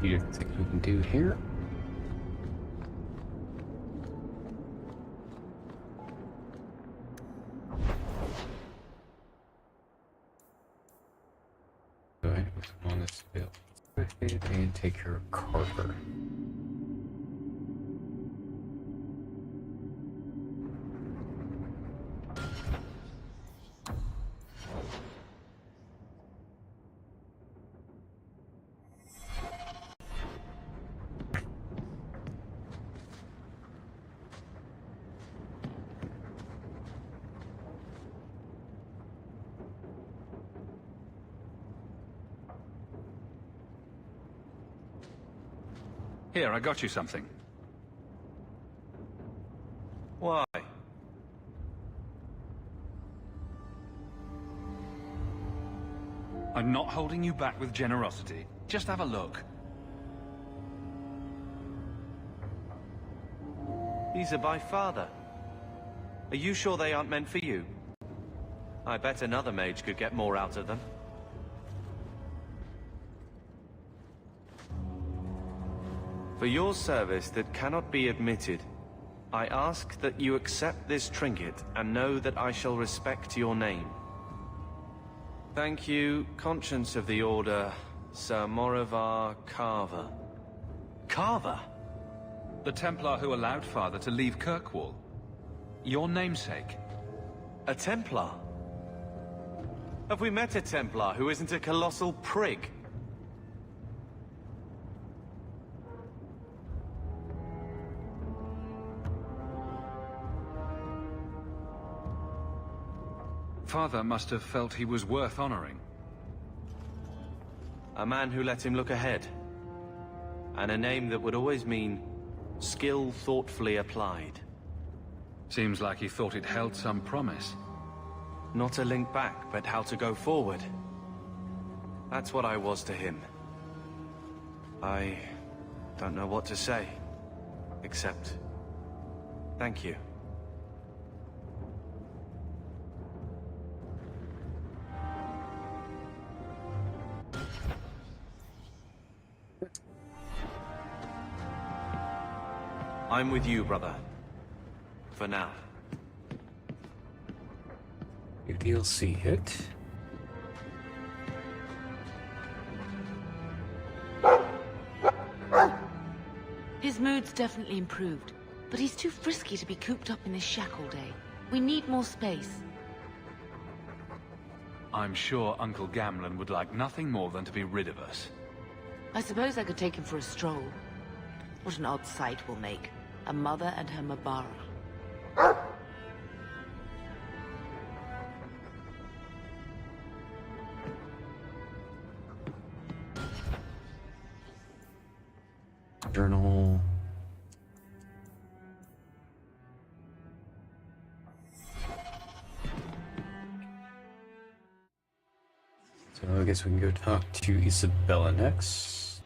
You think we can do here? Go ahead on this bill. Go ahead and take your Carver. Here, I got you something. Why? I'm not holding you back with generosity. Just have a look. These are by father. Are you sure they aren't meant for you? I bet another mage could get more out of them. For your service that cannot be admitted, I ask that you accept this trinket and know that I shall respect your name. Thank you, Conscience of the Order, Sir Morivar Carver. Carver? The Templar who allowed Father to leave Kirkwall. Your namesake. A Templar? Have we met a Templar who isn't a colossal prig? Father must have felt he was worth honoring. A man who let him look ahead. And a name that would always mean skill thoughtfully applied. Seems like he thought it held some promise. Not a link back, but how to go forward. That's what I was to him. I don't know what to say, except thank you. I'm with you, brother. For now. New DLC hit. His mood's definitely improved, but he's too frisky to be cooped up in this shack all day. We need more space. I'm sure Uncle Gamlen would like nothing more than to be rid of us. I suppose I could take him for a stroll. What an odd sight we'll make. A mother and her Mabara. Journal. So I guess we can go talk to Isabella next.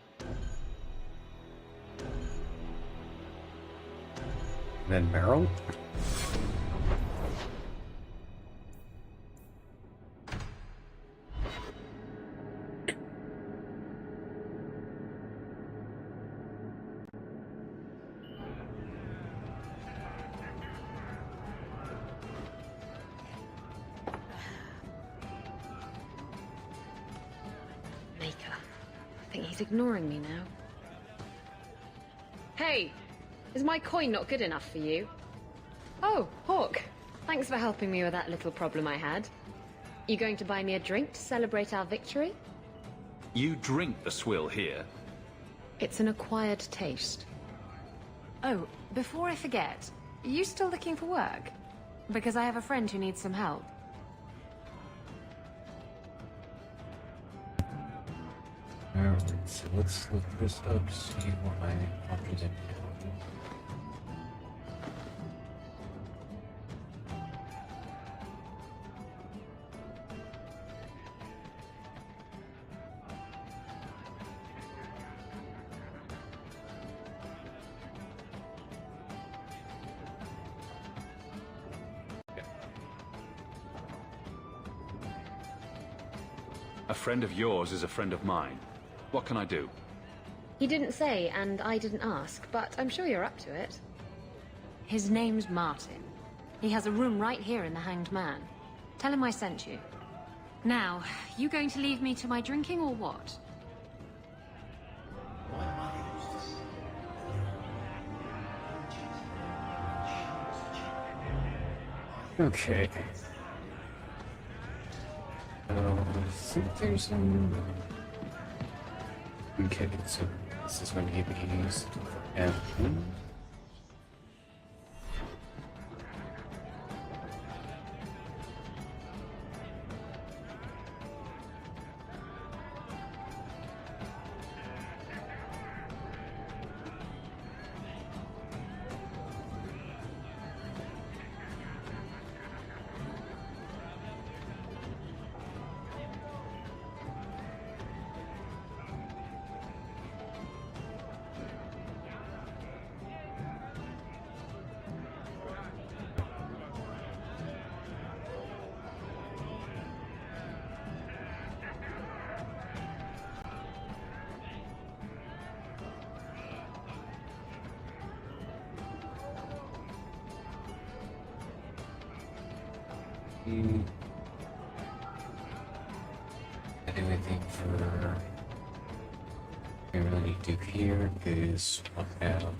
And then Meryl. I think he's ignoring me now. Hey! Is my coin not good enough for you? Oh, Hawk. Thanks for helping me with that little problem I had. You going to buy me a drink to celebrate our victory? You drink the swill here. It's an acquired taste. Oh, before I forget, are you still looking for work? Because I have a friend who needs some help. Alright, so let's look this up, see what my options are. A friend of yours is a friend of mine. What can I do? He didn't say, and I didn't ask, but I'm sure you're up to it. His name's Martin. He has a room right here in the Hanged Man. Tell him I sent you. Now, you going to leave me to my drinking or what? Okay. I think there's some... Okay, so this is going to be used and I do anything for I really need to do here is swap out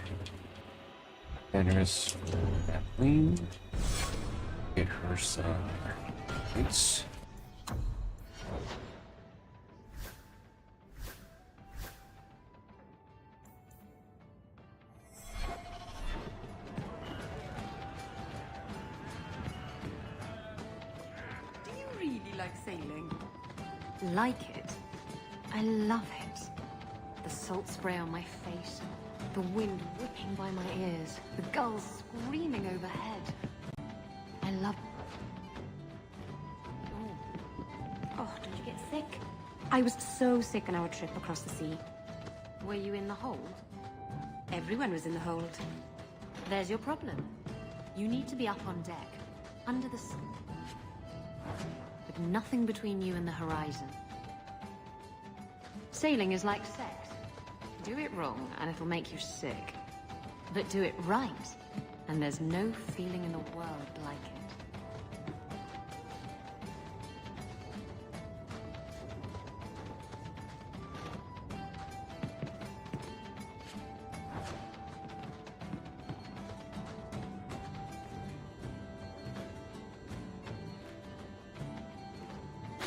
Fenris for Kathleen. Get her some points. Like it? I love it. The salt spray on my face, the wind whipping by my ears, the gulls screaming overhead. I love... Oh, don't you get sick? I was so sick on our trip across the sea. Were you in the hold? Everyone was in the hold. There's your problem. You need to be up on deck, under the sun, with nothing between you and the horizon. Sailing is like sex. Do it wrong, and it'll make you sick. But do it right, and there's no feeling in the world like it.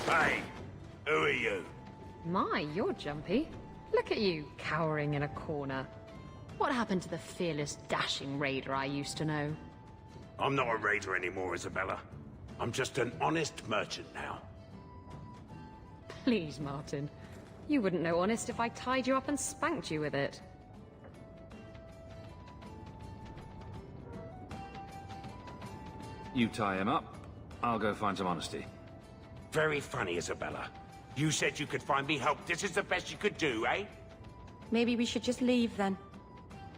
Hey, who are you? My, you're jumpy. Look at you, cowering in a corner. What happened to the fearless, dashing raider I used to know? I'm not a raider anymore, Isabella. I'm just an honest merchant now. Please, Martin. You wouldn't know honest if I tied you up and spanked you with it. You tie him up, I'll go find some honesty. Very funny, Isabella. You said you could find me help. This is the best you could do, eh? Maybe we should just leave then.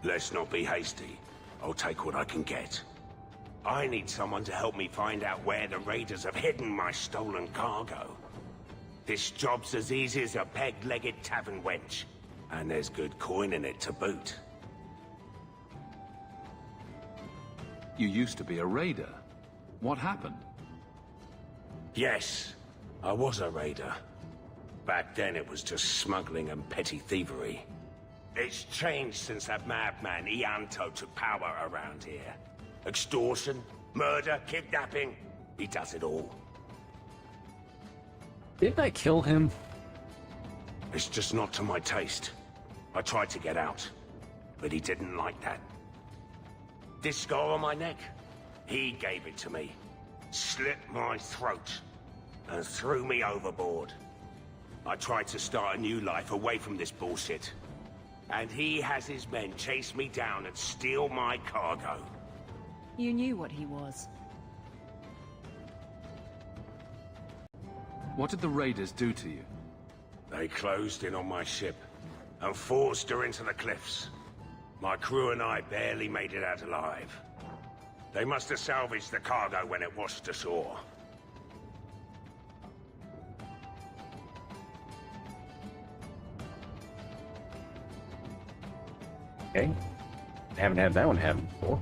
Let's not be hasty. I'll take what I can get. I need someone to help me find out where the raiders have hidden my stolen cargo. This job's as easy as a peg-legged tavern wench. And there's good coin in it to boot. You used to be a raider. What happened? Yes, I was a raider. Back then it was just smuggling and petty thievery. It's changed since that madman Ianto took power around here. Extortion, murder, kidnapping. He does it all. Didn't I kill him? It's just not to my taste. I tried to get out, but he didn't like that. This scar on my neck, he gave it to me. Slit my throat and threw me overboard. I tried to start a new life away from this bullshit. And he has his men chase me down and steal my cargo. You knew what he was. What did the raiders do to you? They closed in on my ship and forced her into the cliffs. My crew and I barely made it out alive. They must have salvaged the cargo when it washed ashore. Okay. I haven't had that one happen before.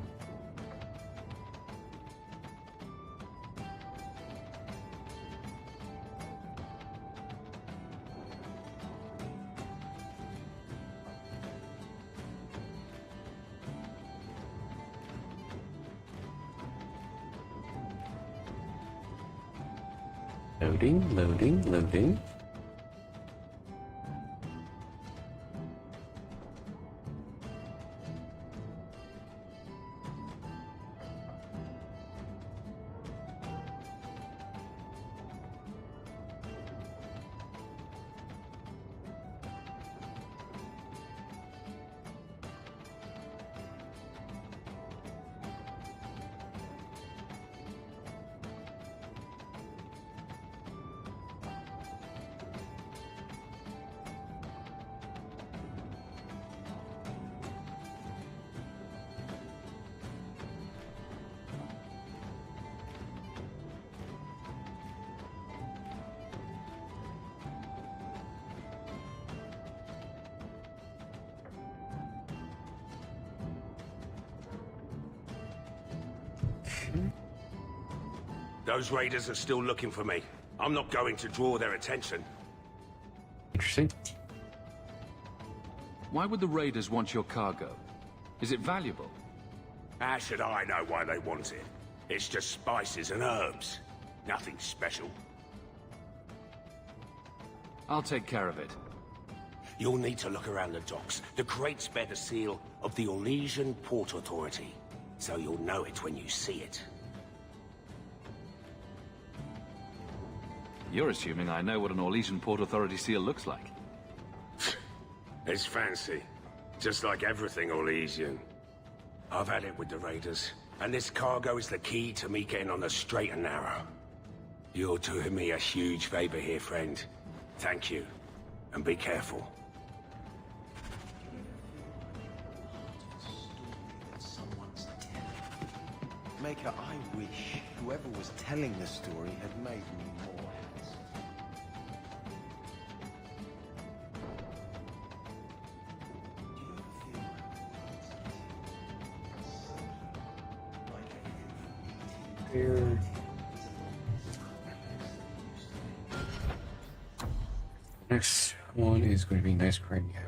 Loading, loading, loading. Those raiders are still looking for me. I'm not going to draw their attention. Interesting. Why would the raiders want your cargo? Is it valuable? How should I know why they want it? It's just spices and herbs. Nothing special. I'll take care of it. You'll need to look around the docks. The crates bear the seal of the Orlesian Port Authority, so you'll know it when you see it. You're assuming I know what an Orlesian Port Authority seal looks like. It's fancy. Just like everything Orlesian. I've had it with the raiders, and this cargo is the key to me getting on the straight and narrow. You're doing me a huge favor here, friend. Thank you, and be careful. Maker, I wish whoever was telling the story had made me more handsome. Do you feel Here. Next one is going to be nice cranium.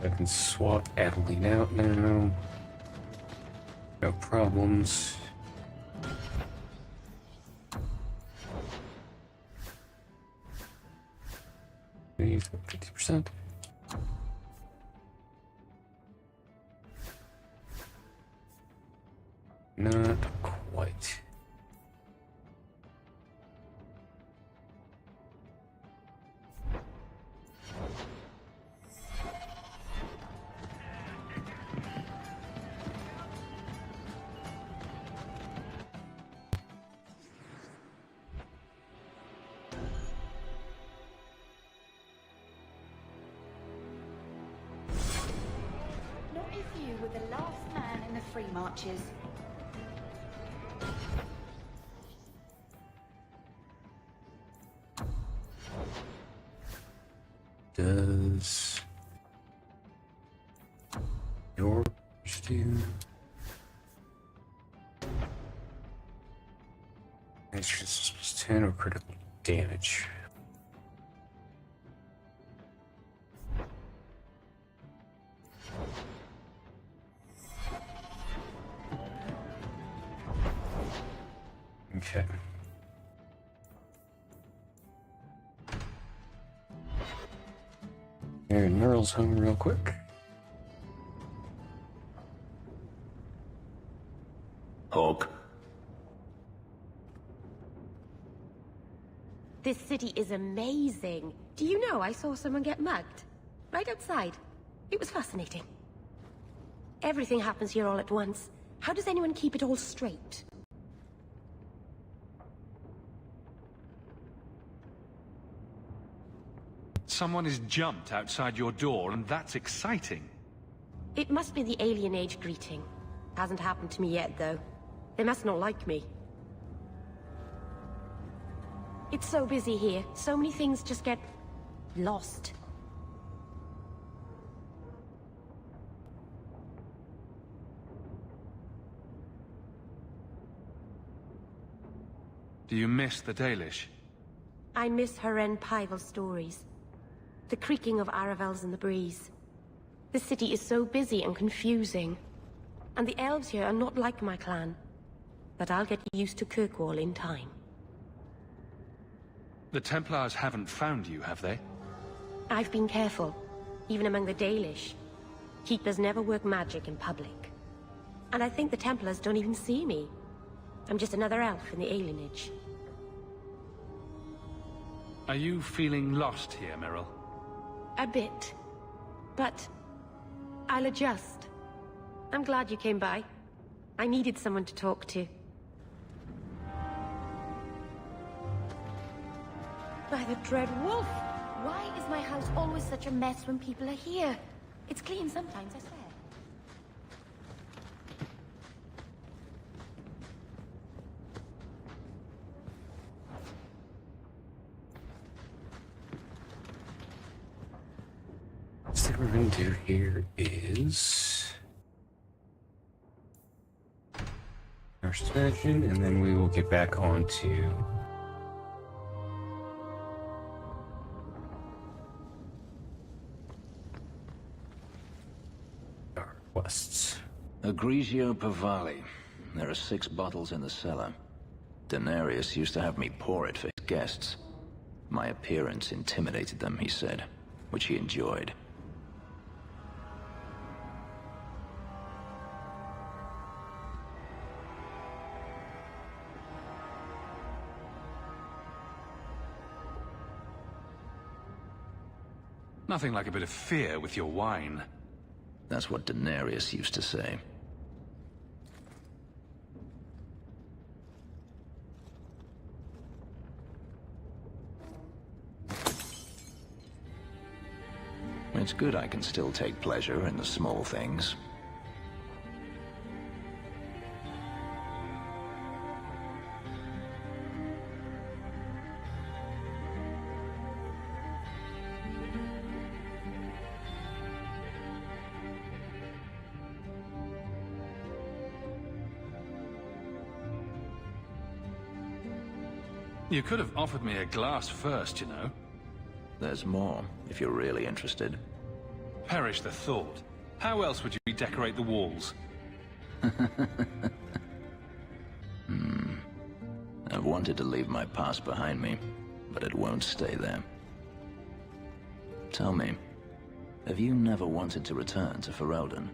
I can swap Adeline out now. No problems. Use 50%. Not quite. Not if you were the last man in the free marches. Does your do resistance plus 10 or critical damage? Okay. And Merle's home real quick. Hawk. This city is amazing. Do you know I saw someone get mugged? Right outside. It was fascinating. Everything happens here all at once. How does anyone keep it all straight? Someone is jumped outside your door, and that's exciting. It must be the alien age greeting. Hasn't happened to me yet, though. They must not like me. It's so busy here. So many things just get lost. Do you miss the Dalish? I miss Haren Pival's stories. The creaking of Aravels in the breeze. The city is so busy and confusing. And the elves here are not like my clan. But I'll get used to Kirkwall in time. The Templars haven't found you, have they? I've been careful, even among the Dalish. Keepers never work magic in public. And I think the Templars don't even see me. I'm just another elf in the alienage. Are you feeling lost here, Meryl? A bit. But I'll adjust. I'm glad you came by. I needed someone to talk to. By the Dread Wolf! Why is my house always such a mess when people are here? It's clean sometimes, I swear. So what we're going to do here is our session, and then we will get back on to quests. Agrigio Pavali. There are 6 bottles in the cellar. Denarius used to have me pour it for his guests. My appearance intimidated them, he said, which he enjoyed. Nothing like a bit of fear with your wine. That's what Denarius used to say. It's good I can still take pleasure in the small things. You could have offered me a glass first, you know. There's more, if you're really interested. Perish the thought. How else would you redecorate the walls? I've wanted to leave my past behind me, but it won't stay there. Tell me, have you never wanted to return to Ferelden?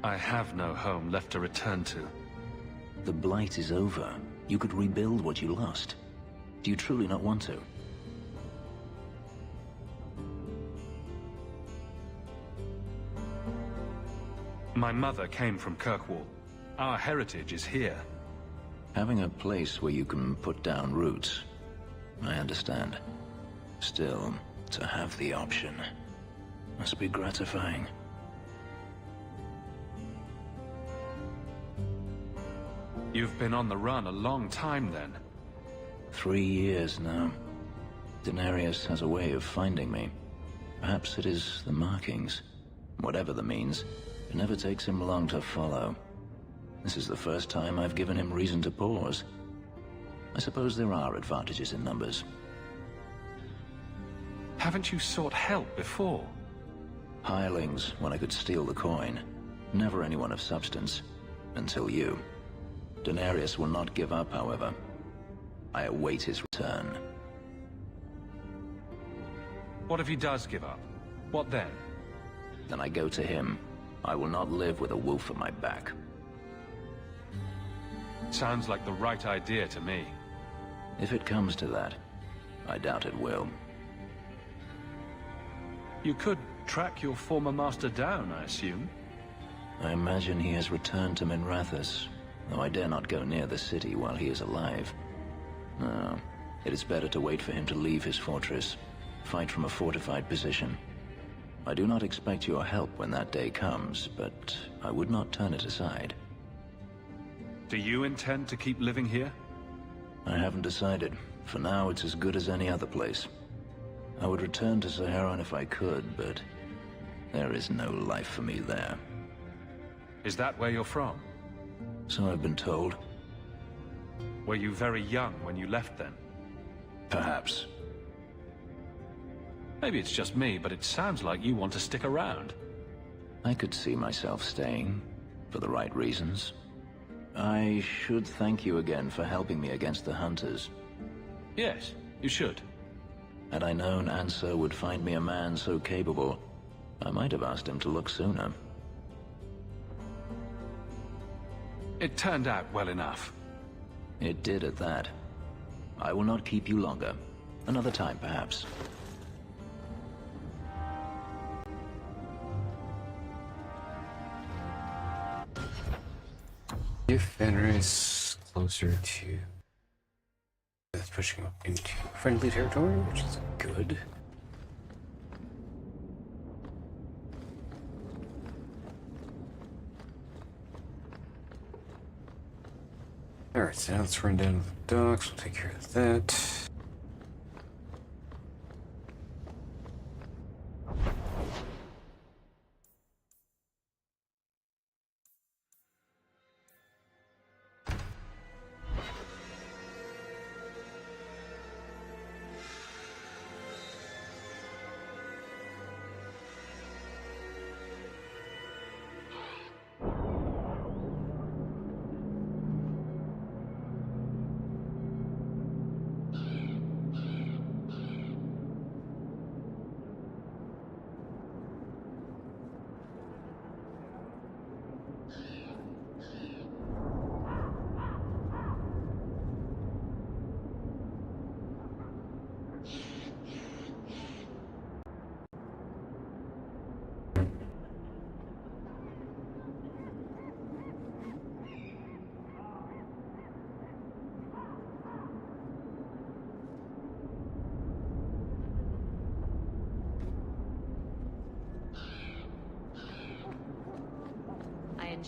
I have no home left to return to. The Blight is over. You could rebuild what you lost. Do you truly not want to? My mother came from Kirkwall. Our heritage is here. Having a place where you can put down roots, I understand. Still, to have the option must be gratifying. You've been on the run a long time then. 3 years now. Denarius has a way of finding me. Perhaps it is the markings. Whatever the means, it never takes him long to follow. This is the first time I've given him reason to pause. I suppose there are advantages in numbers. Haven't you sought help before? Hirelings, when I could steal the coin. Never anyone of substance. Until you. Denarius will not give up, however. I await his return. What if he does give up? What then? Then I go to him. I will not live with a wolf at my back. Sounds like the right idea to me. If it comes to that, I doubt it will. You could track your former master down, I assume? I imagine he has returned to Minrathous, though I dare not go near the city while he is alive. No, it is better to wait for him to leave his fortress, fight from a fortified position. I do not expect your help when that day comes, but I would not turn it aside. Do you intend to keep living here? I haven't decided. For now, it's as good as any other place. I would return to Saharan if I could, but there is no life for me there. Is that where you're from? So I've been told. Were you very young when you left then? Perhaps. Maybe it's just me, but it sounds like you want to stick around. I could see myself staying, for the right reasons. I should thank you again for helping me against the hunters. Yes, you should. Had I known Ansar would find me a man so capable, I might have asked him to look sooner. It turned out well enough. It did at that. I will not keep you longer. Another time, perhaps. Give Fenris closer to... That's pushing up into friendly territory, which is good. Alright, so now let's run down to the docks. We'll take care of that.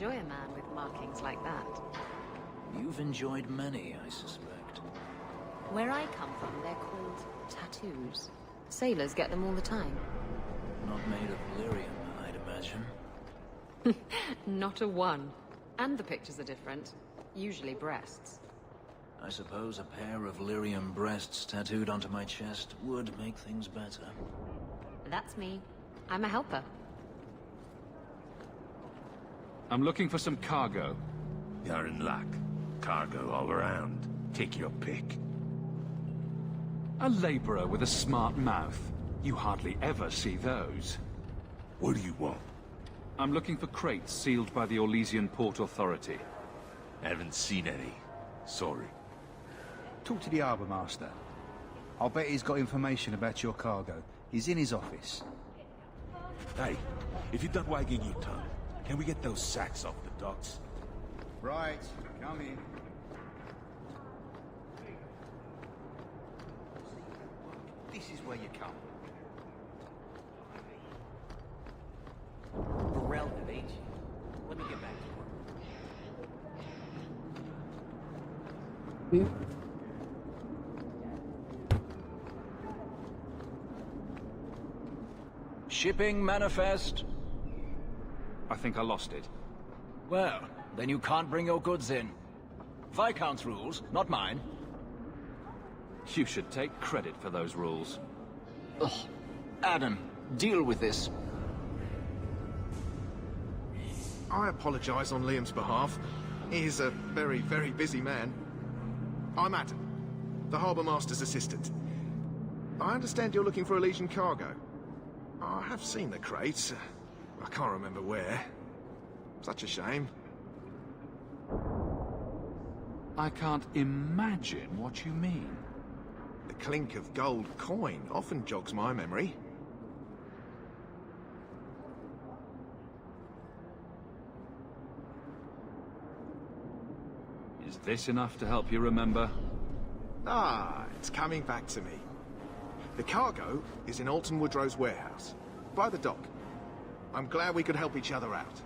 enjoy a man with markings like that. You've enjoyed many, I suspect. Where I come from, they're called tattoos. Sailors get them all the time. Not made of lyrium, I'd imagine. Not a one. And the pictures are different. Usually breasts. I suppose a pair of lyrium breasts tattooed onto my chest would make things better. That's me. I'm a helper. I'm looking for some cargo. You're in luck. Cargo all around. Take your pick. A laborer with a smart mouth. You hardly ever see those. What do you want? I'm looking for crates sealed by the Orlesian Port Authority. Haven't seen any. Sorry. Talk to the harbour master. I'll bet he's got information about your cargo. He's in his office. Hey, if you're done wagging your tongue, can we get those sacks off the docks? Right, come in. This is where you come. Relevant, ain't you? Let me get back to work. Yeah. Shipping manifest? I think I lost it. Well, then you can't bring your goods in. Viscount's rules, not mine. You should take credit for those rules. Ugh. Adam, deal with this. I apologize on Liam's behalf. He is a very, very busy man. I'm Adam, the Harbour Master's assistant. I understand you're looking for Elysian cargo. I have seen the crates. I can't remember where. Such a shame. I can't imagine what you mean. The clink of gold coin often jogs my memory. Is this enough to help you remember? Ah, it's coming back to me. The cargo is in Alton Woodrow's warehouse, by the dock. I'm glad we could help each other out.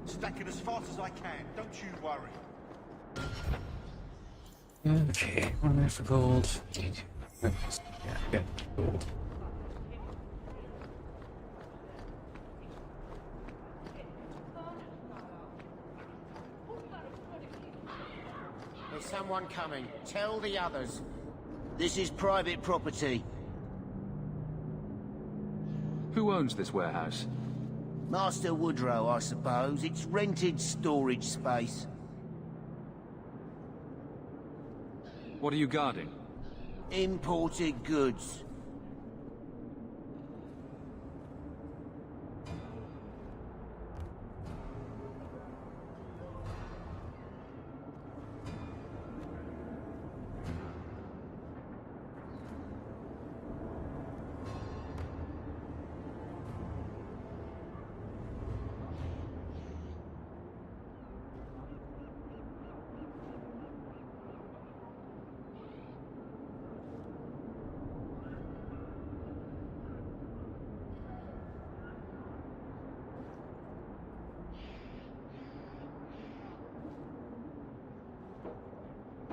Stacking as fast as I can, don't you worry. Okay, 1 minute for gold. Yeah, good. Gold. There's someone coming. Tell the others. This is private property. Who owns this warehouse? Master Woodrow, I suppose. It's rented storage space. What are you guarding? Imported goods.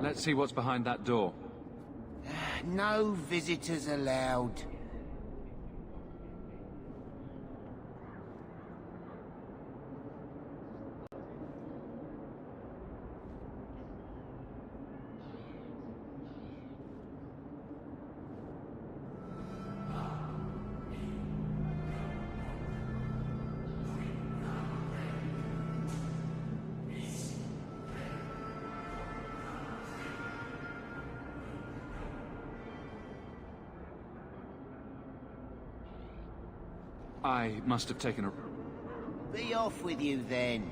Let's see what's behind that door. No visitors allowed. I must have taken a... Be off with you then.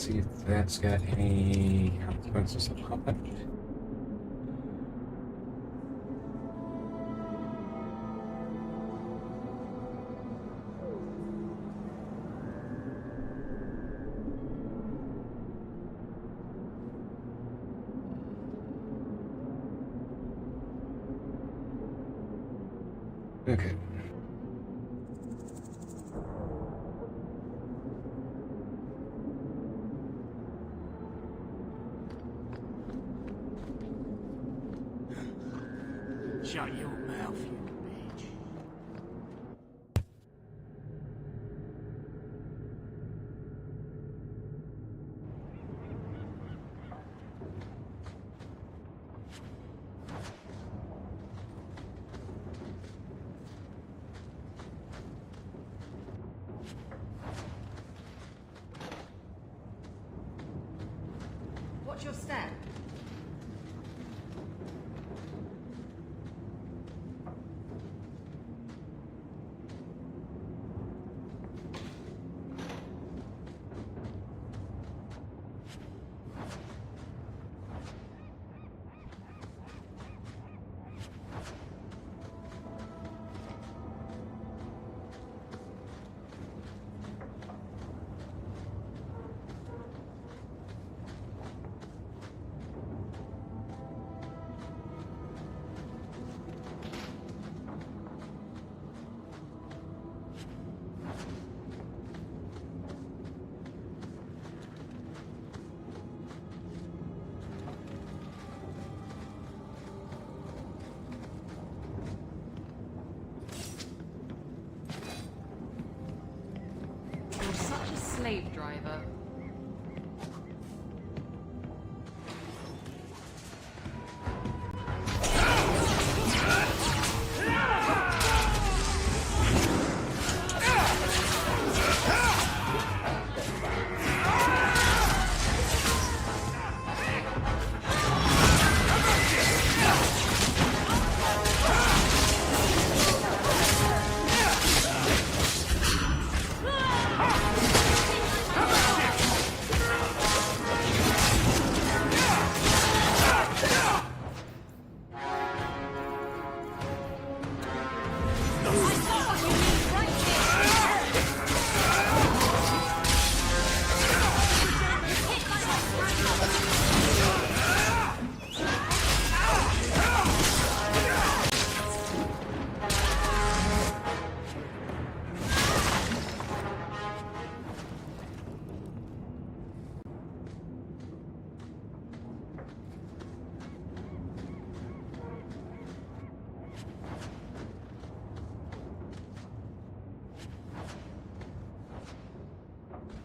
see if that's got any consequences that pop out. Okay. Shut your mouth, you bitch. Watch your step. You're such a slave driver.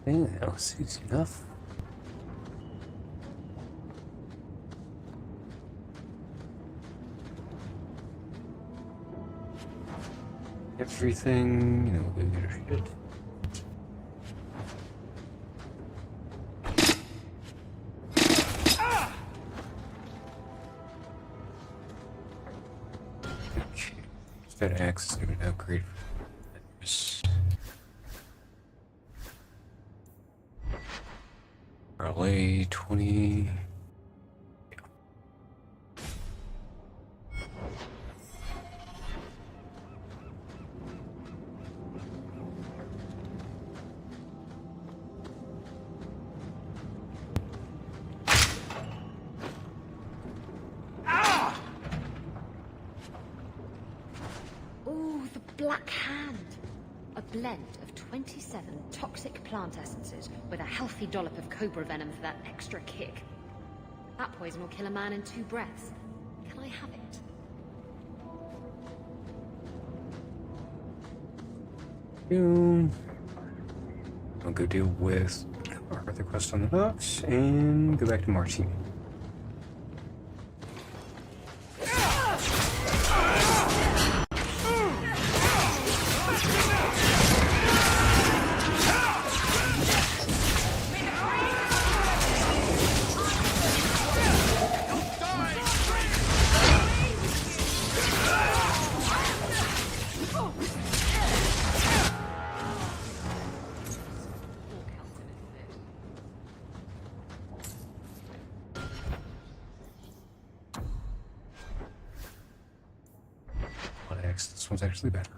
I think that was easy enough. Everything, you know, we get it. Okay, that axe is going to upgrade. Probably 20. Ooh, the Black Hand. A blend of 27 toxic plant essences with a healthy dollop of cobra venom for that extra kick. That poison will kill a man in 2 breaths. Can I have it? I'll go deal with our other quest on the docks and go back to Martini. guess this one's actually better.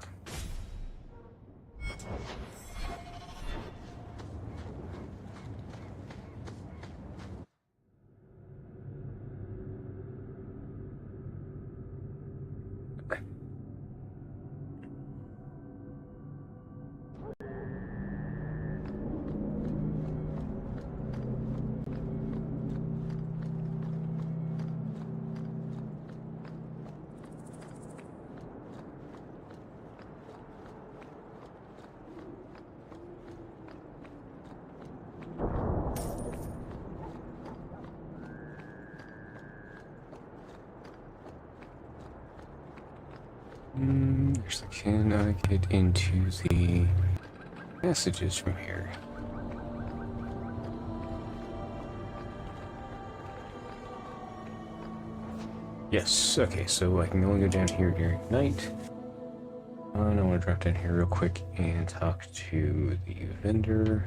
Actually, can I get into the messages from here? Yes, okay, so I can only go down here during night. And I want to drop down here real quick and talk to the vendor.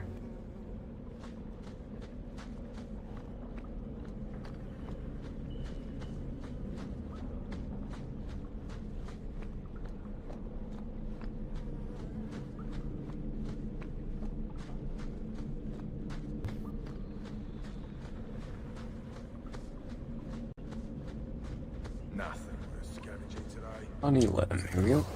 Nothing worth scavenging today. On 11, here we go.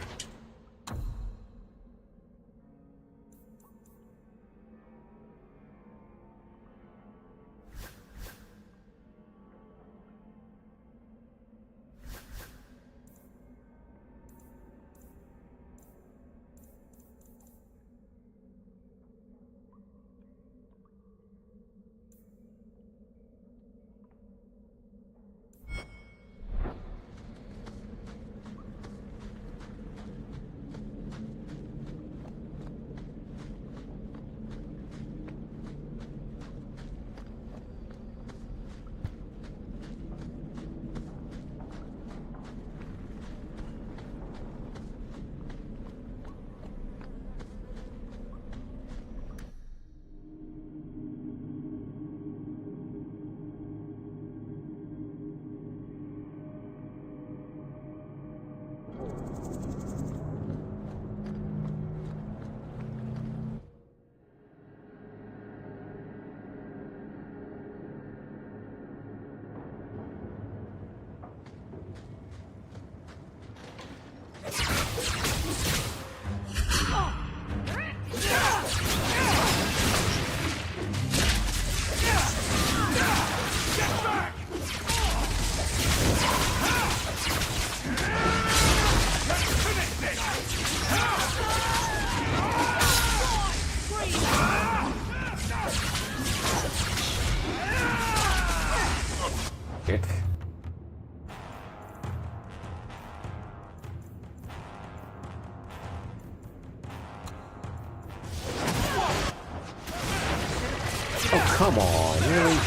Oh, come on, really?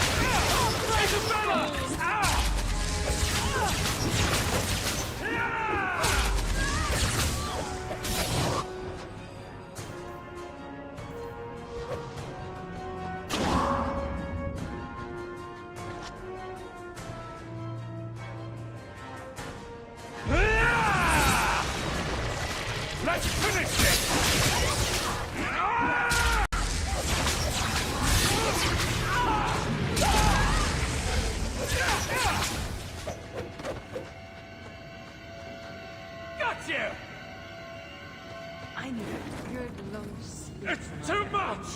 Let's finish this! Got you! I need a good long sleep. It's too much!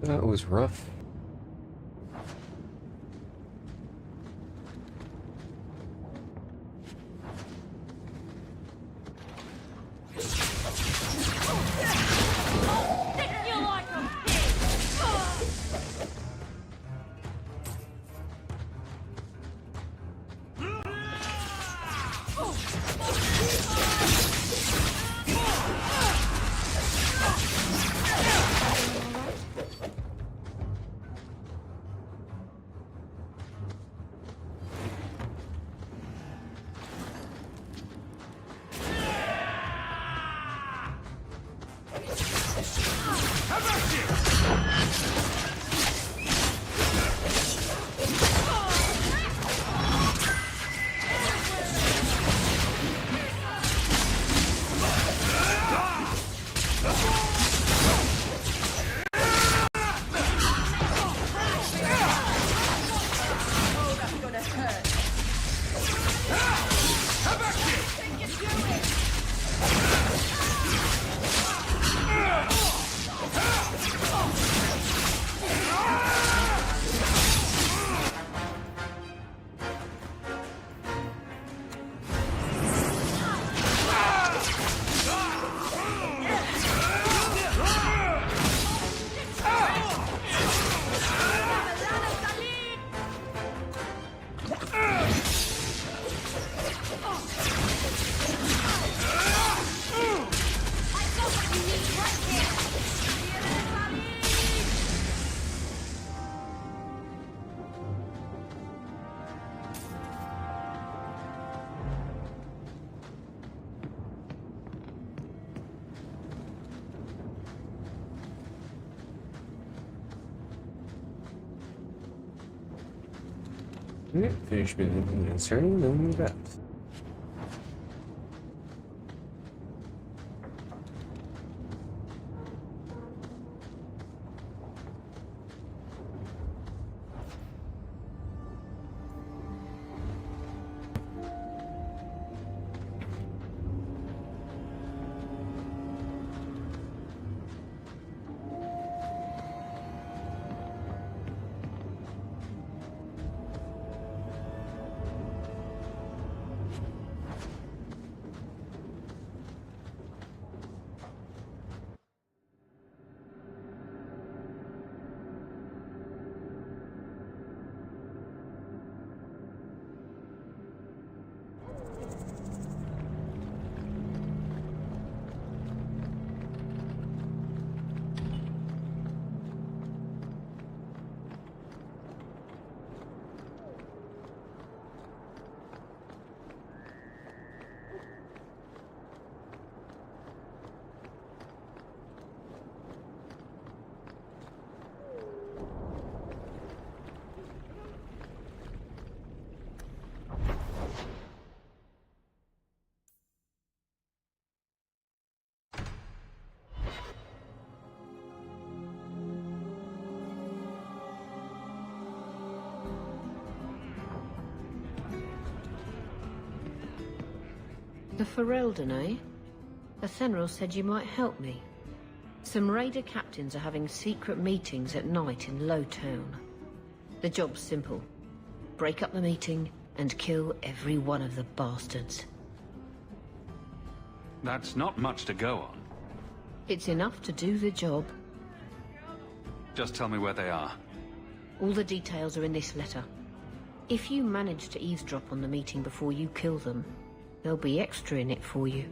That was rough. Okay, finish inserting, then move out. The Ferelden, eh? Athenril said you might help me. Some raider captains are having secret meetings at night in Lowtown. The job's simple. Break up the meeting and kill every one of the bastards. That's not much to go on. It's enough to do the job. Just tell me where they are. All the details are in this letter. If you manage to eavesdrop on the meeting before you kill them, there'll be extra in it for you.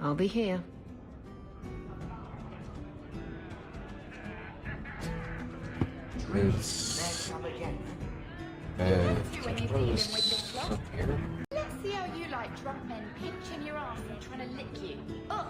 I'll be here. It's... Let's see how you like drunk men pinching your ass and trying to lick you. Ugh!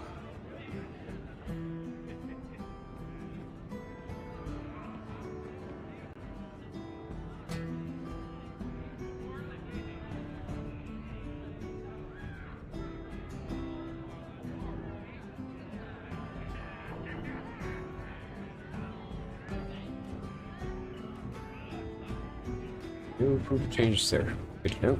No proof of change there. Good to know.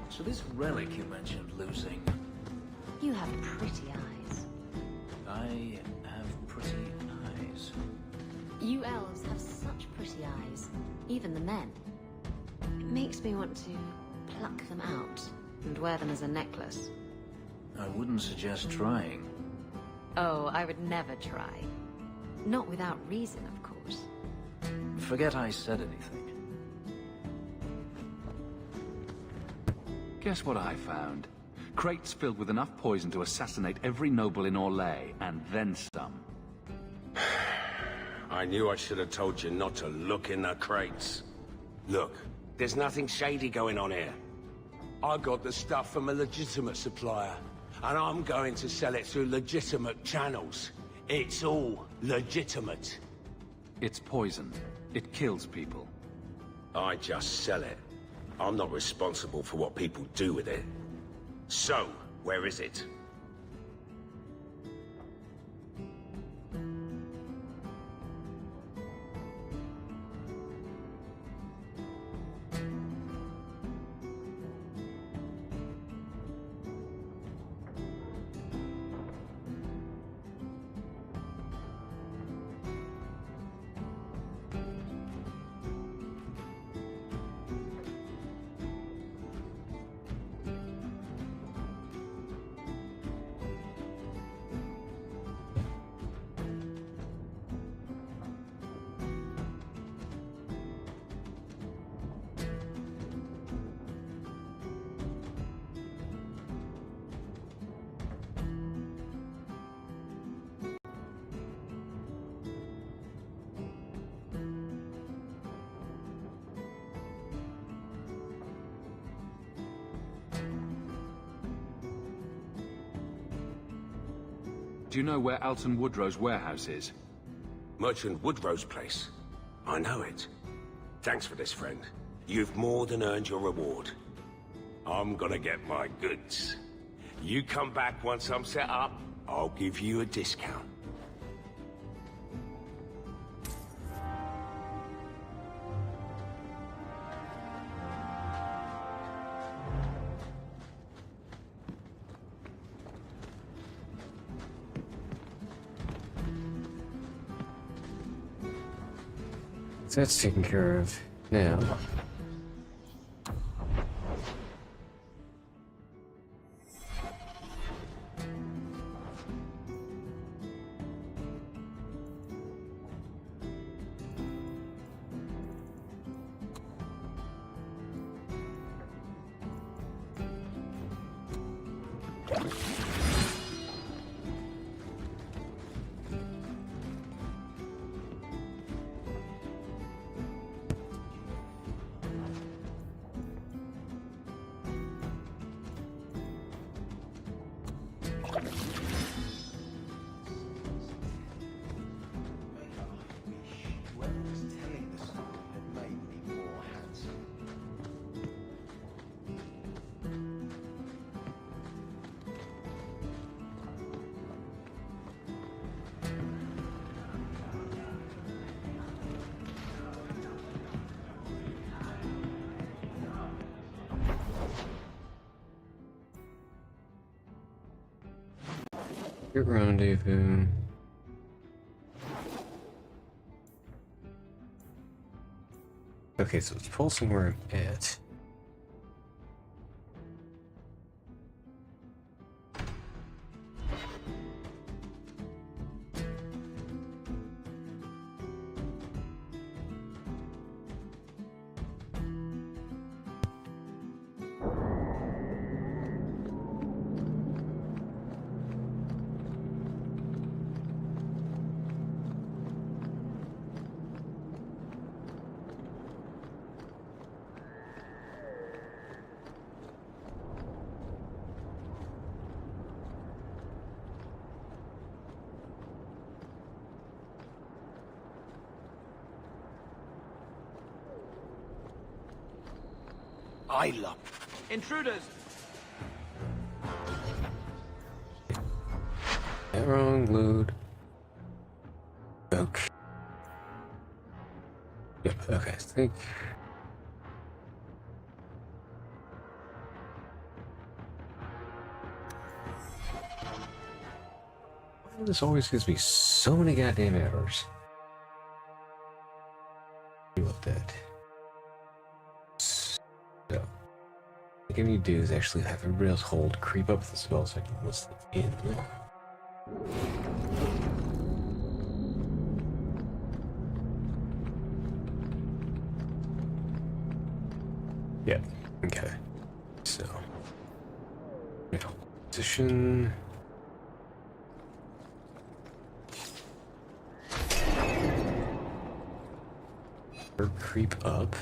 So this relic you mentioned losing... You have pretty eyes. I have pretty eyes. You elves have such pretty eyes. Even the men. It makes me want to pluck them out and wear them as a necklace. I wouldn't suggest trying. Oh, I would never try. Not without reason, of course. Forget I said anything. Guess what I found? Crates filled with enough poison to assassinate every noble in Orlais, and then some. I knew I should have told you not to look in the crates. Look, there's nothing shady going on here. I got the stuff from a legitimate supplier, and I'm going to sell it through legitimate channels. It's all legitimate. It's poison. It kills people. I just sell it. I'm not responsible for what people do with it. So, where is it? Do you know where Alton Woodrow's warehouse is? Merchant Woodrow's place. I know it. Thanks for this, friend. You've more than earned your reward. I'm gonna get my goods. You come back once I'm set up, I'll give you a discount. So that's taken care of now. Good rendezvous. Okay, so it's pulsing where I'm at. I love Intruders! Wrong load. Okay. Yep, okay, I think. This always gives me so many goddamn errors. Deal with that. So, what I need to do is actually have everybody else hold, creep up the spell so I can list it in. Yeah, okay. So, position. Or creep up.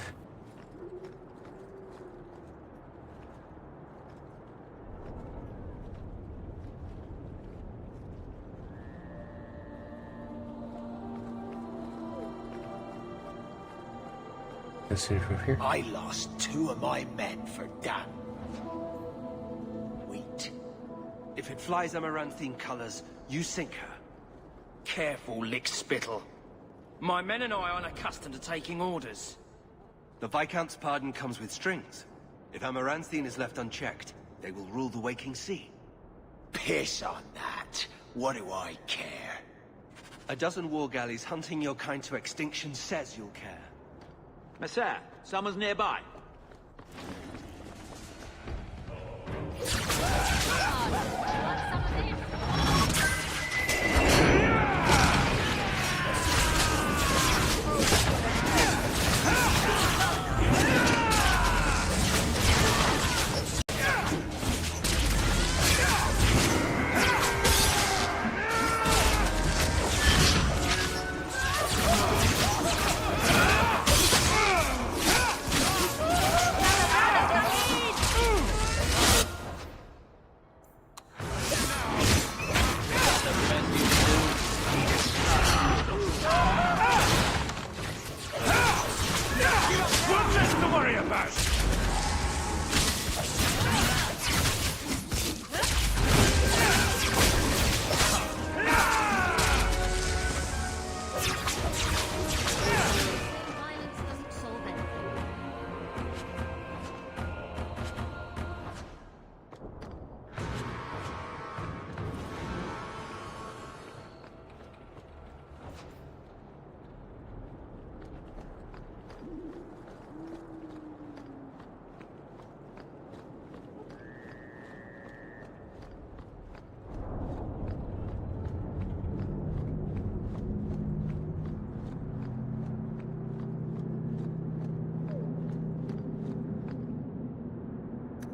Let's see from here. I lost 2 of my men for damn wheat. If it flies Amaranthine colors, you sink her. Careful, lick spittle. My men and I aren't accustomed to taking orders. The Viscount's pardon comes with strings. If Amaranthine is left unchecked, they will rule the waking sea. Piss on that. What do I care? A dozen war galleys hunting your kind to extinction says you'll care. Messer, someone's nearby.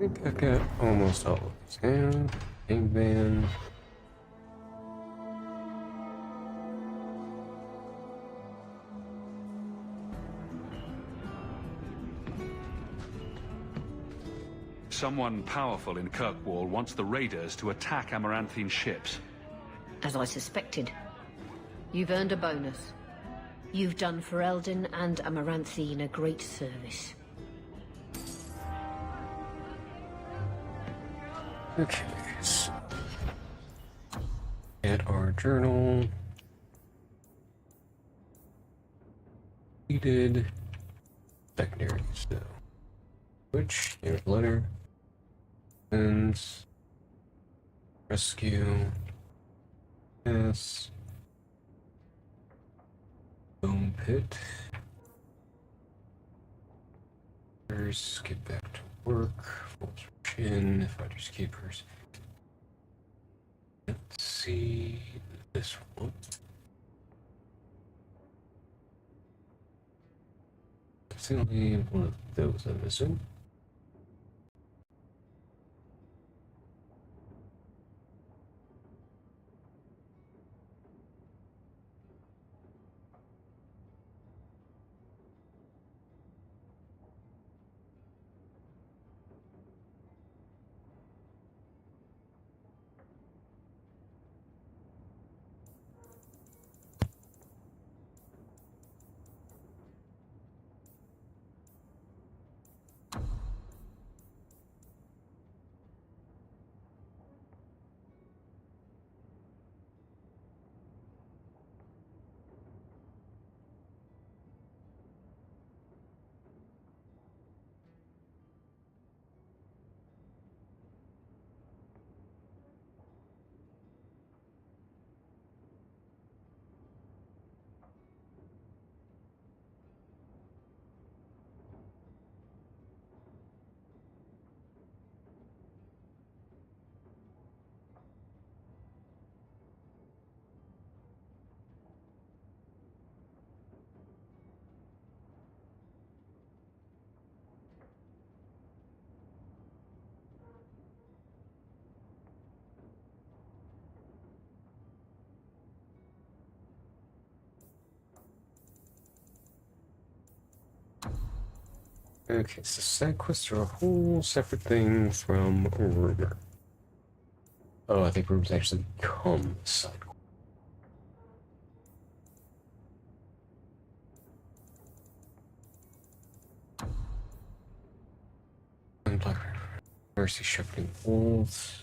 think I've got almost all of these now. Big van. Someone powerful in Kirkwall wants the raiders to attack Amaranthine ships. As I suspected. You've earned a bonus. You've done Ferelden and Amaranthine a great service. Okay, so at our journal. Completed. Secondary, so which letter and rescue S bone pit. First, get back to work. Chin, fighters keepers. Let's see this one. It's only one of those I'm missing. Okay, so side quests are a whole separate thing from rumor. Oh, I think rumors actually become side quests. Black Mercy shepherding wolves.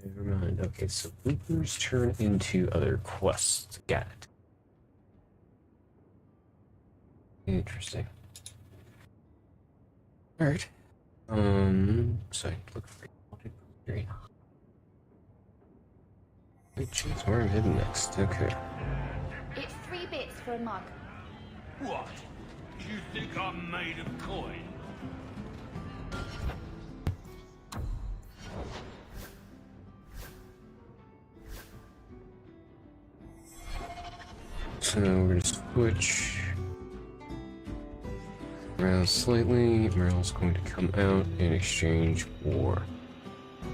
Never mind. Okay, so loopers turn into other quests. Got it. Interesting. Alright. So look for very good chance where I'm heading next. Okay. It's 3 bits for a mug. What? You think I'm made of coin? So now we're gonna switch around slightly. Meryl's going to come out in exchange for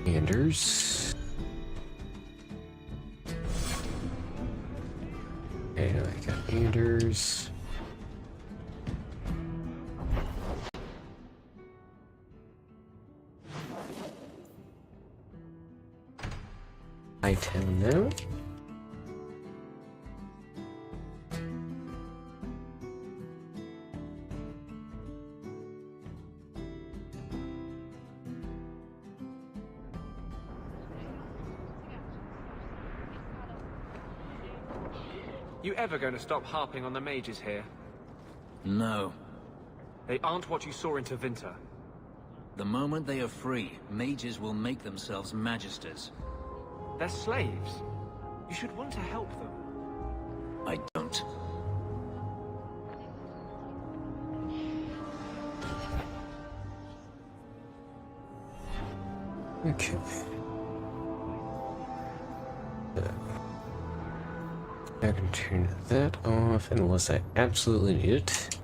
Anders. And I got Anders. High Town now. You ever going to stop harping on the mages here? No. They aren't what you saw in Tevinter. The moment they are free, mages will make themselves magisters. They're slaves. You should want to help them. I don't. Okay. I can turn that off unless I absolutely need it.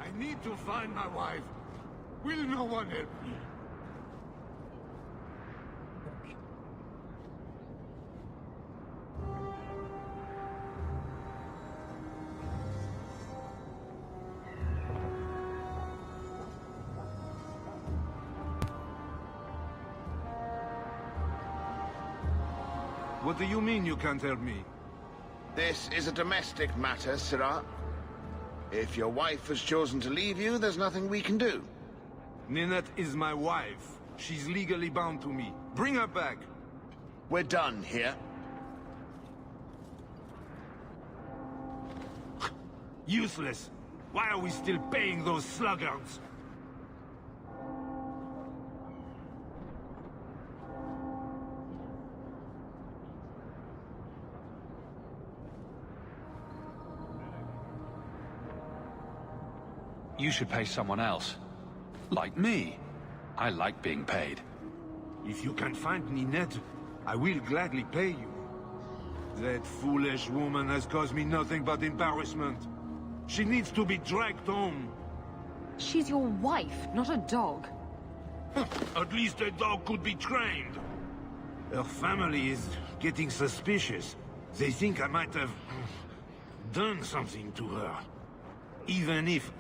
I need to find my wife. Will no one help me? What do you mean you can't help me? This is a domestic matter, Sirrah. If your wife has chosen to leave you, there's nothing we can do. Ninette is my wife. She's legally bound to me. Bring her back. We're done here. Useless. Why are we still paying those sluggards? You should pay someone else. Like me. I like being paid. If you can find Ninette, I will gladly pay you. That foolish woman has caused me nothing but embarrassment. She needs to be dragged home. She's your wife, not a dog. At least a dog could be trained. Her family is getting suspicious. They think I might have done something to her. Even if...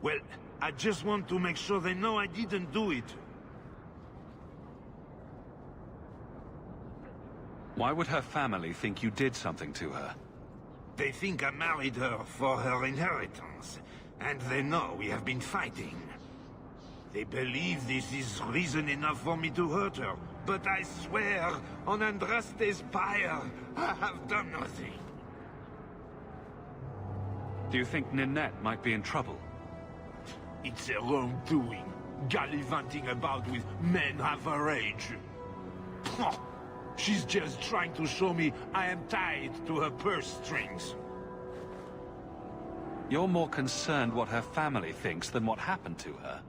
Well, I just want to make sure they know I didn't do it. Why would her family think you did something to her? They think I married her for her inheritance, and they know we have been fighting. They believe this is reason enough for me to hurt her, but I swear, on Andraste's pyre, I have done nothing. Do you think Ninette might be in trouble? It's her own doing, gallivanting about with men half her age. She's just trying to show me I am tied to her purse strings. You're more concerned what her family thinks than what happened to her.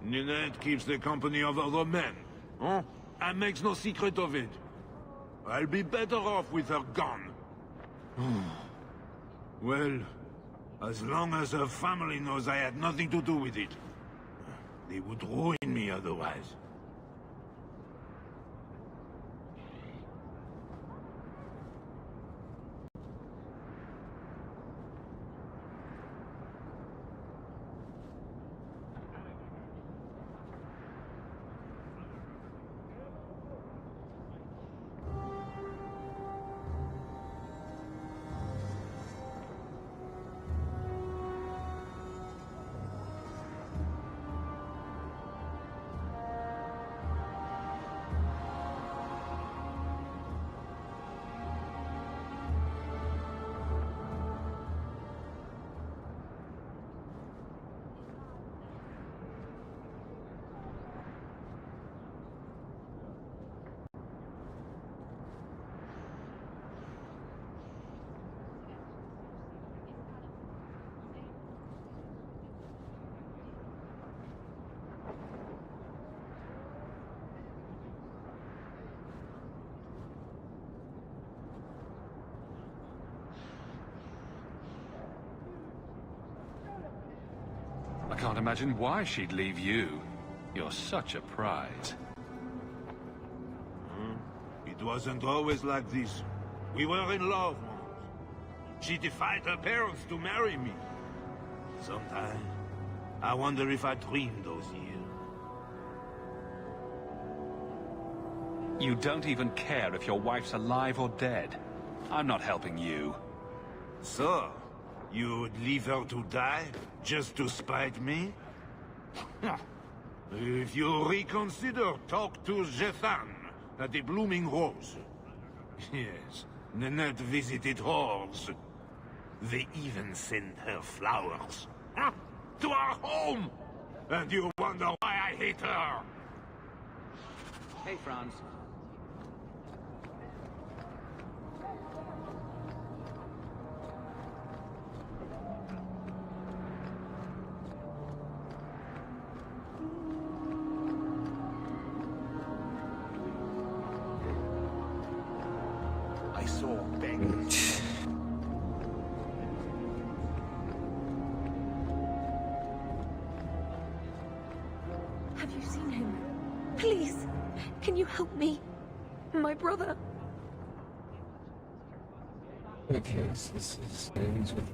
Ninette keeps the company of other men, huh? And makes no secret of it. I'll be better off with her gone. Well, as long as her family knows I had nothing to do with it. They would ruin me otherwise. can't imagine why she'd leave you. You're such a prize. It wasn't always like this. We were in love once. She defied her parents to marry me. Sometimes, I wonder if I dreamed those years. You don't even care if your wife's alive or dead. I'm not helping you. So, you would leave her to die, just to spite me? If you reconsider, talk to Jethan at the Blooming Rose. Yes, Nanette visited whores. They even sent her flowers. To our home! And you wonder why I hate her! Hey, Franz. I saw beggars. Have you seen him? Please, can you help me? My brother. Okay, so this is things with.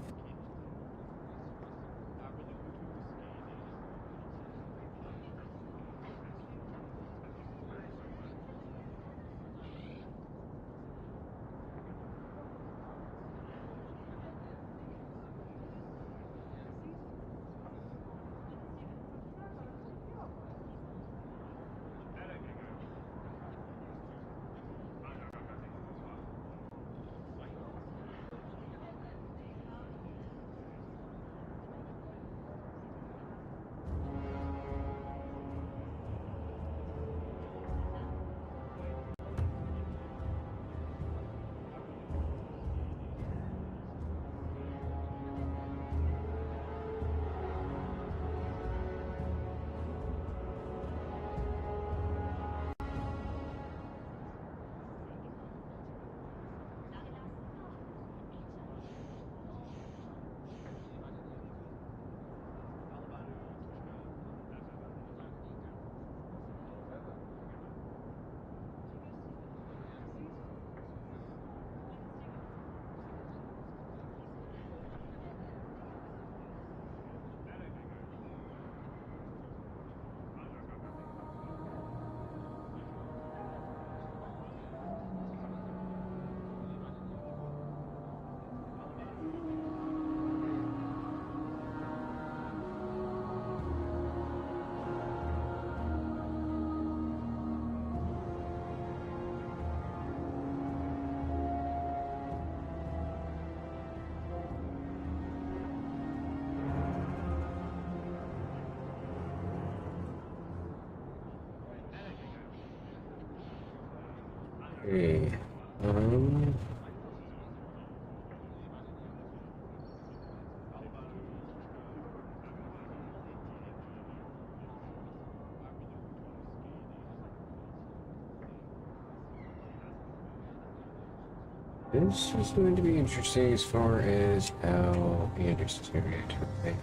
Okay. This is going to be interesting as far as how Anderson's going to react to it.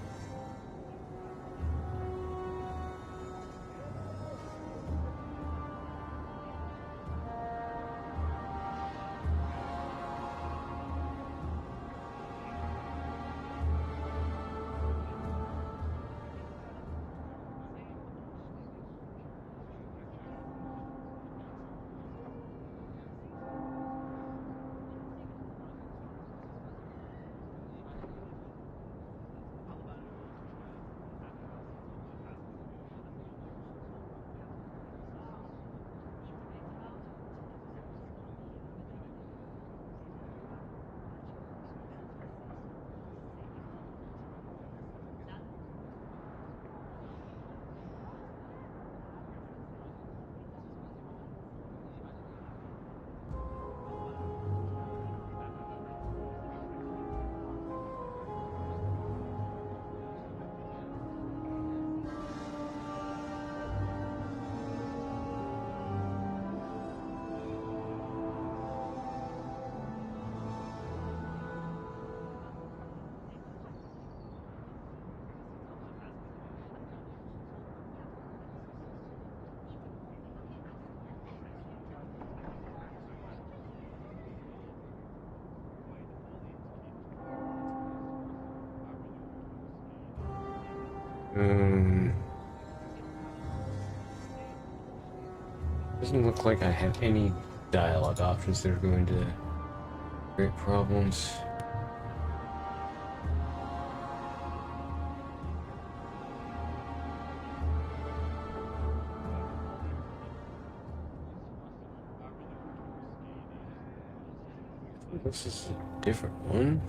Doesn't look like I have any dialogue options that are going to create problems. This is a different one.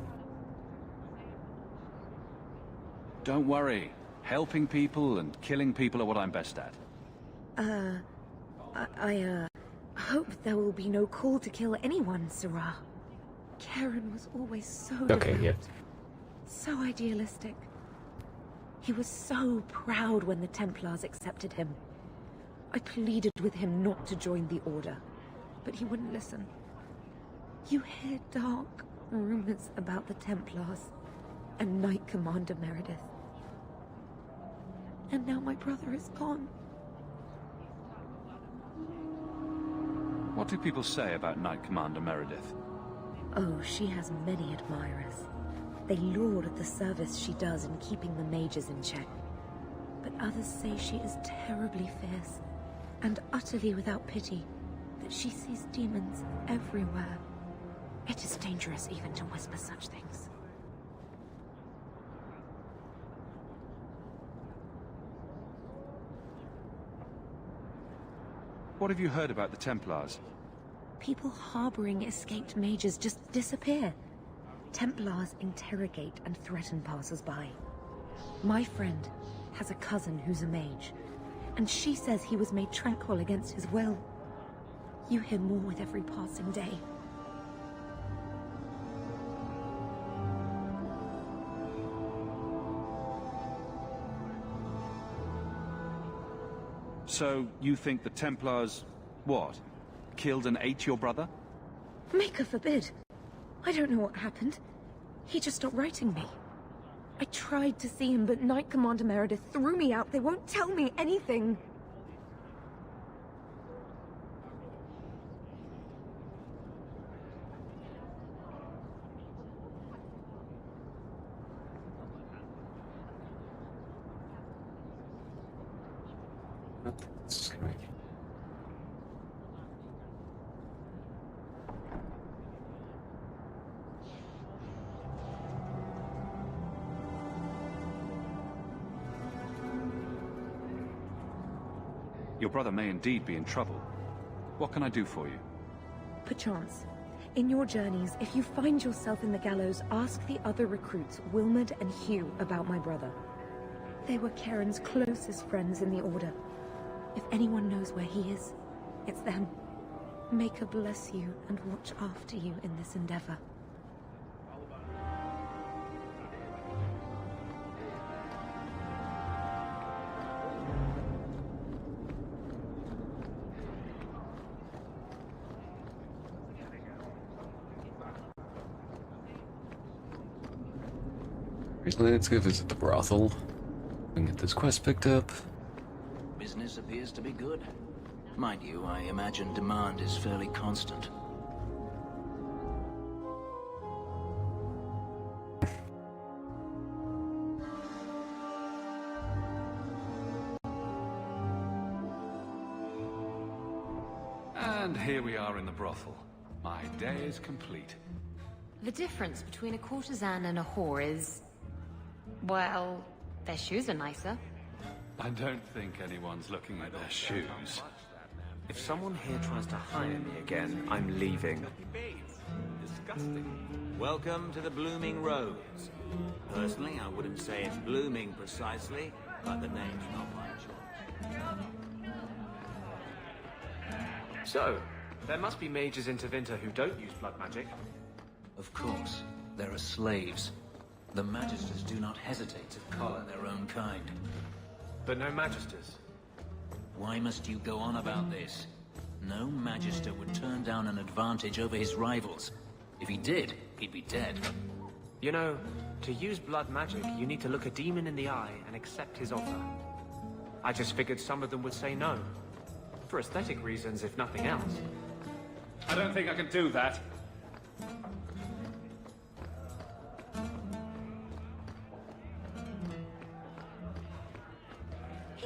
Don't worry. Helping people and killing people are what I'm best at. I hope there will be no call to kill anyone, Sirrah. Karen was always so Okay, devout, yeah. so idealistic. He was so proud when the Templars accepted him. I pleaded with him not to join the Order, but he wouldn't listen. You hear dark rumors about the Templars and Knight Commander Meredith. And now my brother is gone. What do people say about Knight Commander Meredith? Oh, she has many admirers. They laud the service she does in keeping the mages in check. But others say she is terribly fierce and utterly without pity, that she sees demons everywhere. It is dangerous even to whisper such things. What have you heard about the Templars? People harboring escaped mages just disappear. Templars interrogate and threaten passers-by. My friend has a cousin who's a mage, and she says he was made tranquil against his will. You hear more with every passing day. So, you think the Templars, what? Killed and ate your brother? Maker forbid. I don't know what happened. He just stopped writing me. I tried to see him, but Knight Commander Meredith threw me out. They won't tell me anything. This is gonna make Your brother may indeed be in trouble. What can I do for you? Perchance. In your journeys, if you find yourself in the gallows, ask the other recruits, Wilmerd and Hugh, about my brother. They were Karen's closest friends in the Order. If anyone knows where he is, it's them. Maker bless you and watch after you in this endeavor. Let's go visit the brothel and get this quest picked up. Business appears to be good. Mind you, I imagine demand is fairly constant. And here we are in the brothel. My day is complete. The difference between a courtesan and a whore is... well, their shoes are nicer. I don't think anyone's looking at their shoes. If someone here tries to hire me again, I'm leaving. Disgusting. Welcome to the Blooming Rose. Personally, I wouldn't say it's blooming precisely, but the name's not my choice. So, there must be mages in Tevinter who don't use blood magic. Of course, there are slaves. The Magisters do not hesitate to collar their own kind. But no Magisters. Why must you go on about this? No Magister would turn down an advantage over his rivals. If he did, he'd be dead. You know, to use blood magic, you need to look a demon in the eye and accept his offer. I just figured some of them would say no. For aesthetic reasons, if nothing else. I don't think I can do that.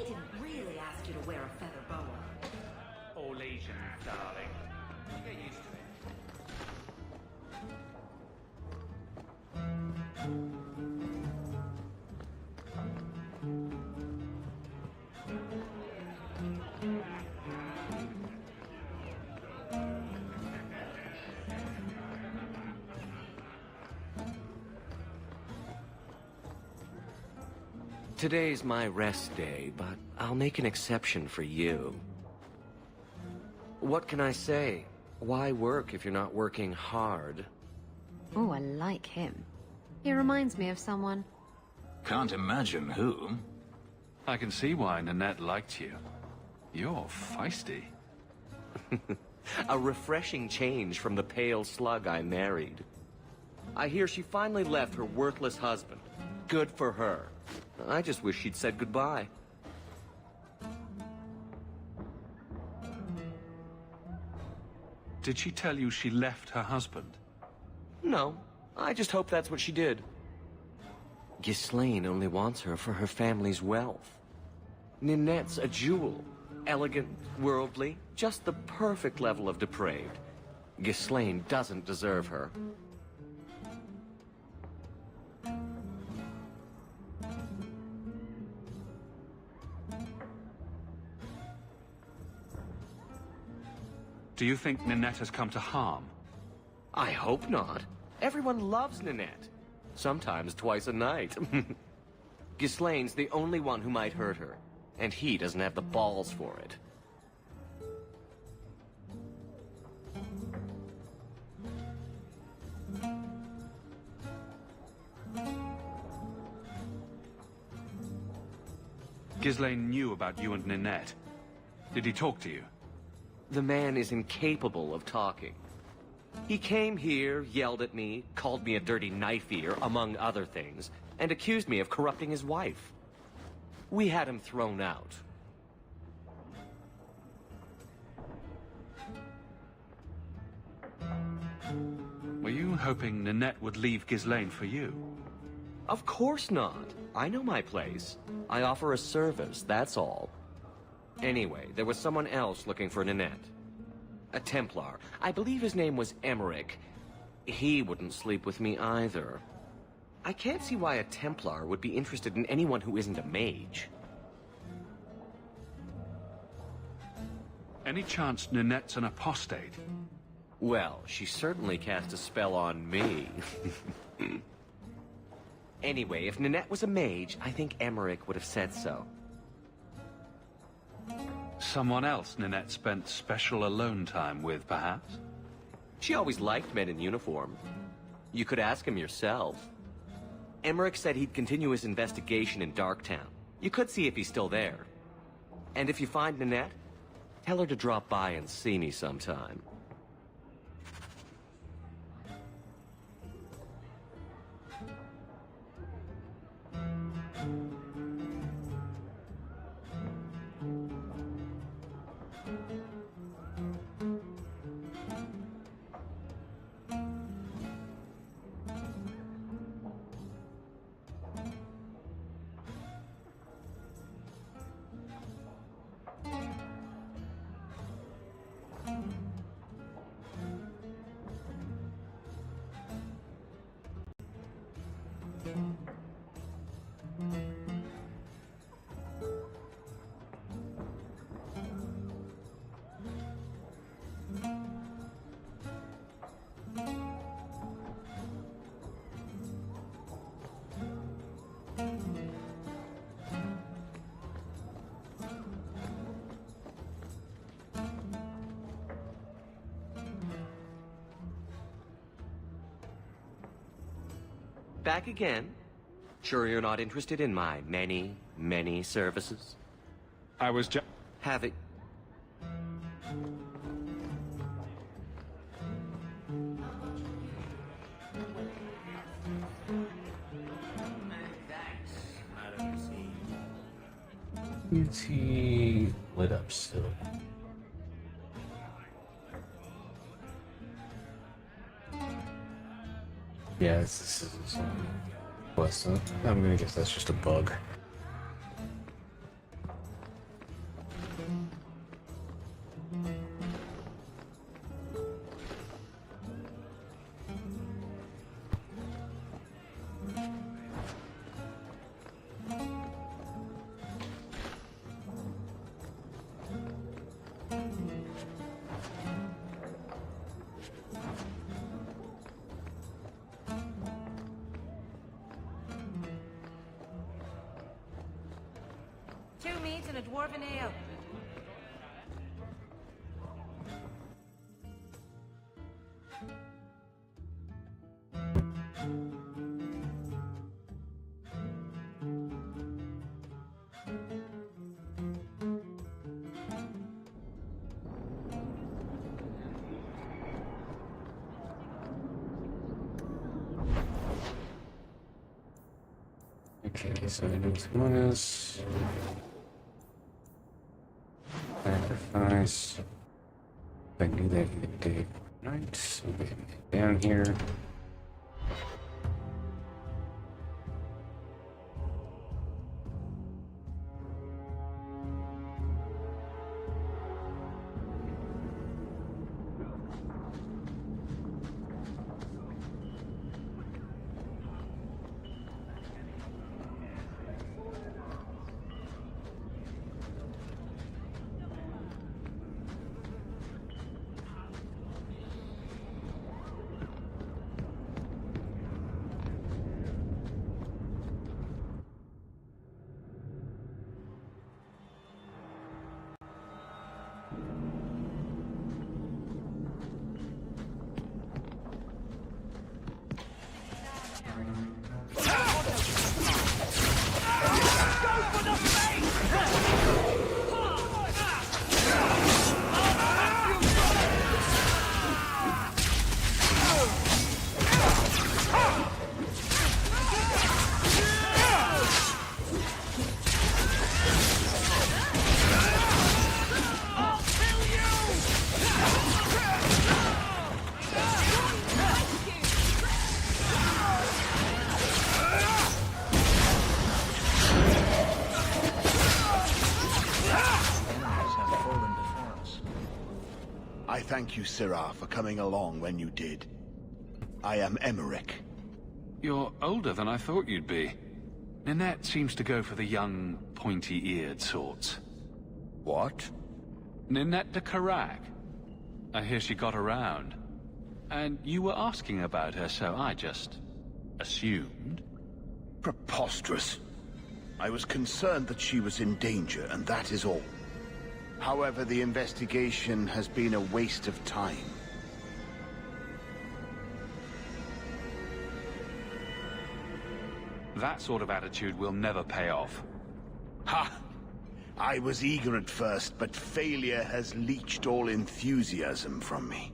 He didn't really ask you to wear a feather boa. All Asian, darling. Get used to it. Today's my rest day, but I'll make an exception for you. What can I say? Why work if you're not working hard? Oh, I like him. He reminds me of someone. Can't imagine who. I can see why Nanette liked you. You're feisty. A refreshing change from the pale slug I married. I hear she finally left her worthless husband. Good for her. I just wish she'd said goodbye. Did she tell you she left her husband? No, I just hope that's what she did. Ghislaine only wants her for her family's wealth. Ninette's a jewel. Elegant, worldly, just the perfect level of depraved. Ghislaine doesn't deserve her. Do you think Ninette has come to harm? I hope not. Everyone loves Ninette. Sometimes twice a night. Ghislaine's the only one who might hurt her, and he doesn't have the balls for it. Ghislaine knew about you and Ninette. Did he talk to you? The man is incapable of talking. He came here, yelled at me, called me a dirty knife-eater, among other things, and accused me of corrupting his wife. We had him thrown out. Were you hoping Ninette would leave Ghislaine for you? Of course not. I know my place. I offer a service, that's all. Anyway, there was someone else looking for Ninette. A Templar. I believe his name was Emmerich. He wouldn't sleep with me either. I can't see why a Templar would be interested in anyone who isn't a mage. Any chance Ninette's an apostate? Well, she certainly cast a spell on me. Anyway, if Ninette was a mage, I think Emmerich would have said so. Someone else Ninette spent special alone time with, perhaps? She always liked men in uniform. You could ask him yourself. Emmerich said he'd continue his investigation in Darktown. You could see if he's still there. And if you find Ninette, tell her to drop by and see me sometime. Back again? Sure you're not interested in my many, many services? I was just... Have it... Is he lit up still? Yeah, this is quest. I'm gonna guess that's just a bug. 2 meats and a dwarven ale. Okay, so I need some bonus. Sacrifice. I knew that either day or night, so we can get down here. I thank you, Sirrah, for coming along when you did. I am Emmerich. You're older than I thought you'd be. Ninette seems to go for the young, pointy-eared sorts. What? Ninette de Karak. I hear she got around. And you were asking about her, so I just assumed. Preposterous. I was concerned that she was in danger, and that is all. However, the investigation has been a waste of time. That sort of attitude will never pay off. Ha! I was eager at first, but failure has leached all enthusiasm from me.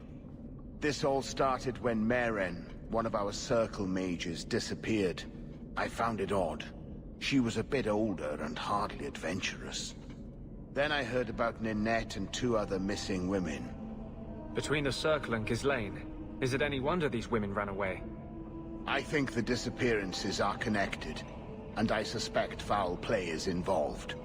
This all started when Meren, one of our circle mages, disappeared. I found it odd. She was a bit older and hardly adventurous. Then I heard about Ninette and 2 other missing women. Between the Circle and Ghislaine, is it any wonder these women ran away? I think the disappearances are connected, and I suspect foul play is involved.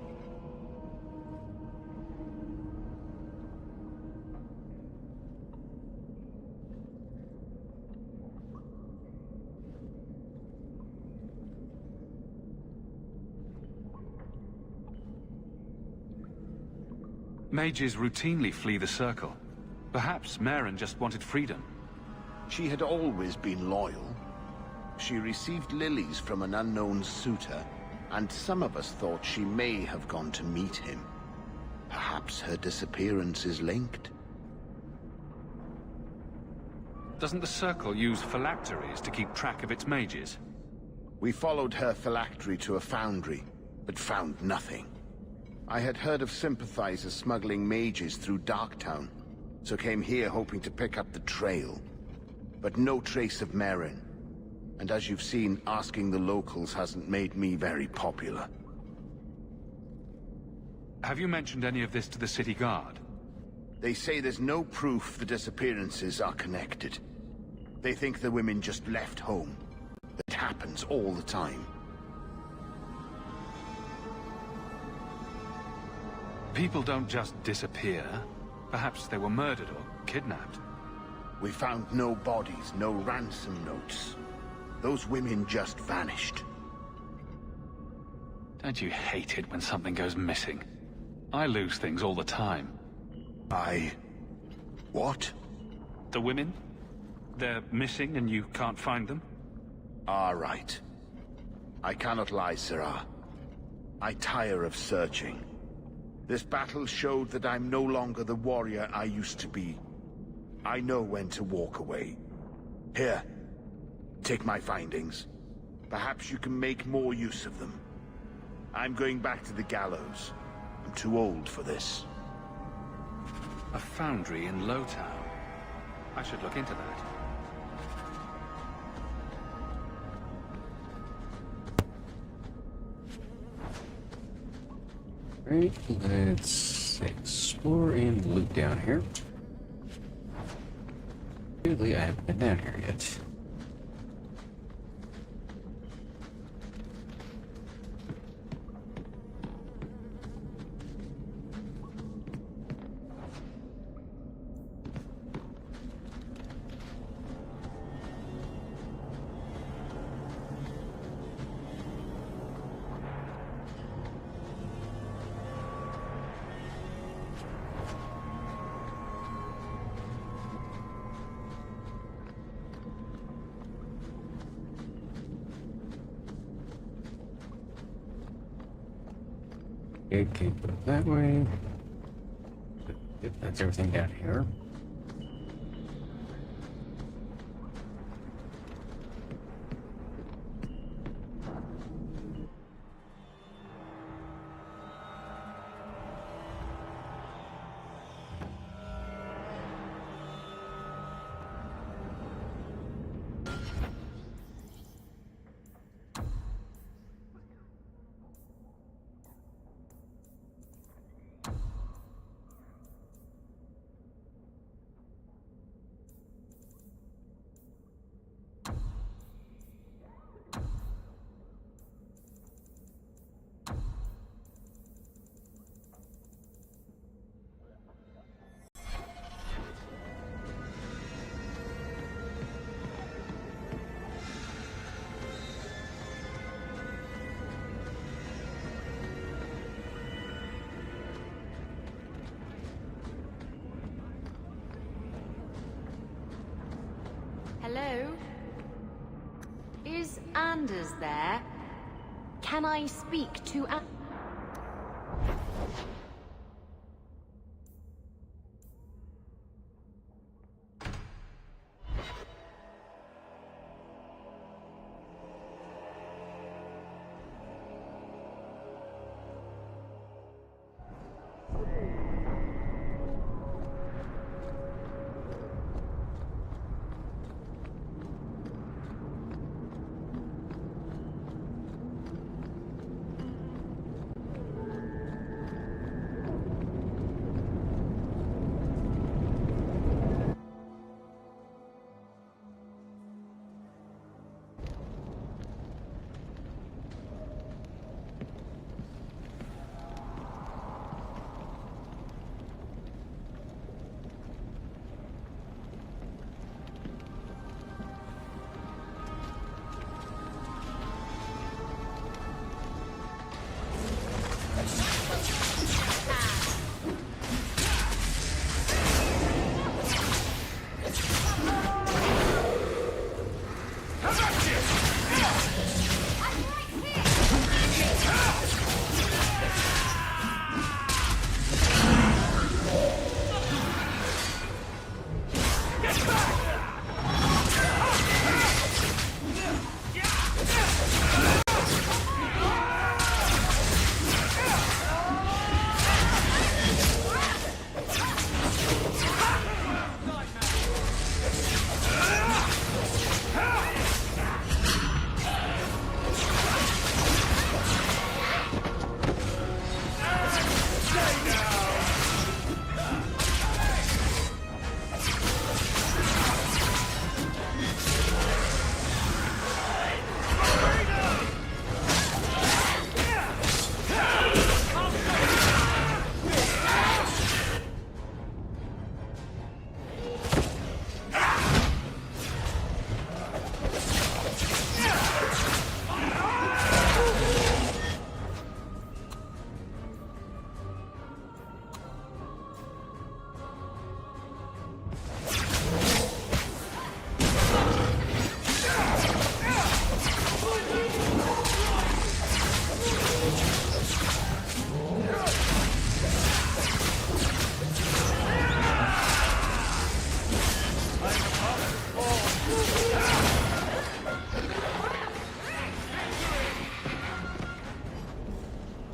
Mages routinely flee the Circle. Perhaps Meren just wanted freedom. She had always been loyal. She received lilies from an unknown suitor, and some of us thought she may have gone to meet him. Perhaps her disappearance is linked. Doesn't the Circle use phylacteries to keep track of its mages? We followed her phylactery to a foundry, but found nothing. I had heard of sympathizers smuggling mages through Darktown, so came here hoping to pick up the trail. But no trace of Meren. And as you've seen, asking the locals hasn't made me very popular. Have you mentioned any of this to the city guard? They say there's no proof the disappearances are connected. They think the women just left home. That happens all the time. People don't just disappear. Perhaps they were murdered or kidnapped. We found no bodies, no ransom notes. Those women just vanished. Don't you hate it when something goes missing? I lose things all the time. What? The women? They're missing and you can't find them? All right. I cannot lie, Sirrah. I tire of searching. This battle showed that I'm no longer the warrior I used to be. I know when to walk away. Here, take my findings. Perhaps you can make more use of them. I'm going back to the gallows. I'm too old for this. A foundry in Lowtown. I should look into that. Right, let's explore and loot down here. Clearly, I haven't been down here yet. Okay, go that way. Yep, that's everything down here. Hello? Is Anders there? Can I speak to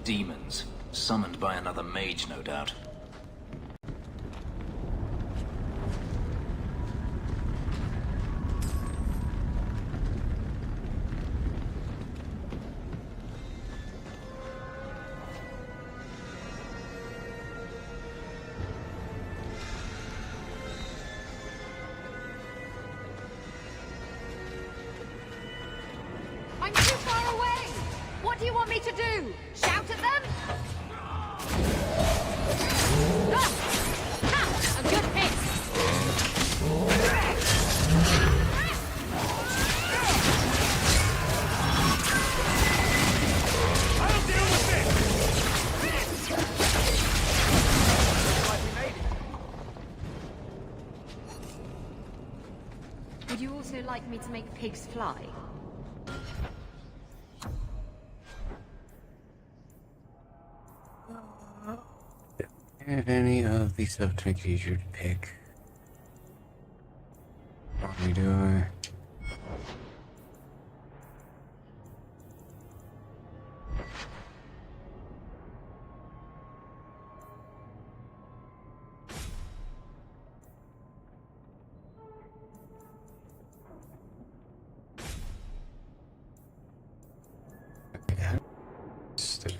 demons, summoned by another mage, no doubt. I'm too far away! What do you want me to do? Shout at them? Ah! Ha! A good hit! I'll deal with it! Would you also like me to make pigs fly? Have any of these stuff to make it easier to pick? What are we doing? Okay, still.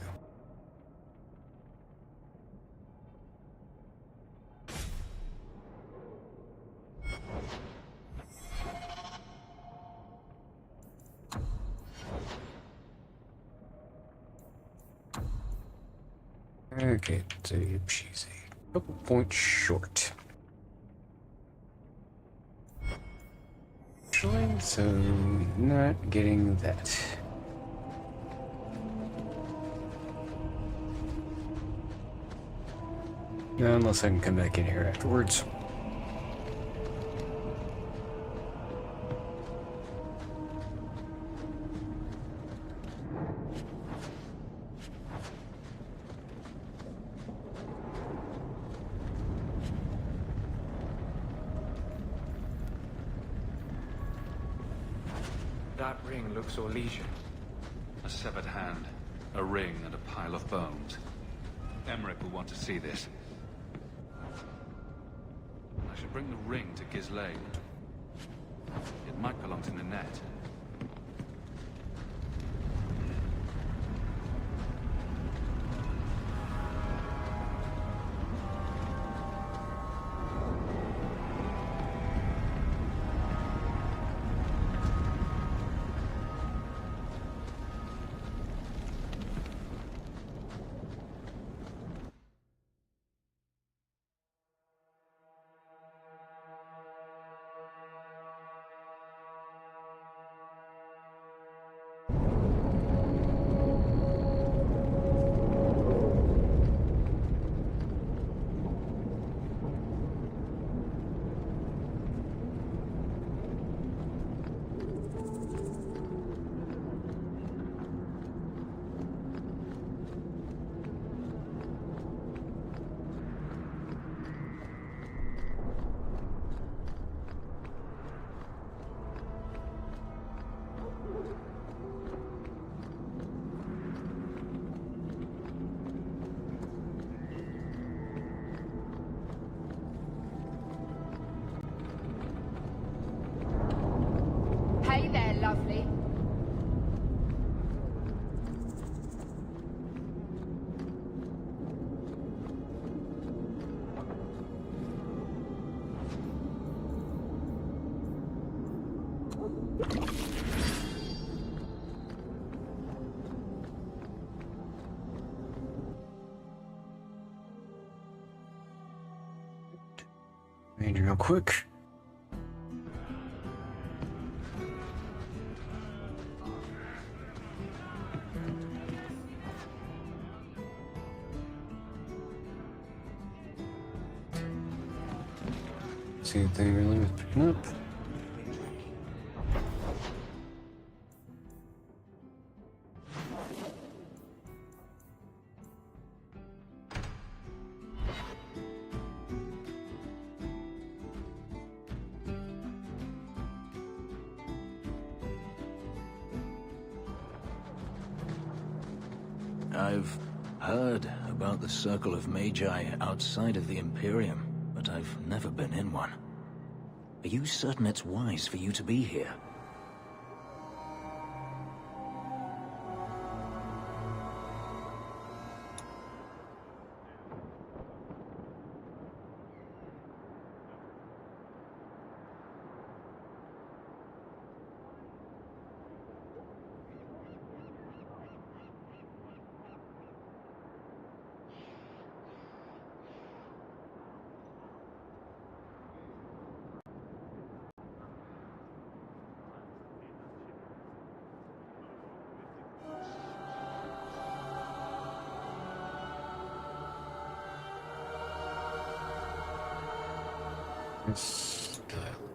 Okay, so she's a couple points short. Actually, so not getting that. No, unless I can come back in here afterwards. That ring looks Orlesian. A severed hand, a ring, and a pile of bones. Emmerich will want to see this. I should bring the ring to Ghislaine. It might belong to Ninette. Hey there, lovely. And real quick. See anything really worth picking up? I've Heard about the Circle of Magi outside of the Imperium, but I've never been in one. Are you certain it's wise for you to be here? Style.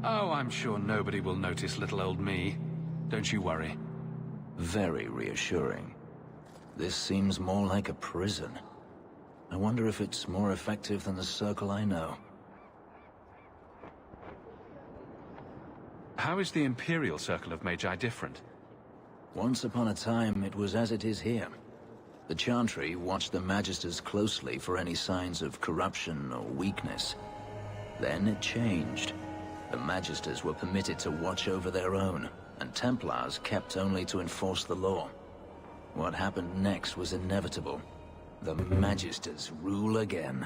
Oh, I'm sure nobody will notice little old me. Don't you worry. Very reassuring. This seems more like a prison. I wonder if it's more effective than the Circle I know. How is the Imperial Circle of Magi different? Once upon a time, it was as it is here. The Chantry watched the Magisters closely for any signs of corruption or weakness. Then it changed. The Magisters were permitted to watch over their own, and Templars kept only to enforce the law. What happened next was inevitable. The Magisters rule again,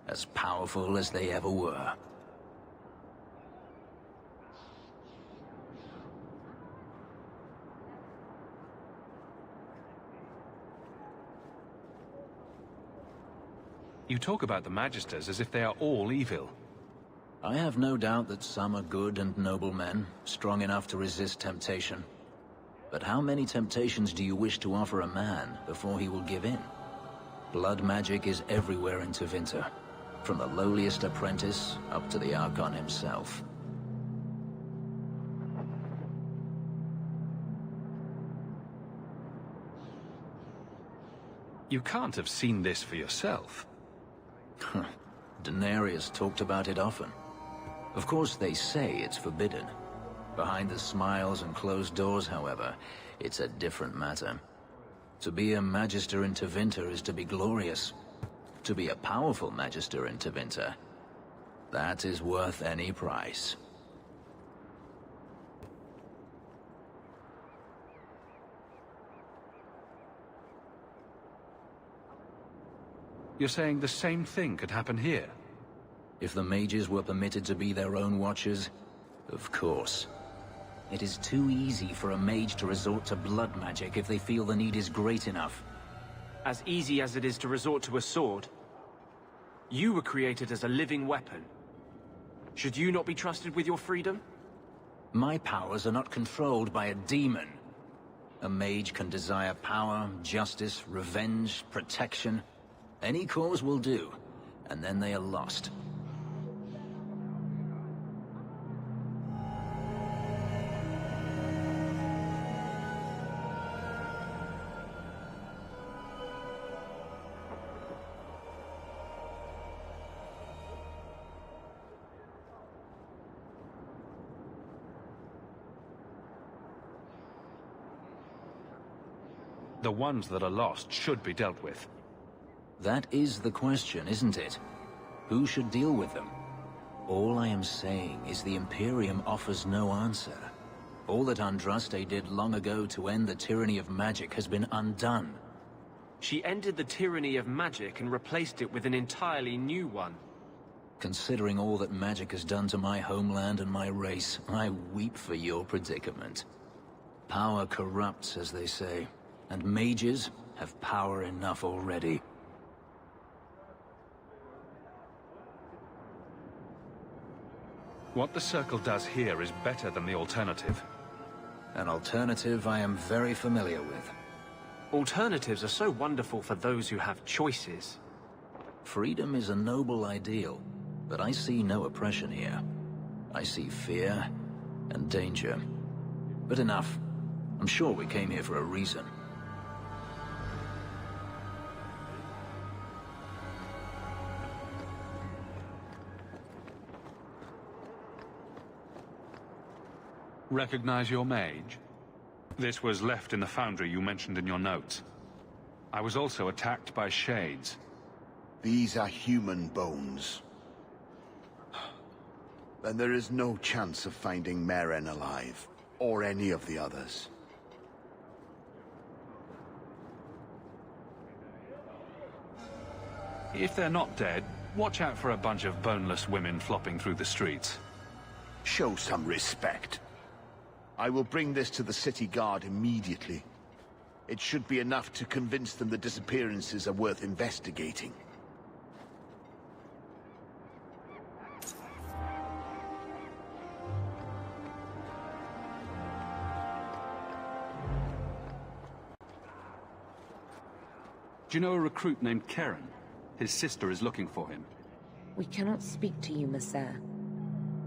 as powerful as they ever were. You talk about the Magisters as if they are all evil. I have no doubt that some are good and noble men, strong enough to resist temptation. But how many temptations do you wish to offer a man before he will give in? Blood magic is everywhere in Tevinter, from the lowliest apprentice up to the Archon himself. You can't have seen this for yourself. Daenerys talked about it often. Of course, they say it's forbidden. Behind the smiles and closed doors, however, it's a different matter. To be a Magister in Tevinter is to be glorious. To be a powerful Magister in Tevinter, that is worth any price. You're saying the same thing could happen here? If the mages were permitted to be their own watchers, of course. It is too easy for a mage to resort to blood magic if they feel the need is great enough. As easy as it is to resort to a sword. You were created as a living weapon. Should you not be trusted with your freedom? My powers are not controlled by a demon. A mage can desire power, justice, revenge, protection. Any cause will do, and then they are lost. The ones that are lost should be dealt with. That is the question, isn't it? Who should deal with them? All I am saying is the Imperium offers no answer. All that Andraste did long ago to end the tyranny of magic has been undone. She ended the tyranny of magic and replaced it with an entirely new one. Considering all that magic has done to my homeland and my race, I weep for your predicament. Power corrupts, as they say, and mages have power enough already. What the Circle does here is better than the alternative. An alternative I am very familiar with. Alternatives are so wonderful for those who have choices. Freedom is a noble ideal, but I see no oppression here. I see fear and danger. But enough. I'm sure we came here for a reason. Recognize your mage? This was left in the foundry you mentioned in your notes. I was also attacked by shades. These are human bones. Then there is no chance of finding Meren alive, or any of the others. If they're not dead, watch out for a bunch of boneless women flopping through the streets. Show some respect. I will bring this to the city guard immediately. It should be enough to convince them the disappearances are worth investigating. Do you know a recruit named Karen? His sister is looking for him. We cannot speak to you, Messer.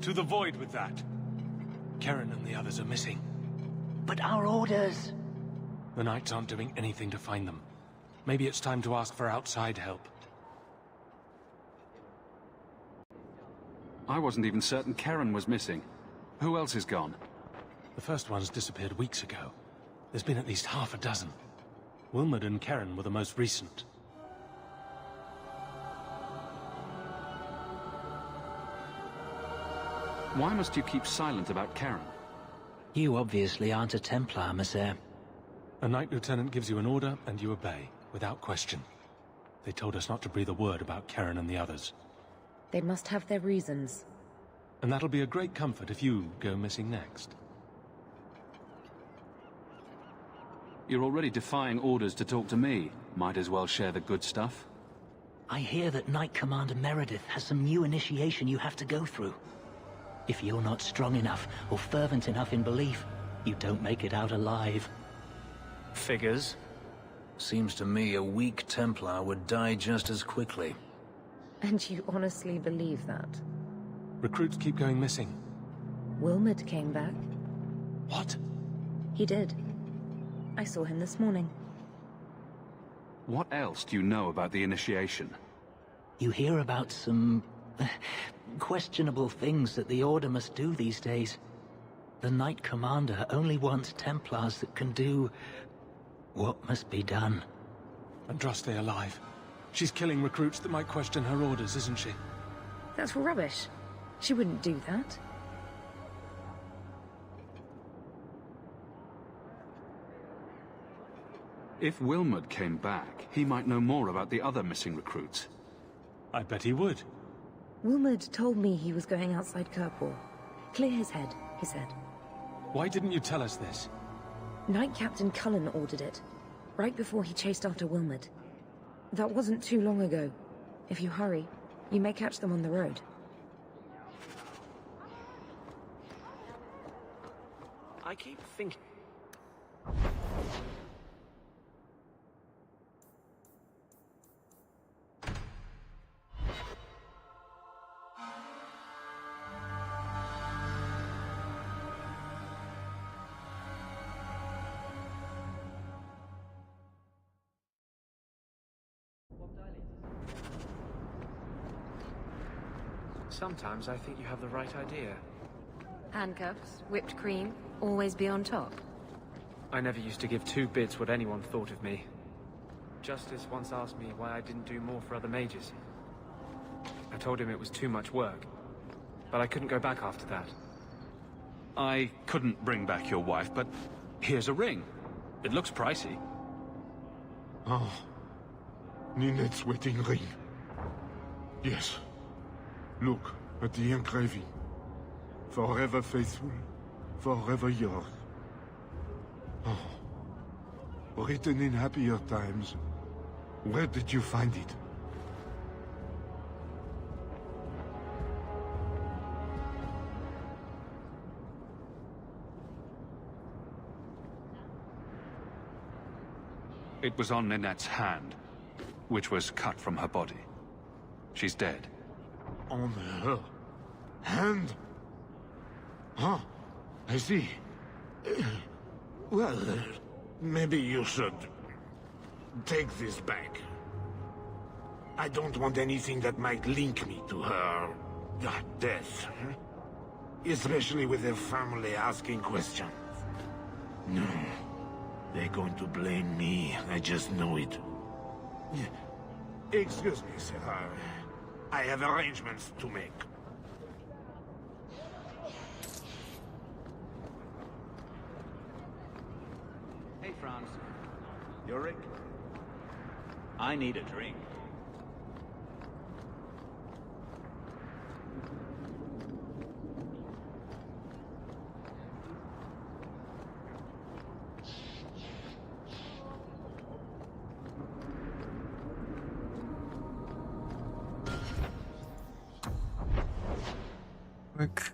To the void with that. Karen and the others are missing. But our orders... The Knights aren't doing anything to find them. Maybe it's time to ask for outside help. I wasn't even certain Karen was missing. Who else is gone? The first ones disappeared weeks ago. There's been at least half a dozen. Wilmot and Karen were the most recent. Why must you keep silent about Karen? You obviously aren't a Templar, Messer. A Knight Lieutenant gives you an order, and you obey, without question. They told us not to breathe a word about Karen and the others. They must have their reasons. And that'll be a great comfort if you go missing next. You're already defying orders to talk to me. Might as well share the good stuff. I hear that Knight Commander Meredith has some new initiation you have to go through. If you're not strong enough or fervent enough in belief, you don't make it out alive. Figures. Seems to me a weak Templar would die just as quickly. And you honestly believe that? Recruits keep going missing. Wilmot came back. What? He did. I saw him this morning. What else do you know about the initiation? You hear about some... questionable things that the Order must do these days. The Knight Commander only wants Templars that can do... what must be done. Andraste alive. She's killing recruits that might question her orders, isn't she? That's rubbish. She wouldn't do that. If Wilmot came back, he might know more about the other missing recruits. I bet he would. Wilmot told me he was going outside Kirkwall. Clear his head, he said. Why didn't you tell us this? Knight Captain Cullen ordered it, right before he chased after Wilmot. That wasn't too long ago. If you hurry, you may catch them on the road. I keep thinking... Sometimes I think you have the right idea. Handcuffs, whipped cream, always be on top. I never used to give two bits what anyone thought of me. Justice once asked me why I didn't do more for other mages. I told him it was too much work, but I couldn't go back after that. I couldn't bring back your wife, but here's a ring. It looks pricey. Oh. Ninette's wedding ring. Yes. Look at the engraving. Forever faithful, forever yours. Oh. Written in happier times. Where did you find it? It was on Ninette's hand, which was cut from her body. She's dead. On her hand? Huh. I see. Well, maybe you should take this back. I don't want anything that might link me to her death. Especially with her family asking questions. No. They're going to blame me. I just know it. Excuse me, sir. I have arrangements to make. Hey, Franz. Yorick? I need a drink. Quick.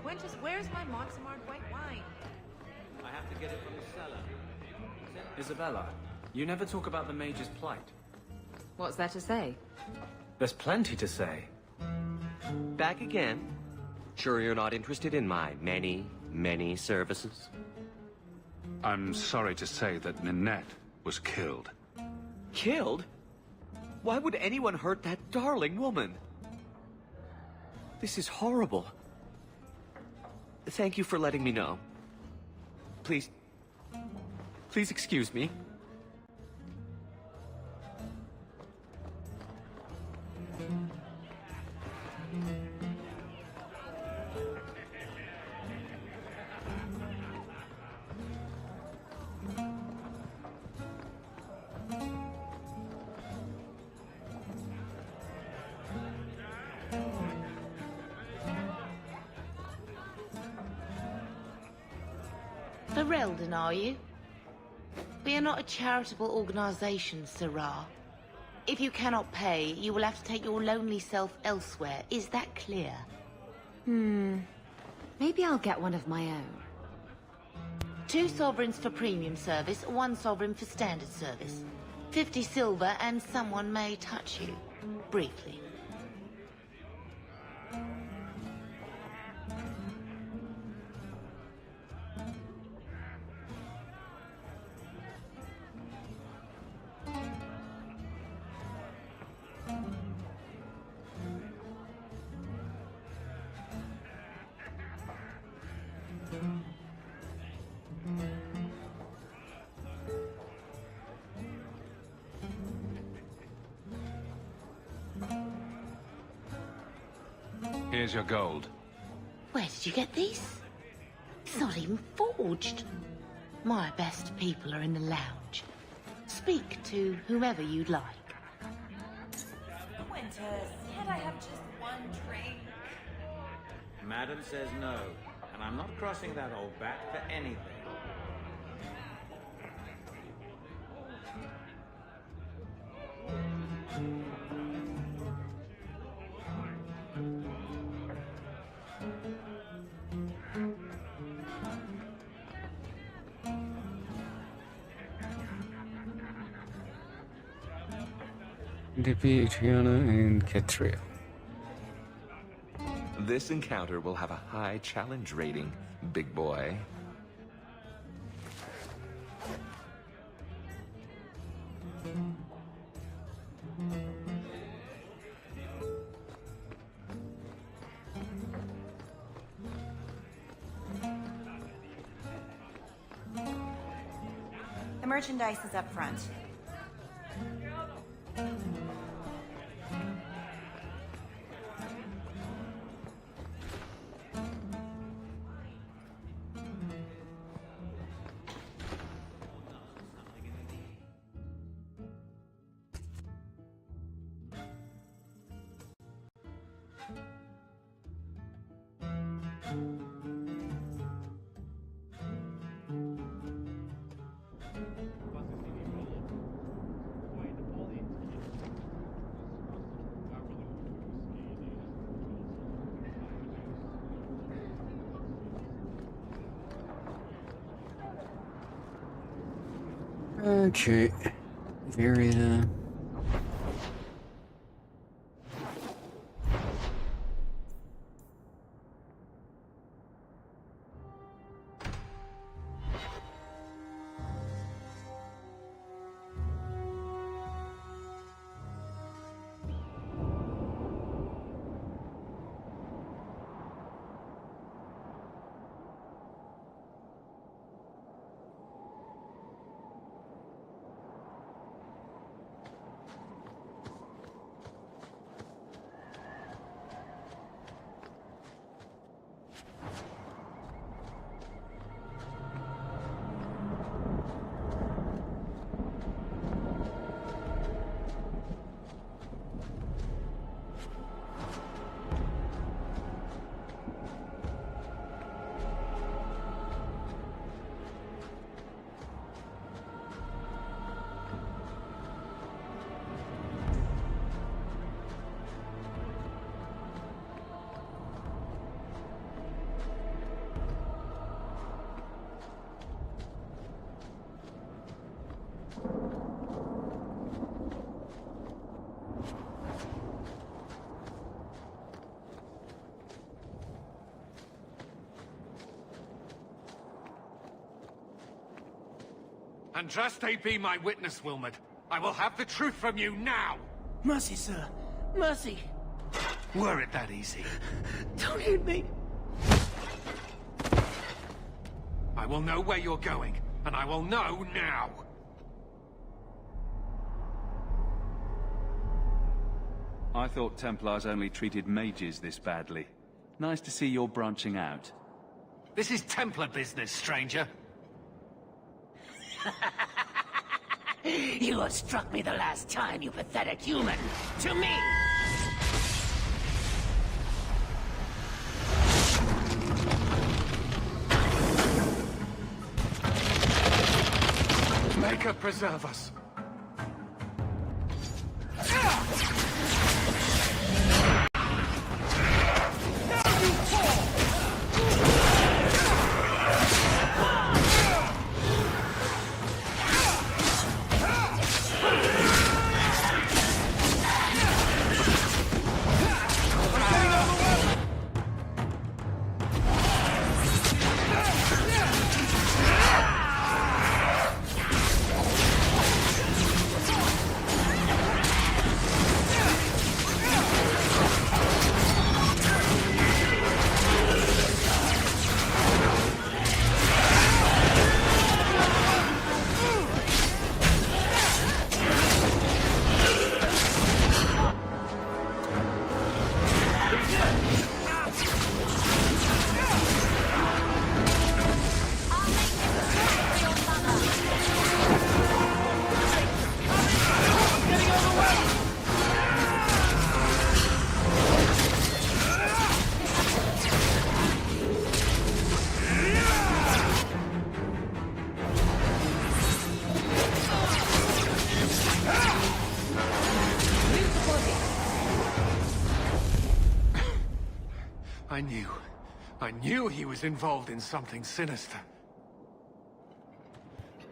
Quintus, where's my Monsamard white wine? I have to get it from the cellar. Isabella, you never talk about the Mage's plight. What's there to say? There's plenty to say. Back again? Sure you're not interested in my many services? I'm sorry to say that Ninette was killed. Killed? Why would anyone hurt that darling woman? This is horrible. Thank you for letting me know. Please excuse me. Ferelden, are you? We are not a charitable organization, Sirrah. If you cannot pay, you will have to take your lonely self elsewhere. Is that clear? Maybe I'll get one of my own. 2 sovereigns for premium service, 1 sovereign for standard service. 50 silver and someone may touch you. Briefly. Here's your gold. Where did you get these? It's not even forged. My best people are in the lounge. Speak to whomever you'd like. Quintus, can't I have just one drink? Madam says no, and I'm not crossing that old bat for anything. Dippy, Triana, and Ketria. This encounter will have a high challenge rating, big boy. The merchandise is up front. Okay. Very Andraste be my witness, Wilmot. I will have the truth from you now! Mercy, sir. Mercy. Were it that easy? Don't hit me. I will know where you're going, and I will know now! I thought Templars only treated mages this badly. Nice to see you're branching out. This is Templar business, stranger. You have struck me the last time, you pathetic human. To me! Maker preserve us. I knew he was involved in something sinister.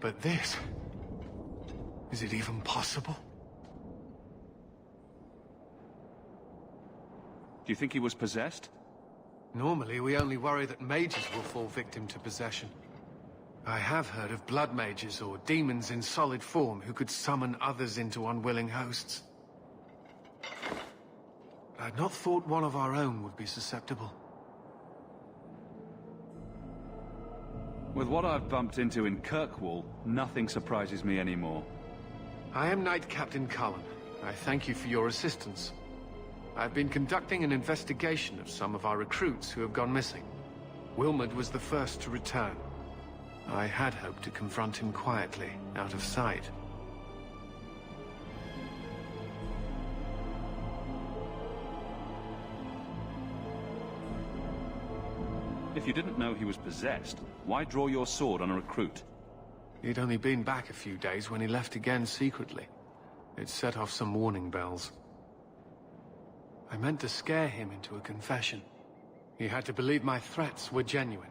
But this... is it even possible? Do you think he was possessed? Normally, we only worry that mages will fall victim to possession. I have heard of blood mages or demons in solid form who could summon others into unwilling hosts. I'd not thought one of our own would be susceptible. With what I've bumped into in Kirkwall, nothing surprises me anymore. I am Knight Captain Cullen. I thank you for your assistance. I've been conducting an investigation of some of our recruits who have gone missing. Wilmot was the first to return. I had hoped to confront him quietly, out of sight. If you didn't know he was possessed, why draw your sword on a recruit? He'd only been back a few days when he left again secretly. It set off some warning bells. I meant to scare him into a confession. He had to believe my threats were genuine.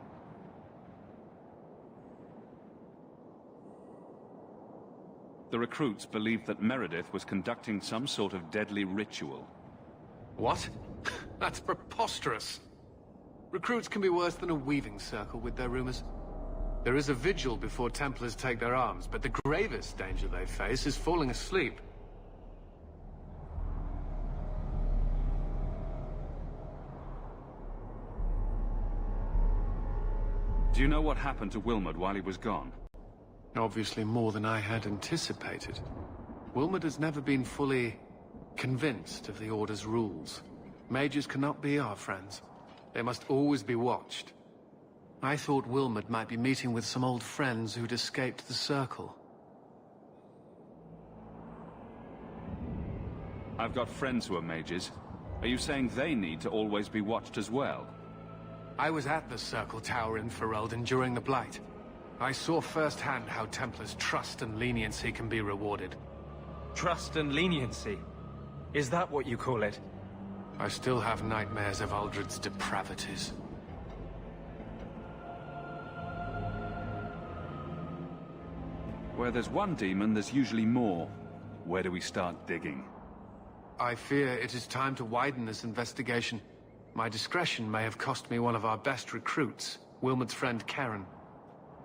The recruits believed that Meredith was conducting some sort of deadly ritual. What? That's preposterous. Recruits can be worse than a weaving circle with their rumors. There is a vigil before Templars take their arms, but the gravest danger they face is falling asleep. Do you know what happened to Wilmot while he was gone? Obviously more than I had anticipated. Wilmot has never been fully convinced of the Order's rules. Mages cannot be our friends. They must always be watched. I thought Wilmot might be meeting with some old friends who'd escaped the Circle. I've got friends who are mages. Are you saying they need to always be watched as well? I was at the Circle Tower in Ferelden during the Blight. I saw firsthand how Templars' trust and leniency can be rewarded. Trust and leniency? Is that what you call it? I still have nightmares of Uldred's depravities. Where there's one demon, there's usually more. Where do we start digging? I fear it is time to widen this investigation. My discretion may have cost me one of our best recruits, Wilmot's friend Karen.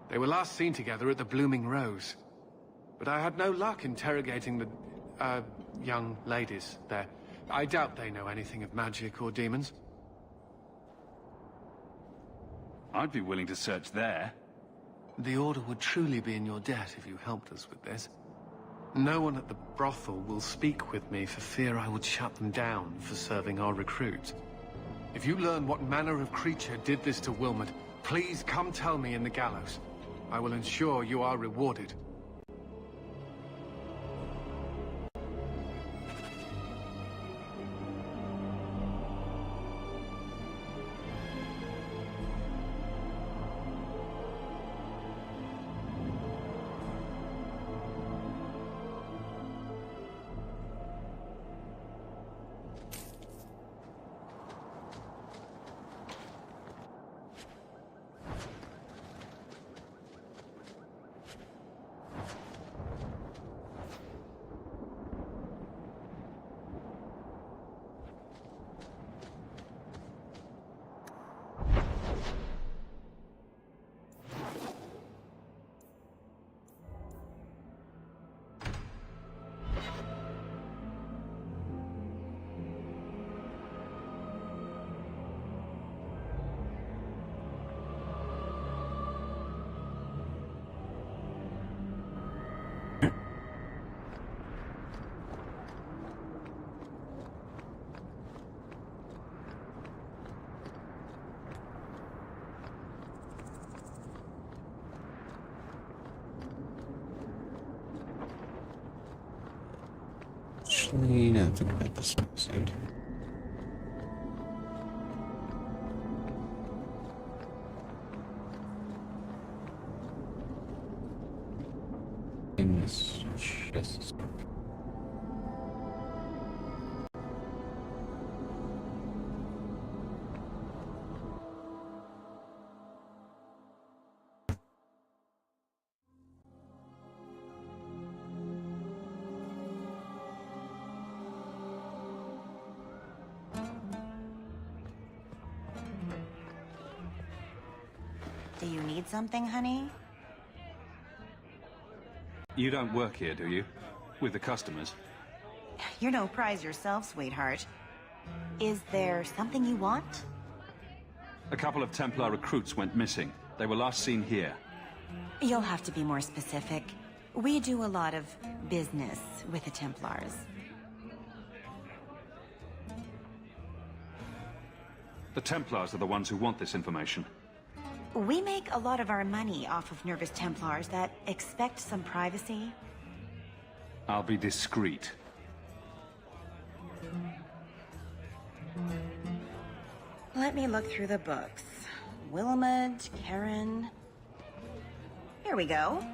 They were last seen together at the Blooming Rose. But I had no luck interrogating the, young ladies there. I doubt they know anything of magic or demons. I'd be willing to search there. The Order would truly be in your debt if you helped us with this. No one at the brothel will speak with me for fear I would shut them down for serving our recruits. If you learn what manner of creature did this to Wilmot, please come tell me in the gallows. I will ensure you are rewarded. Actually, no, think about this episode. In this chest. Do you need something, honey? You don't work here, do you? With the customers? You're no prize yourself, sweetheart. Is there something you want? A couple of Templar recruits went missing. They were last seen here. You'll have to be more specific. We do a lot of business with the Templars. The Templars are the ones who want this information. We make a lot of our money off of nervous Templars that expect some privacy. I'll be discreet. Let me look through the books. Wilmot, Karen... Here we go.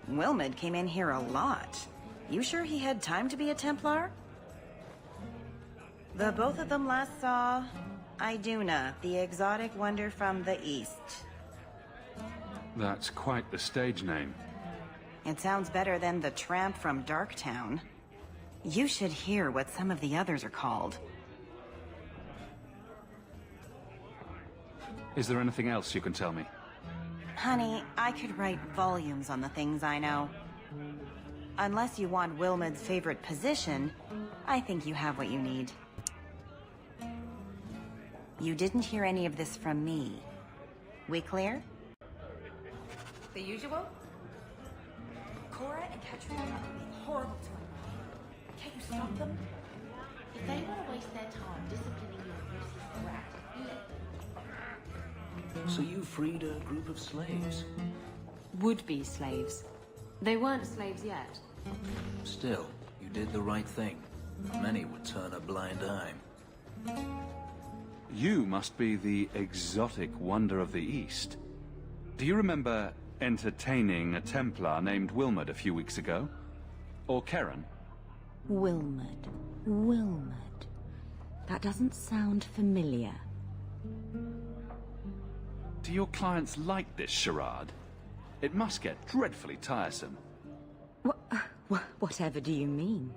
Wilmot came in here a lot. You sure he had time to be a Templar? The both of them last saw Iduna, the exotic wonder from the east. That's quite the stage name. It sounds better than the tramp from Darktown. You should hear what some of the others are called. Is there anything else you can tell me? Honey, I could write volumes on the things I know. Unless you want Wilmot's favorite position, I think you have what you need. You didn't hear any of this from me. We clear? The usual? Cora and Katrina are being horrible to him. Can't you stop them? If they want to waste their time disciplining your useless brat, let them. So you freed a group of slaves? Would-be slaves. They weren't slaves yet. Still, you did the right thing. Many would turn a blind eye. You must be the exotic wonder of the East. Do you remember entertaining a Templar named Wilmot a few weeks ago? Or Karen? Wilmot. Wilmot. That doesn't sound familiar. Do your clients like this charade? It must get dreadfully tiresome. Whatever do you mean?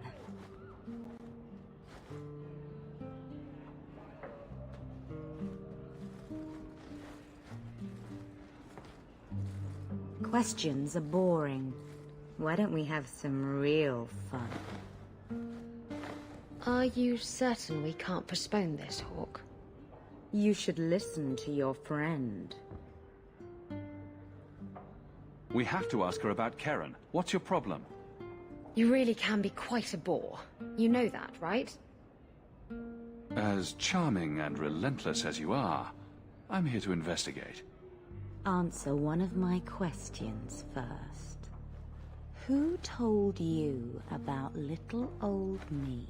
Questions are boring. Why don't we have some real fun? Are you certain we can't postpone this, Hawk? You should listen to your friend. We have to ask her about Karen. What's your problem? You really can be quite a bore. You know that, right? As charming and relentless as you are, I'm here to investigate. Answer one of my questions first. Who told you about little old me?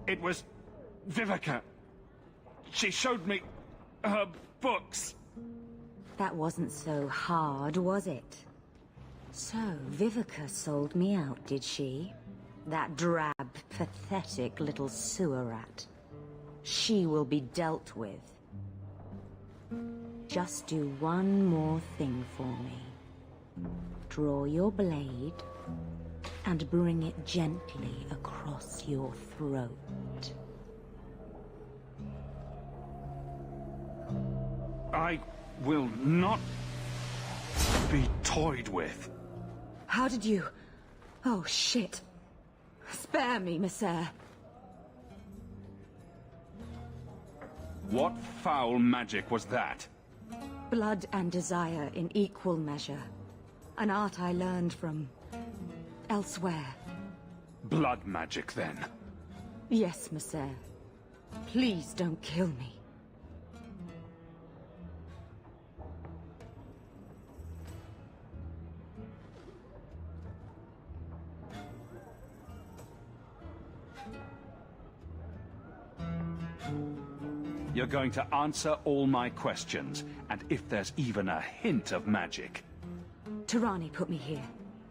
It was Vivica. She showed me her books. That wasn't so hard, was it? So, Vivica sold me out, did she? That drab, pathetic little sewer rat. She will be dealt with. Just do one more thing for me. Draw your blade and bring it gently across your throat. I will not be toyed with. How did you... Oh, shit. Spare me, Messere. What foul magic was that? Blood and desire in equal measure. An art I learned from... elsewhere. Blood magic, then? Yes, Messere. Please don't kill me. You're going to answer all my questions, and if there's even a hint of magic... Tirani put me here,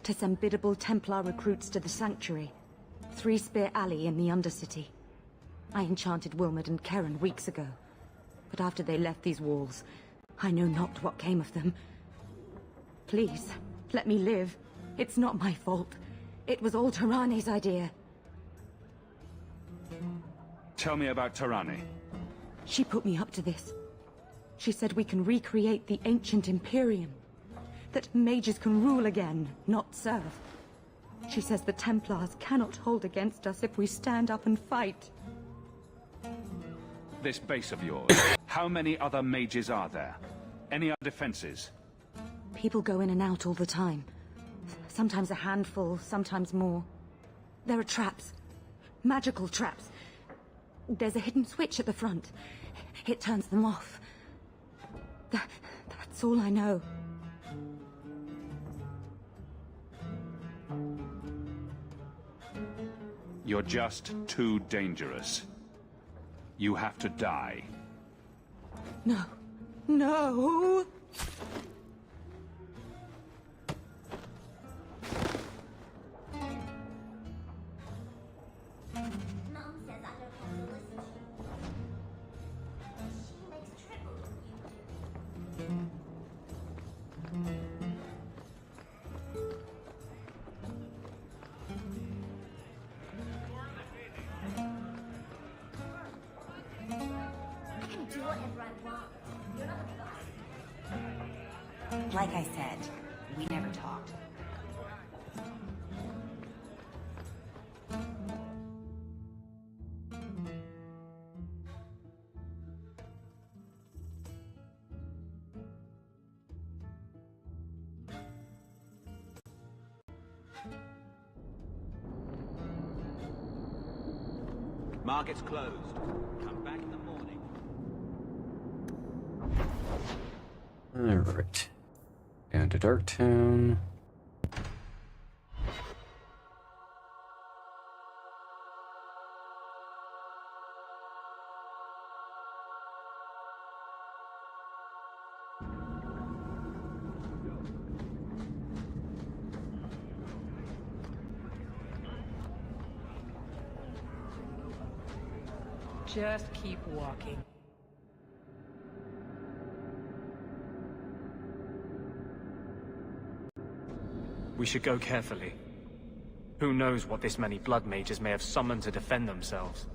to send biddable Templar recruits to the Sanctuary. Three Spear Alley in the Undercity. I enchanted Wilmot and Karen weeks ago. But after they left these walls, I know not what came of them. Please, let me live. It's not my fault. It was all Tarani's idea. Tell me about Tarani. She put me up to this. She said we can recreate the ancient Imperium. That mages can rule again, not serve. She says the Templars cannot hold against us if we stand up and fight. This base of yours, how many other mages are there? Any other defenses? People go in and out all the time. Sometimes a handful, sometimes more. There are traps. Magical traps. There's a hidden switch at the front. It turns them off. That's all I know. You're just too dangerous. You have to die. No. No! Like I said, we never talked. Market's closed. Come back in the morning. Alright. Down to Darktown. Just keep walking. We should go carefully. Who knows what this many blood mages may have summoned to defend themselves.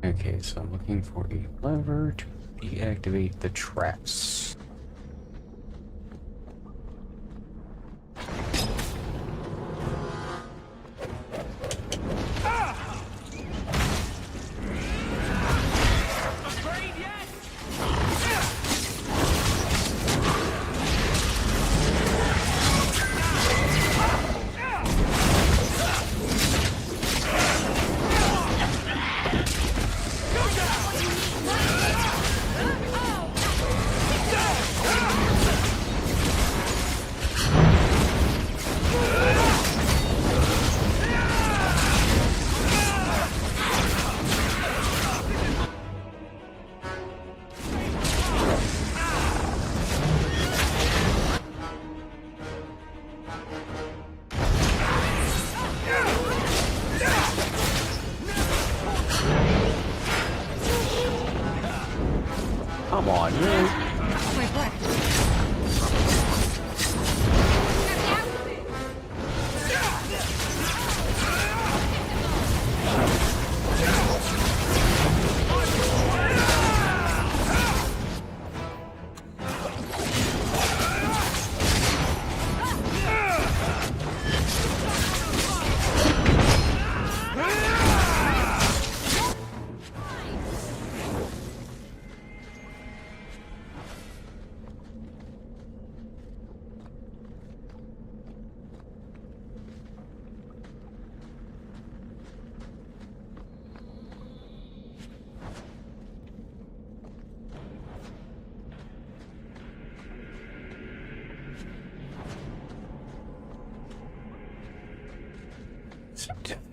Okay, so I'm looking for a lever to deactivate the traps. Come on, man.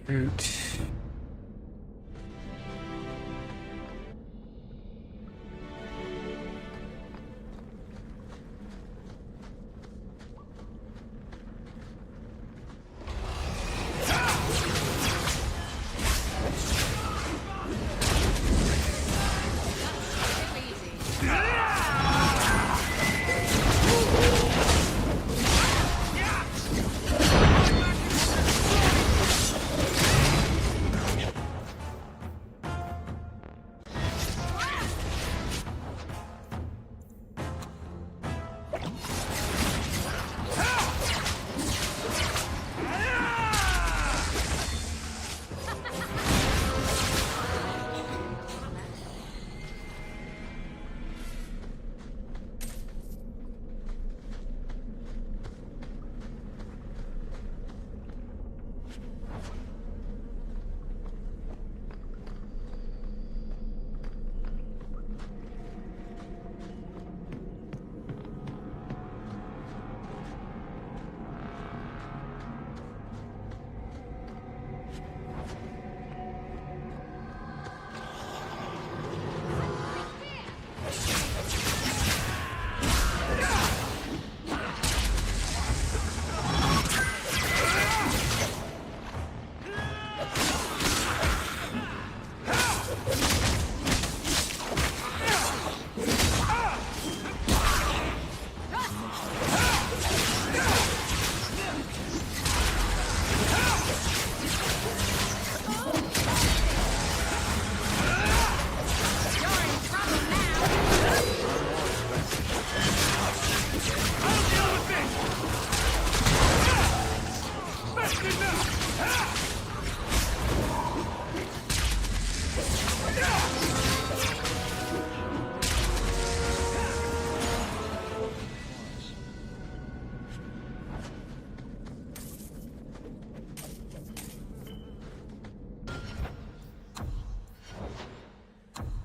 Root.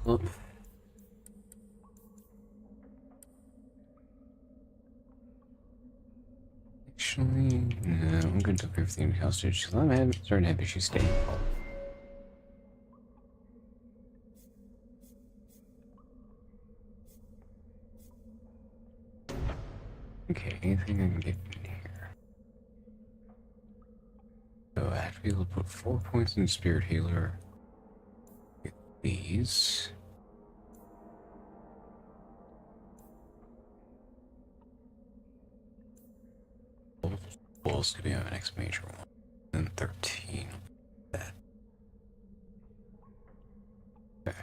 Well, actually, no, I'm going to take everything hostage because I'm starting to have issues staying home. Okay, anything I can get in here? So I have to be able to put 4 points in Spirit Healer. Get these. Balls could be my next major one. And 13. That. Okay.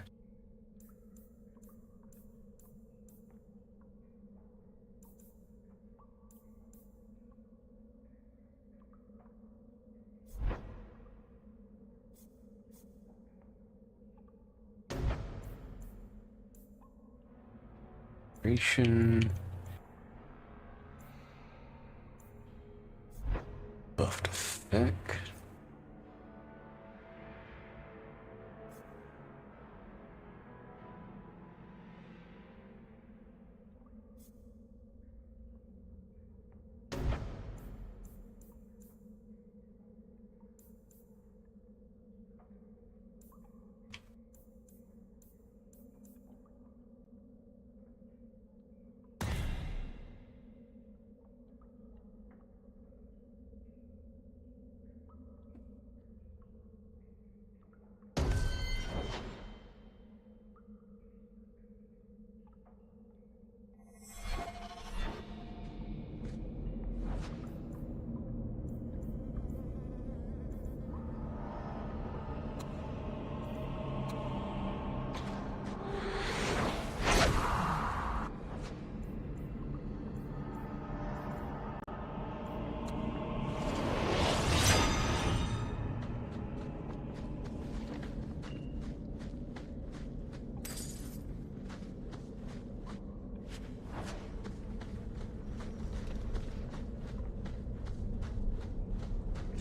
Buffed effect.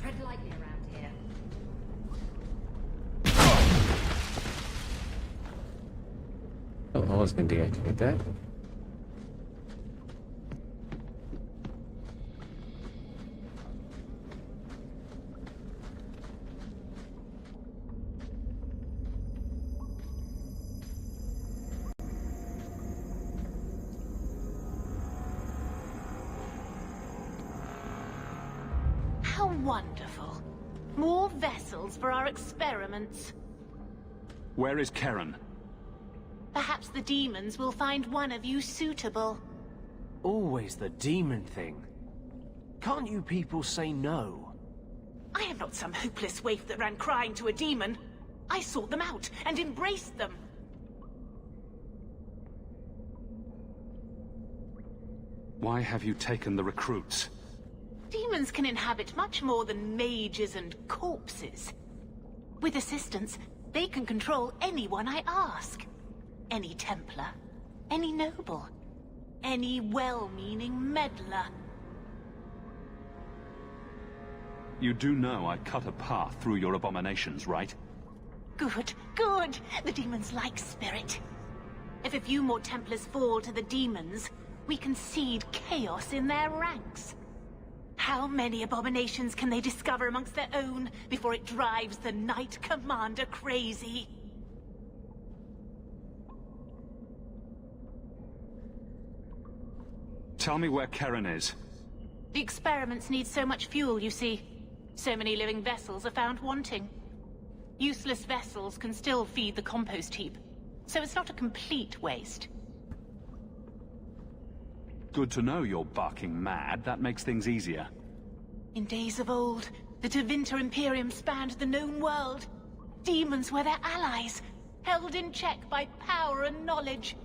Tread lightly around here. Oh, I was going to deactivate that. How wonderful. More vessels for our experiments. Where is Karen? Perhaps the demons will find one of you suitable. Always the demon thing. Can't you people say no? I am not some hopeless waif that ran crying to a demon. I sought them out and embraced them. Why have you taken the recruits? Demons can inhabit much more than mages and corpses. With assistance, they can control anyone I ask. Any Templar, any noble, any well-meaning meddler. You do know I cut a path through your abominations, right? Good, good. The demons like spirit. If a few more Templars fall to the demons, we can seed chaos in their ranks. How many abominations can they discover amongst their own before it drives the Knight Commander crazy? Tell me where Karen is. The experiments need so much fuel, you see. So many living vessels are found wanting. Useless vessels can still feed the compost heap, so it's not a complete waste. Good to know you're barking mad. That makes things easier. In days of old, the Tevinter Imperium spanned the known world. Demons were their allies, held in check by power and knowledge.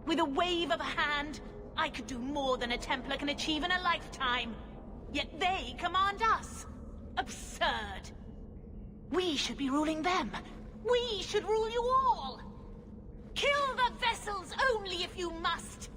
With a wave of a hand, I could do more than a Templar can achieve in a lifetime. Yet they command us. Absurd. We should be ruling them. We should rule you all. Kill the vessels only if you must.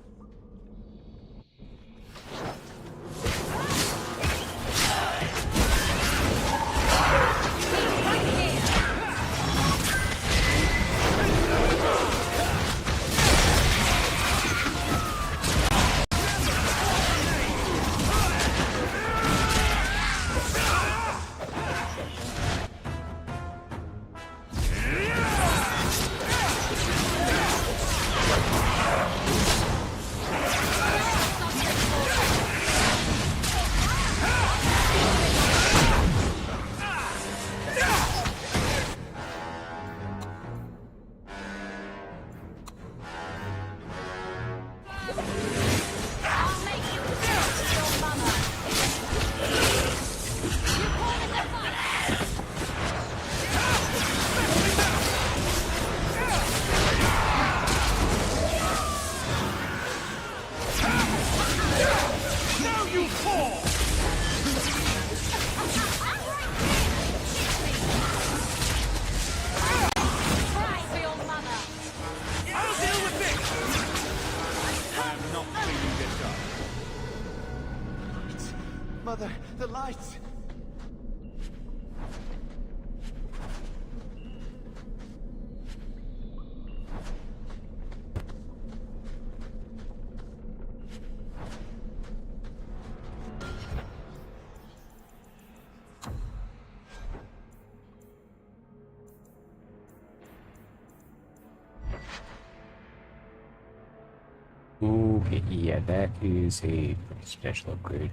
Okay, yeah, that is a pretty substantial upgrade.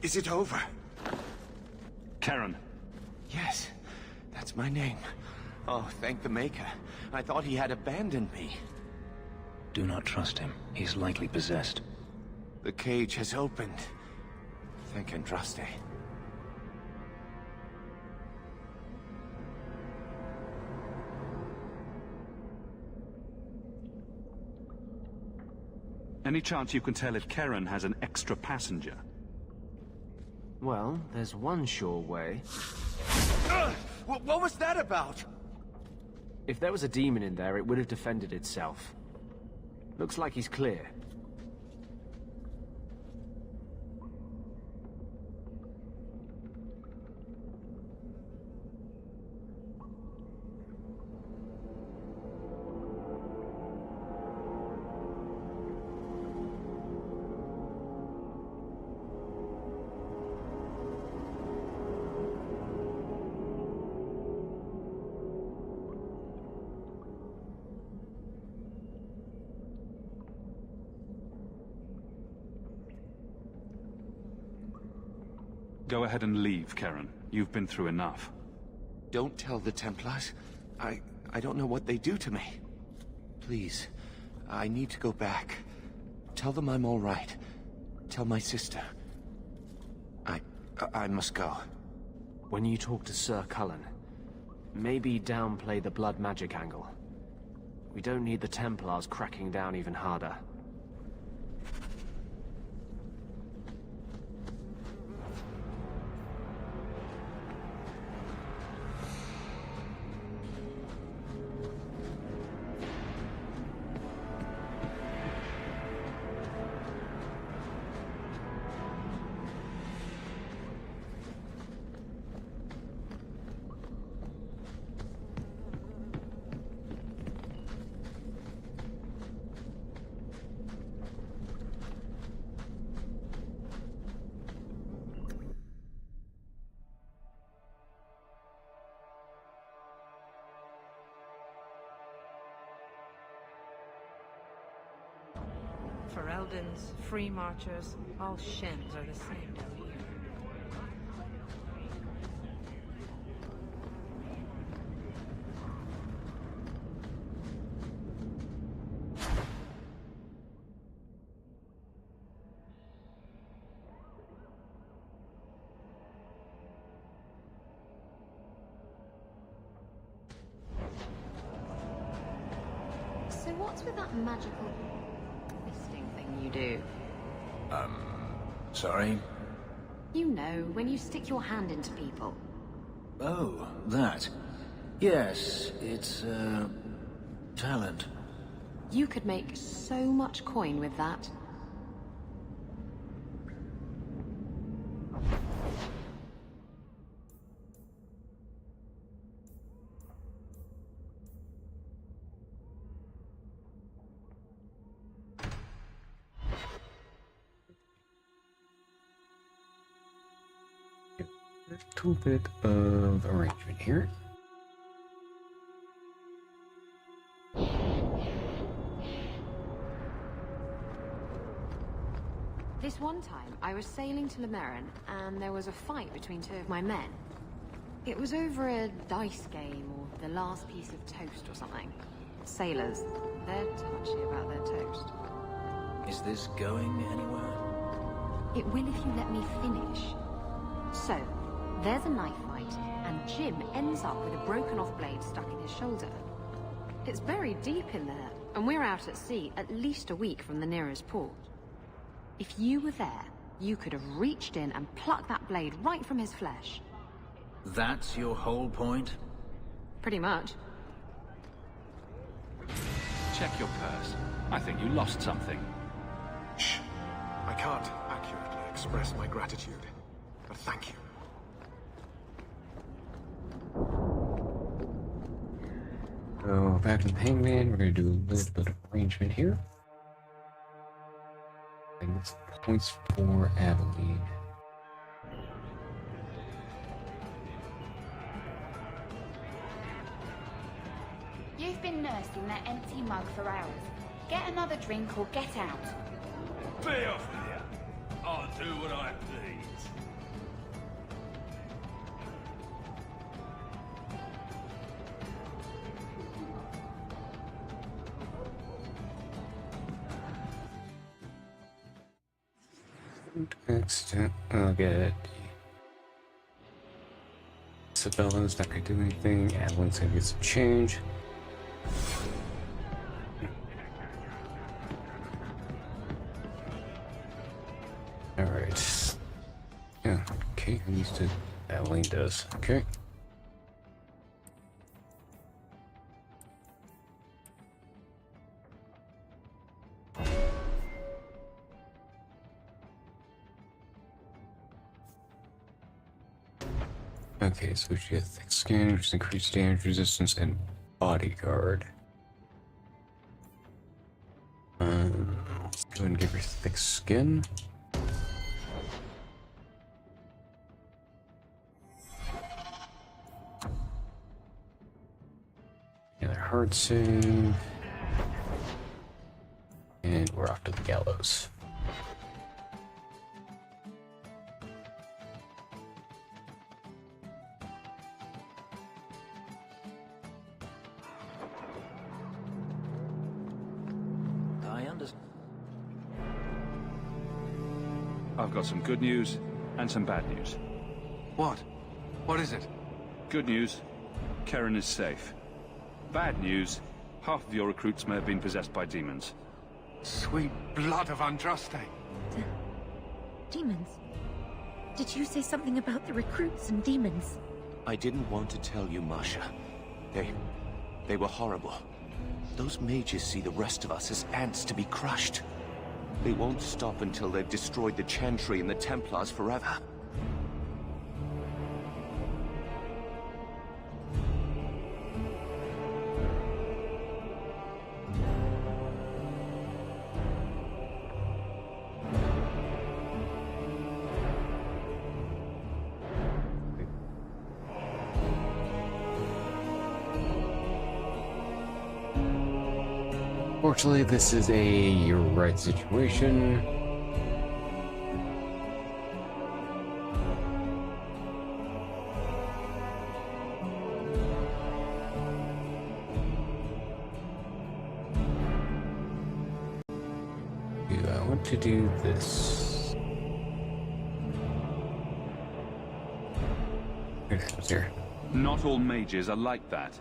Is it over? Karen. Yes, that's my name. Oh, thank the Maker. I thought he had abandoned me. Do not trust him. He's likely possessed. The cage has opened. Thank Andraste. Any chance you can tell if Karen has an extra passenger? Well, there's one sure way. What was that about? If there was a demon in there, it would have defended itself. Looks like he's clear. Go ahead and leave, Karen. You've been through enough. Don't tell the Templars. I don't know what they do to me. Please, I need to go back. Tell them I'm all right. Tell my sister. I must go. When you talk to Sir Cullen, maybe downplay the blood magic angle. We don't need the Templars cracking down even harder. For Eldons, free marchers, all shins are the same down here. So what's with that magical twisting thing you do? Sorry? You know, when you stick your hand into people. Oh, that. Yes, it's, talent. You could make so much coin with that. A little bit of arrangement here. This one time, I was sailing to Lemerin, and there was a fight between two of my men. It was over a dice game, or the last piece of toast or something. Sailors, they're touchy about their toast. Is this going anywhere? It will if you let me finish. So, there's a knife fight, and Jim ends up with a broken-off blade stuck in his shoulder. It's very deep in there, and we're out at sea at least a week from the nearest port. If you were there, you could have reached in and plucked that blade right from his flesh. That's your whole point? Pretty much. check your purse. I think you lost something. Shh. I can't accurately express my gratitude, but thank you. So, back to the hangman, we're going to do a little bit of arrangement here. And it's points for Aveline. You've been nursing that empty mug for hours. Get another drink or get out. Be off here. I'll do what I please. Accident. I'll get Sabella's not gonna do anything. Adeline's gonna get some change. Alright. Yeah, okay, who needs to Adeline does. Okay. Okay, so she has thick skin, which increases damage resistance and bodyguard. Let's go ahead and give her thick skin. Another hard save. And we're off to the gallows. I've got some good news and some bad news. What? What is it? Good news, Karen is safe. Bad news, half of your recruits may have been possessed by demons. Sweet blood of Andraste. Demons? Did you say something about the recruits and demons? I didn't want to tell you, Masha. They were horrible. Those mages see the rest of us as ants to be crushed. They won't stop until they've destroyed the Chantry and the Templars forever. Fortunately, this is a you're right situation. Do I want to do this? Here. Not all mages are like that.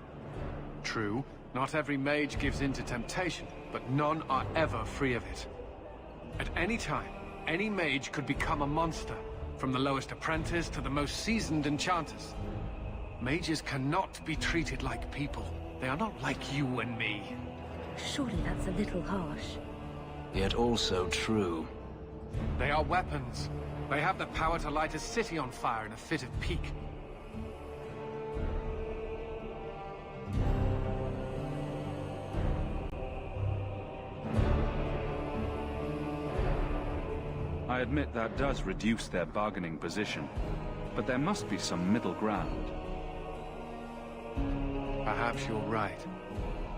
True. Not every mage gives in to temptation, but none are ever free of it. At any time, any mage could become a monster, from the lowest apprentice to the most seasoned enchanters. Mages cannot be treated like people. They are not like you and me. Surely that's a little harsh. Yet also true. They are weapons. They have the power to light a city on fire in a fit of pique. I admit that does reduce their bargaining position, but there must be some middle ground. Perhaps you're right.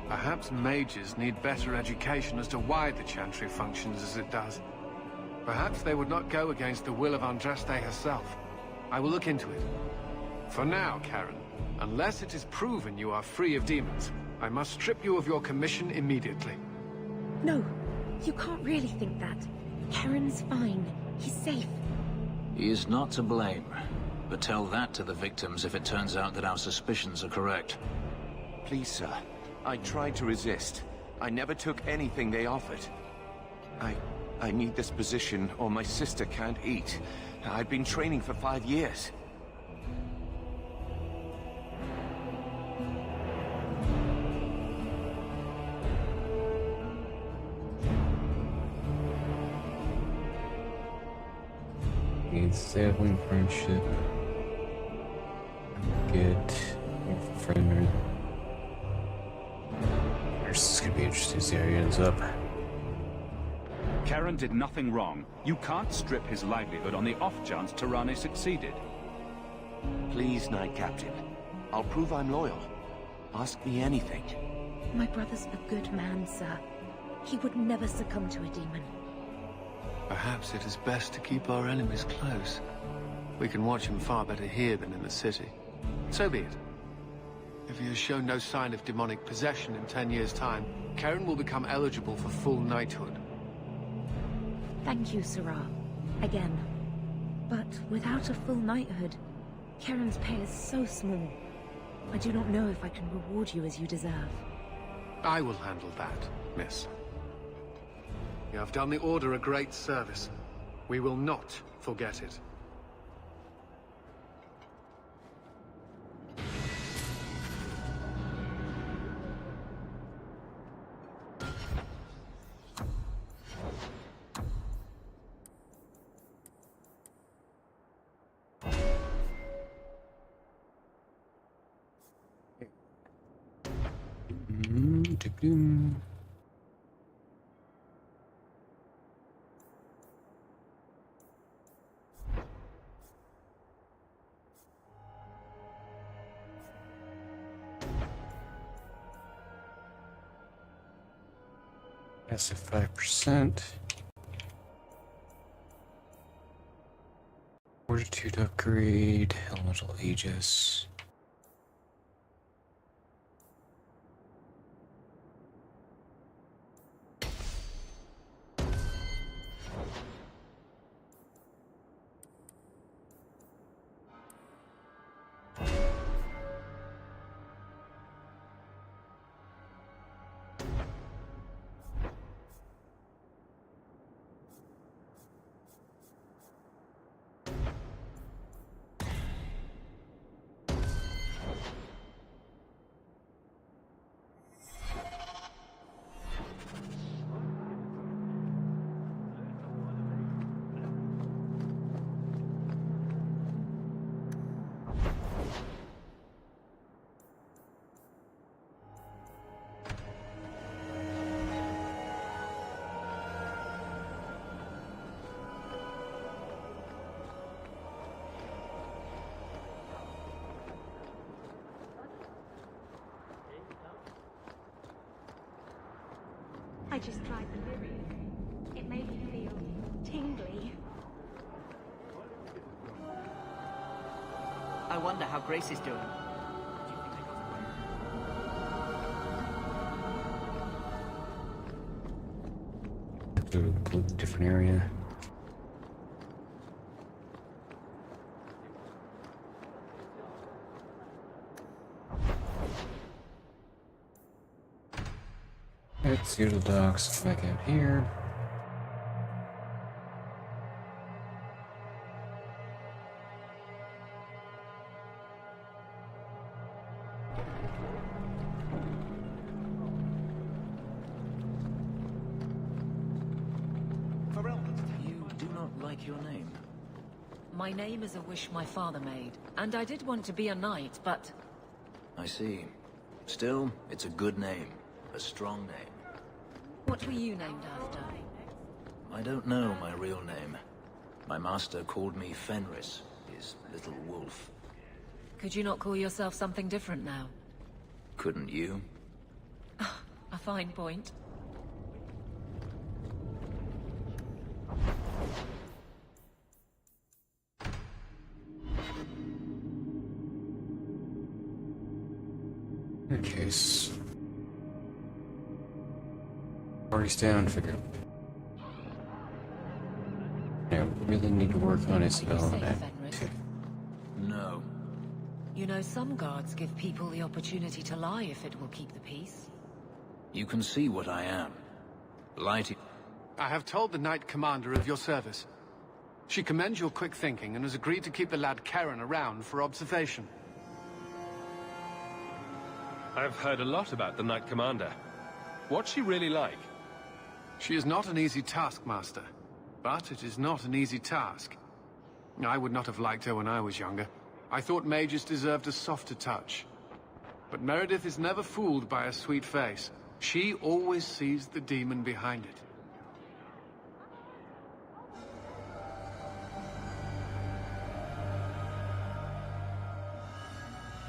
Perhaps mages need better education as to why the Chantry functions as it does. Perhaps they would not go against the will of Andraste herself. I will look into it. For now, Karen, unless it is proven you are free of demons, I must strip you of your commission immediately. No, you can't really think that. Karen's fine. He's safe. He is not to blame. But tell that to the victims if it turns out that our suspicions are correct. Please, sir. I tried to resist. I never took anything they offered. I need this position, or my sister can't eat. I've been training for 5 years. sailing friendship. Get friend. This is gonna be interesting to see how he ends up. Karen did nothing wrong. You can't strip his livelihood on the off chance Tirane succeeded. Please, Knight Captain. I'll prove I'm loyal. Ask me anything. My brother's a good man, sir. He would never succumb to a demon. Perhaps it is best to keep our enemies close. We can watch him far better here than in the city. So be it. If he has shown no sign of demonic possession in 10 years' time, Karen will become eligible for full knighthood. Thank you, Sirrah. Again. But without a full knighthood, Karen's pay is so small. I do not know if I can reward you as you deserve. I will handle that, miss. You have done the Order a great service. We will not forget it. That's a 5%. Fortitude upgrade, elemental Aegis. I just tried the lyric. It made me feel tingly. I wonder how Grace is doing. To a completely different area. Let's go to the docks, back out here. You do not like your name. My name is a wish my father made, and I did want to be a knight, but... I see. Still, it's a good name. A strong name. What were you named after? I don't know my real name. My master called me Fenris, his little wolf. Could you not call yourself something different now? Couldn't you? A fine point. Okay, party's down, figure. I really need to work on Isabel and that. No. You know, some guards give people the opportunity to lie if it will keep the peace. You can see what I am. Lighting. I have told the Knight Commander of your service. She commends your quick thinking and has agreed to keep the lad Karen around for observation. I've heard a lot about the Knight Commander. What's she really like? She is not an easy taskmaster, but it is not an easy task. I would not have liked her when I was younger. I thought mages deserved a softer touch. But Meredith is never fooled by a sweet face. She always sees the demon behind it.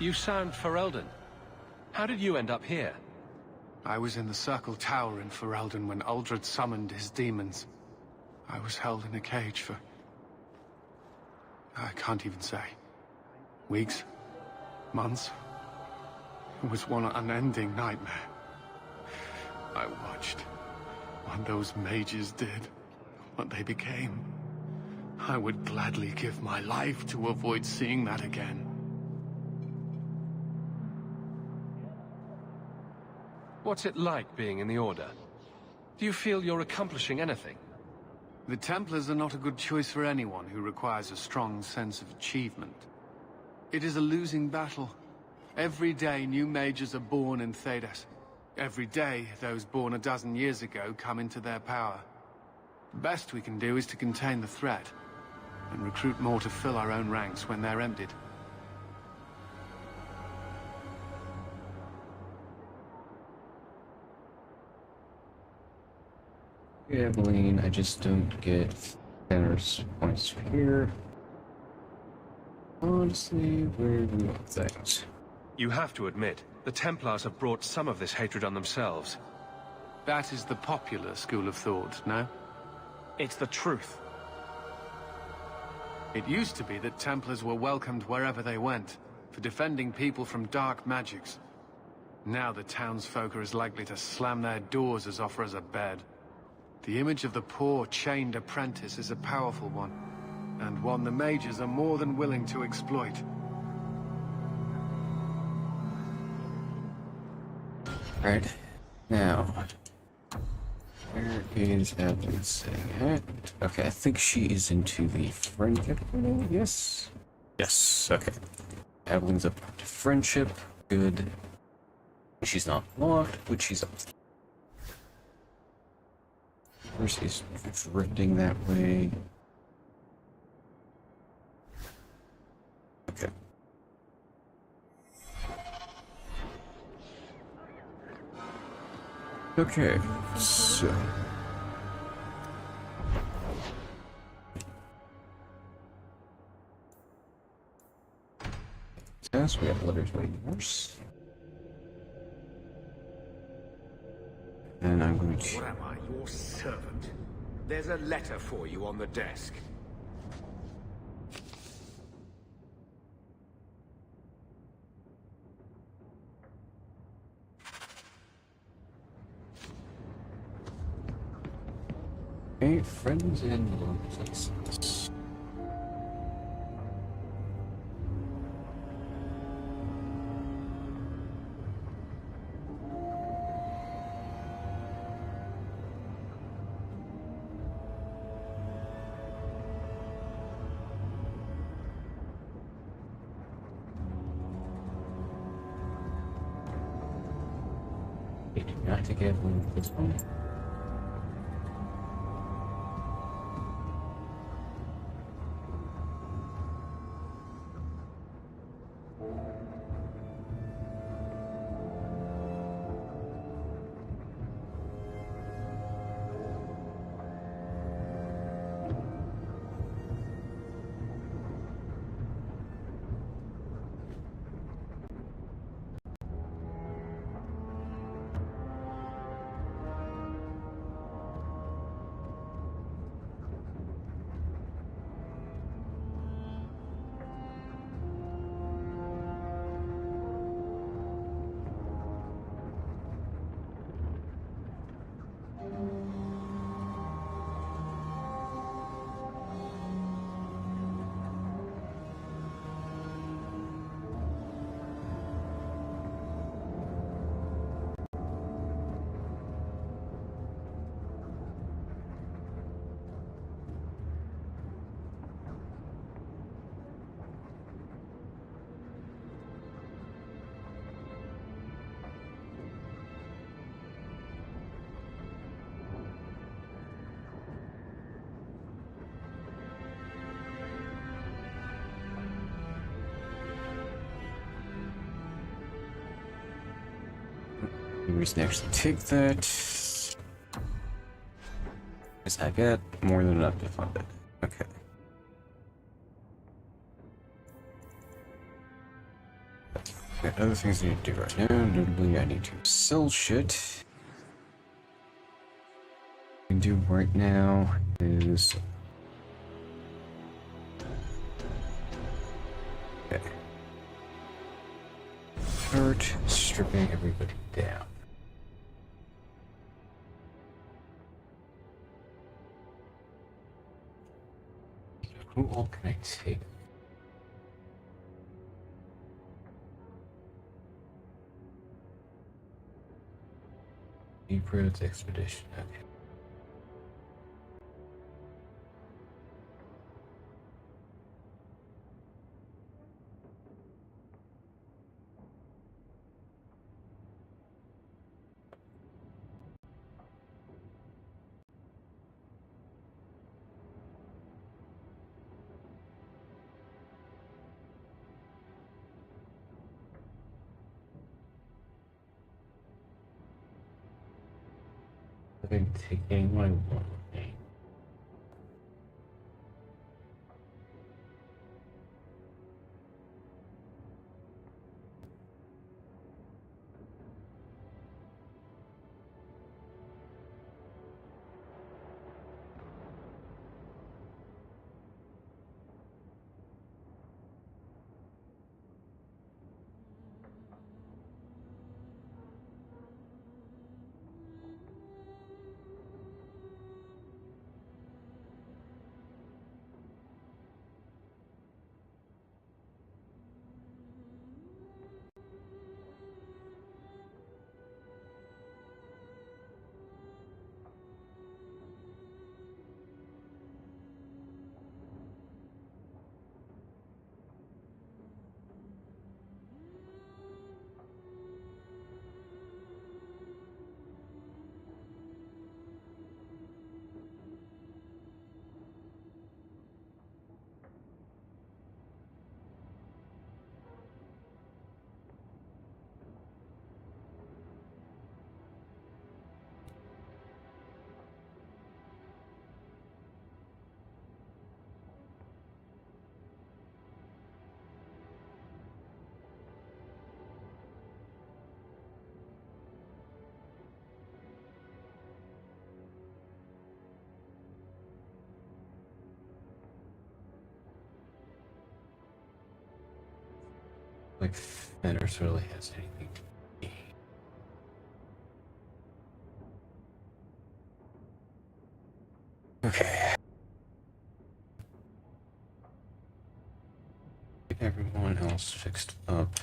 You sound Ferelden. How did you end up here? I was in the Circle Tower in Ferelden when Uldred summoned his demons. I was held in a cage for... I can't even say. Weeks? Months? It was one unending nightmare. I watched what those mages did, what they became. I would gladly give my life to avoid seeing that again. What's it like being in the Order? Do you feel you're accomplishing anything? The Templars are not a good choice for anyone who requires a strong sense of achievement. It is a losing battle. Every day new mages are born in Thedas. Every day those born a dozen years ago come into their power. The best we can do is to contain the threat, and recruit more to fill our own ranks when they're emptied. Yeah, Evelyn, I just don't get generous points here. Honestly, where do we want things? You have to admit, the Templars have brought some of this hatred on themselves. That is the popular school of thought, no? It's the truth. It used to be that Templars were welcomed wherever they went, for defending people from dark magics. Now the townsfolk are as likely to slam their doors as offer us a bed. The image of the poor, chained apprentice is a powerful one, and one the mages are more than willing to exploit. Alright, now, where is Evelyn sitting at? Okay, I think she is into the friendship. Yes? Yes, okay. Evelyn's up to friendship. Good. She's not locked, but she's up. Percy's drifting that way. Okay. Okay, so... Yes, we have letters by yours. And I'm going to... What am I, your servant? There's a letter for you on the desk. Okay, friends in low places. Okay, do not take Evelyn with this one. Any reason to actually take that? Because I got more than enough to fund it. Okay. Got other things I need to do right now. Notably, I need to sell shit. What I can do right now is... Okay. Start stripping everybody down. Who all can I take? Deep Roads Expedition, okay. I think taking my one with me. Like Fenris really has anything to be. Okay. Get everyone else fixed up.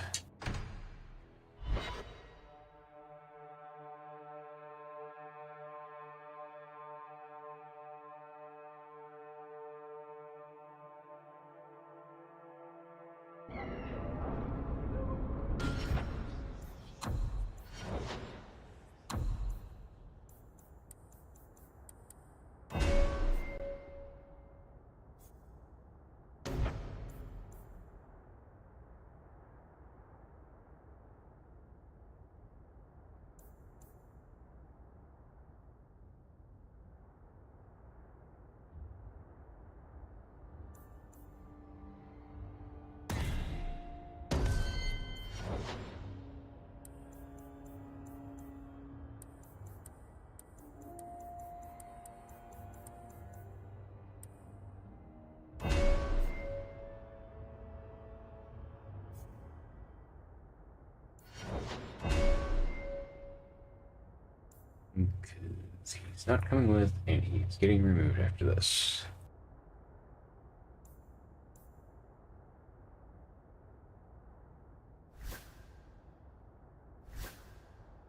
Because he's not coming with, and he's getting removed after this.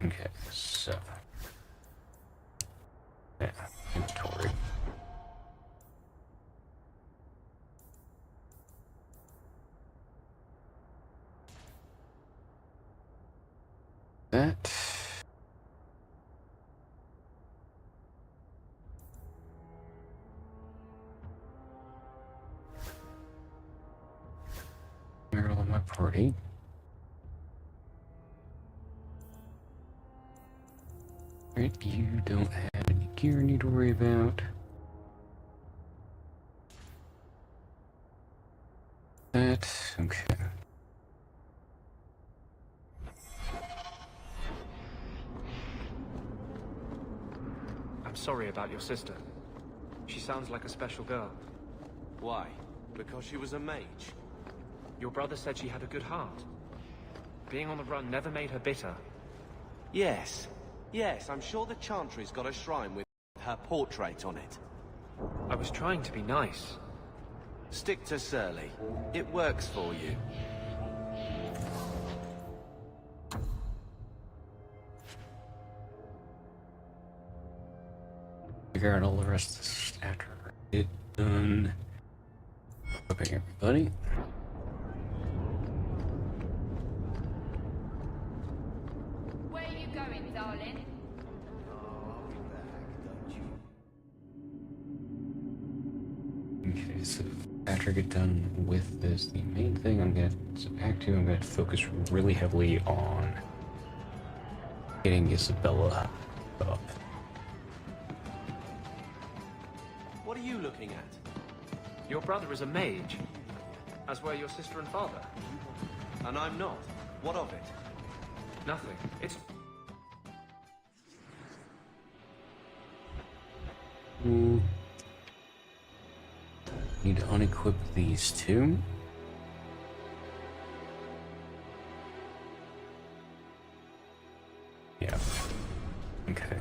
Okay, so yeah, inventory. That. Meryl in my party. Right, you don't have any gear you need to worry about. That, okay. I'm sorry about your sister. She sounds like a special girl. Why? Because she was a mage? Your brother said she had a good heart. Being on the run never made her bitter. Yes. Yes, I'm sure the Chantry's got a shrine with her portrait on it. I was trying to be nice. Stick to Surly. It works for you. Figure out all the rest of this after it's done. Okay, everybody. Where are you going, darling? Okay, so after I get done with this, the main thing so Act 2, I'm gonna focus really heavily on getting Isabella up. What are you looking at? Your brother is a mage, as were your sister and father. And I'm not. What of it? Nothing. It's... Need to unequip these two. Yeah. Okay.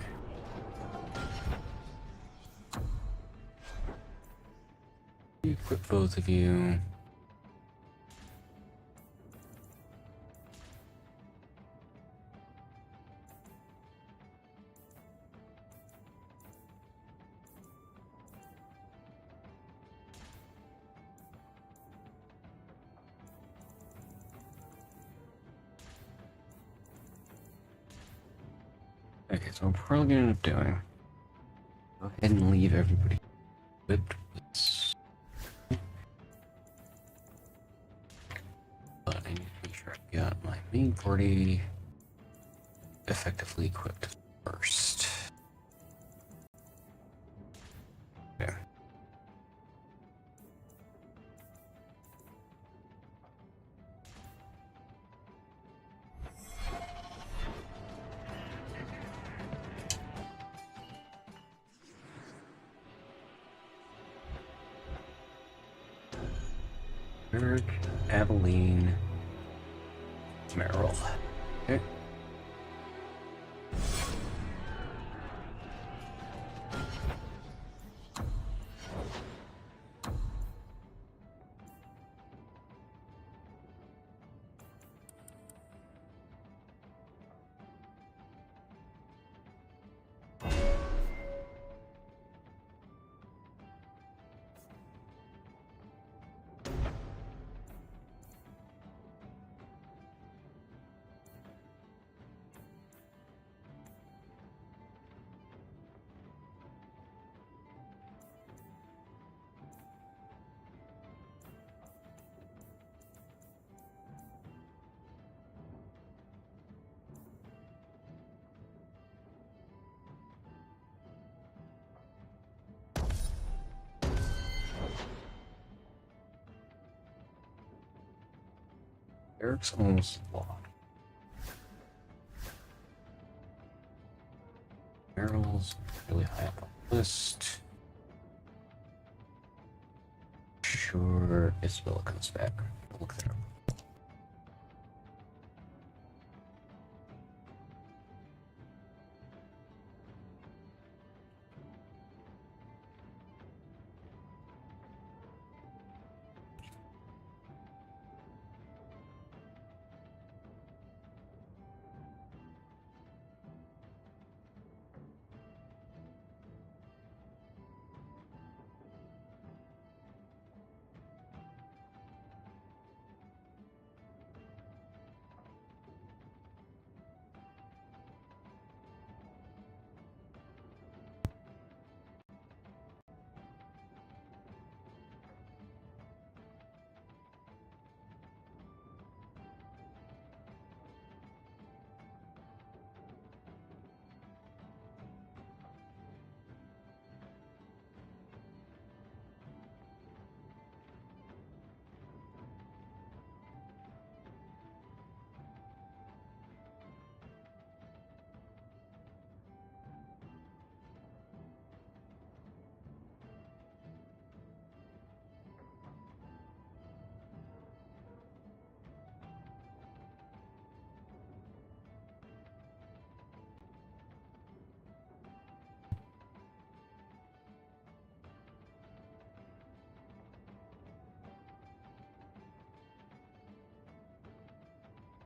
Equip both of you. Okay, so I'm probably gonna end up doing. Go ahead and leave everybody equipped with this. But I need to make sure I've got my main party effectively equipped first. Okay. Eric, Abilene, Merrill. Okay. Eric's almost locked. Merrill's really high up on the list. Sure, Isabella comes back. I'll look that up.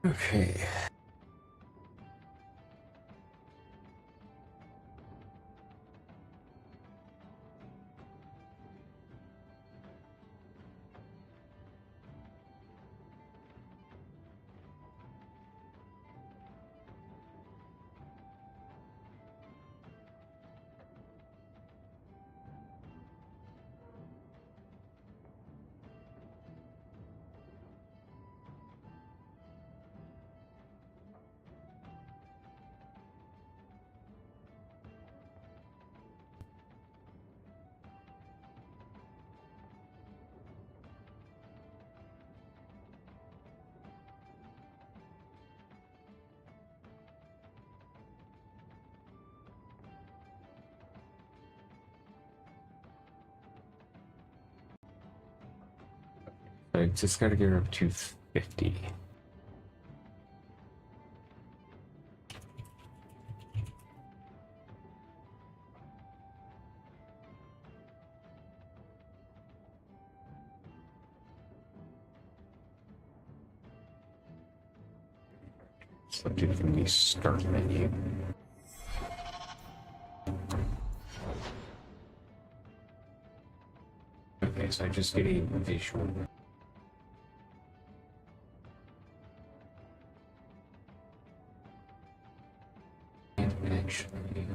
Okay. I just gotta get her up to 50. Selected from the start menu. Okay, so I just get a visual. And actually,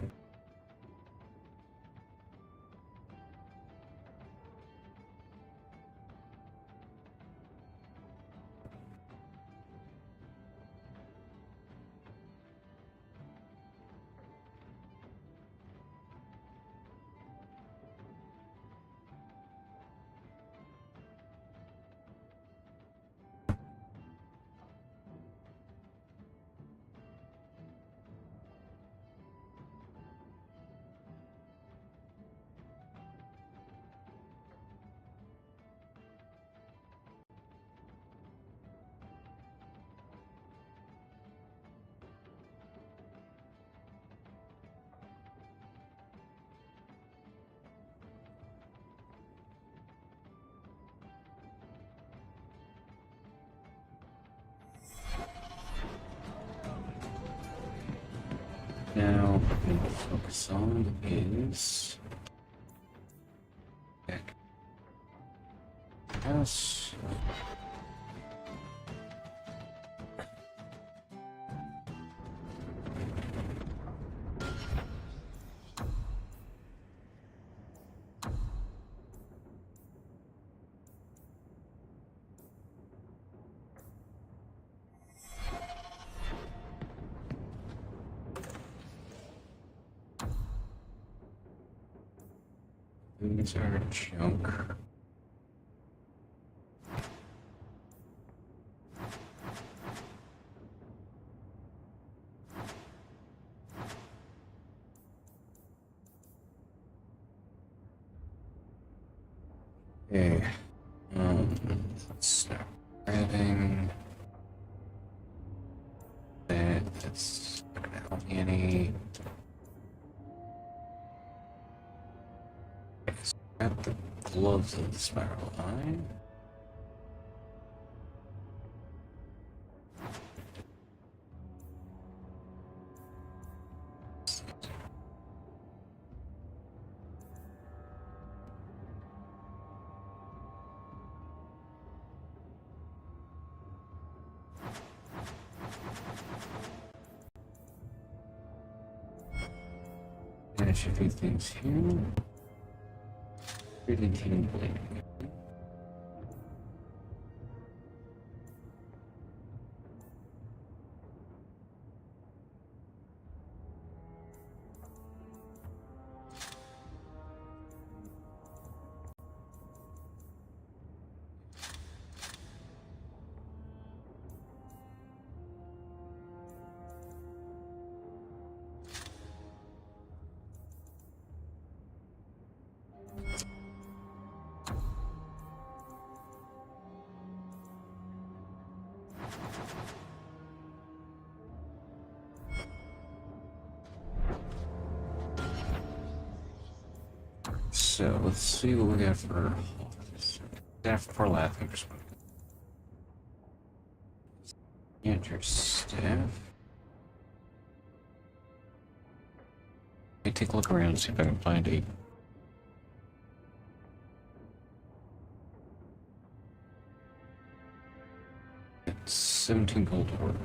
now what we need to focus on is back house. These are junk. Okay. Let's start grabbing that. That's not gonna help me any. Got the gloves of the spiral eye. Finish a few things here. Really tingling. So let's see what we got for staff for laughing. And your staff. Let me take a look around and see if I can find a... It's 17 gold worth.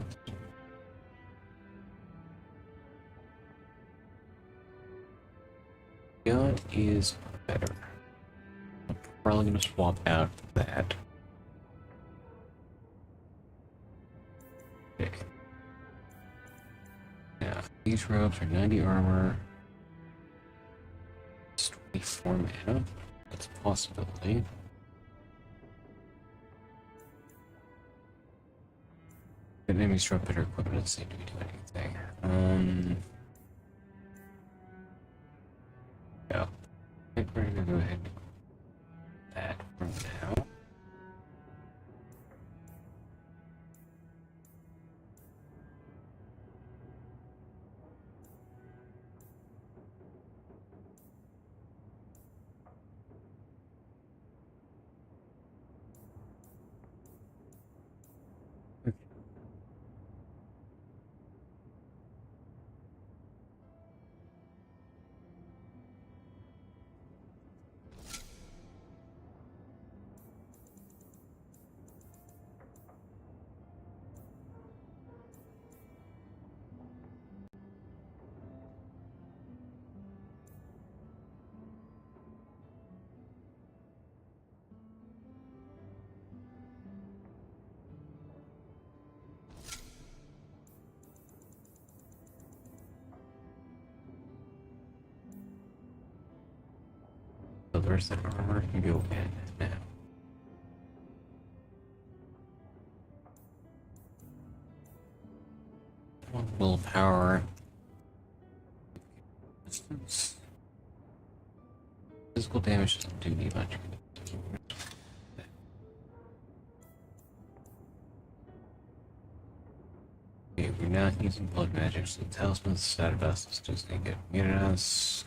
That is better. I'm probably going to swap out that. Okay. Now, these robes are 90 armor. 24 mana. That's a possibility. Good enemies drop better equipment. Let's see, do we do anything? Yeah. I think we're gonna go ahead and do that for now. So there's that armor can go in now. One willpower. Distance. Physical damage doesn't do me much. Okay, we're not using blood magic, so the talisman stat of us is just gonna get muted us.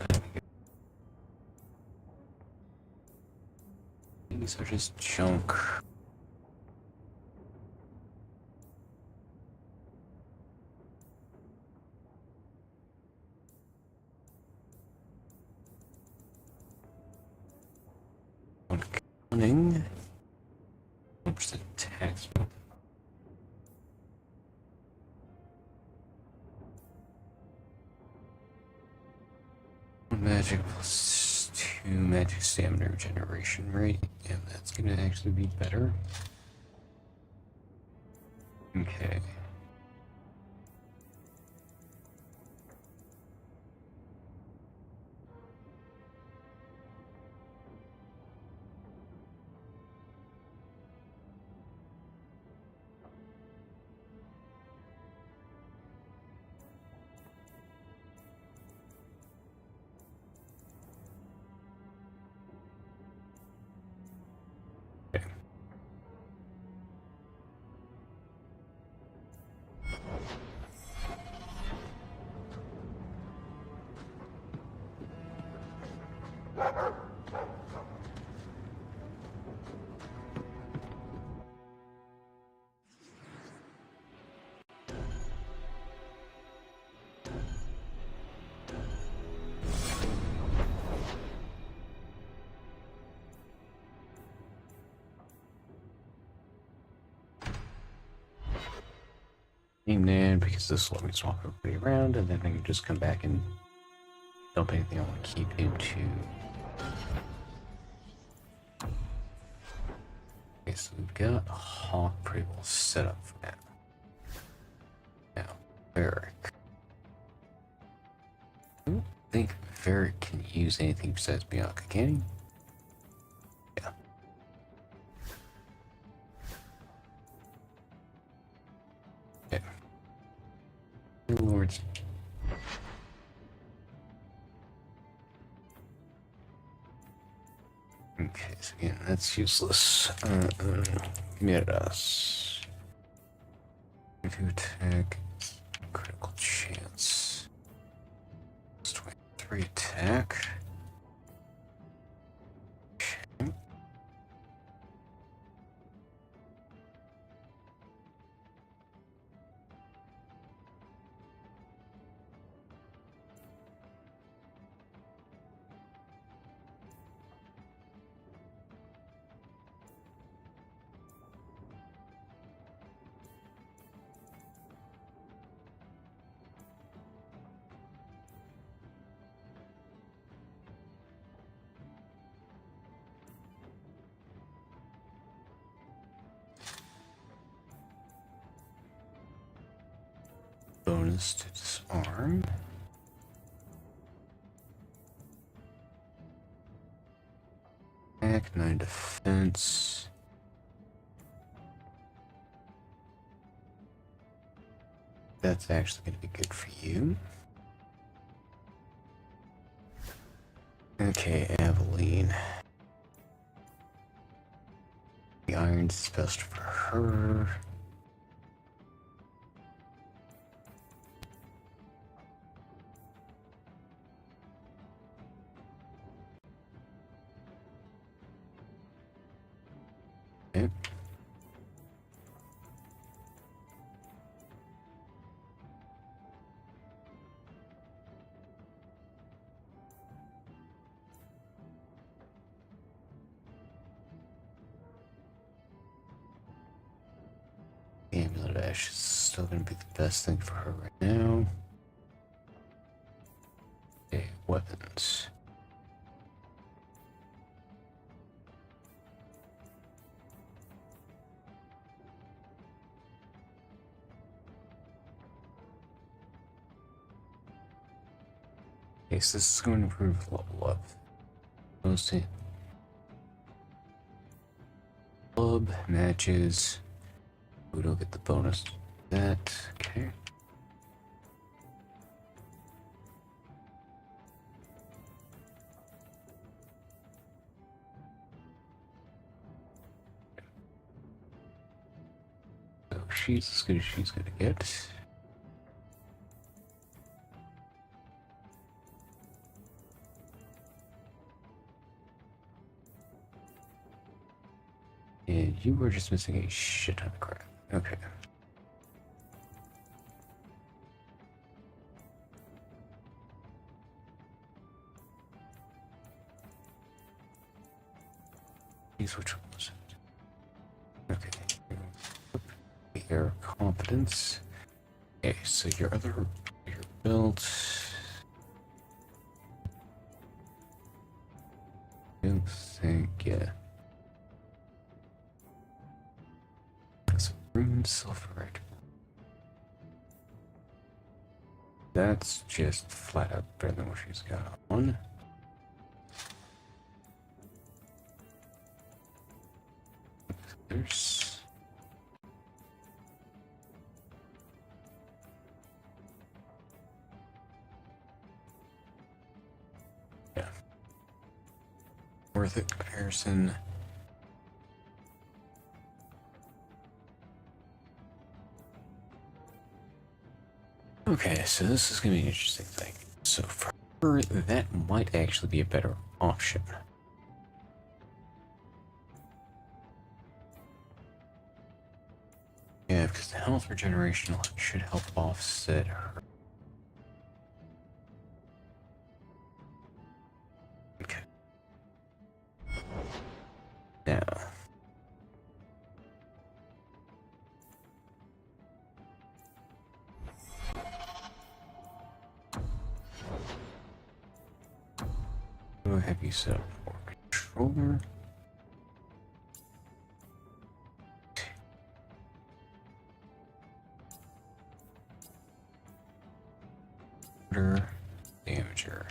These are just junk. One cunning. 1% tax. One magic plus 2 magic stamina regeneration rate. Yeah, that's gonna actually be better. Okay. And then, because this will let me swap everybody around, and then I can just come back and dump anything I want to keep into. Okay, so we've got a Hawk pretty well set up for now. Now, Varric. I don't think Varric can use anything besides Bianca, can he? Yeah. Okay. Lords. Okay, so again, that's useless. Miras. If you attack, critical chance. It's 23 attack. Okay. bonus to disarm. Attack, 9 defense. That's actually going to be good for you. Okay, Aveline. The iron's best for her. Okay. The Amulet of Ash is still going to be the best thing for her right now. Okay, weapons. Okay, so this is going to improve level up. Mostly club matches. We don't get the bonus. That okay. So she's as good as she's gonna get. And you were just missing a shit ton of crap. Okay. Which one was it? Okay. Your competence. Okay, so your build. I don't think, yeah. That's rune sulfurite. That's just flat out better than what she's got on. There's yeah. Worth it comparison. Okay, so this is gonna be an interesting thing. So for her, that might actually be a better option. Yeah, because the health regeneration should help offset her. Okay. Now. We'll have you set up for controller. Damager.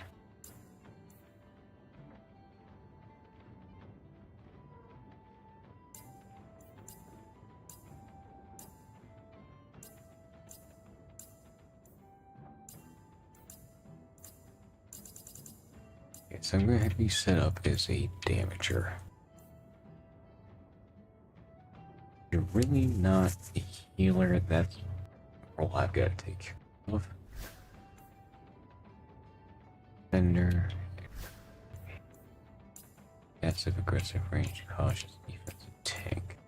Okay, so I'm going to have you set up as a damager. You're really not a healer. That's all I've got to take care of. Defender. Passive, aggressive, range, cautious, defensive, tank.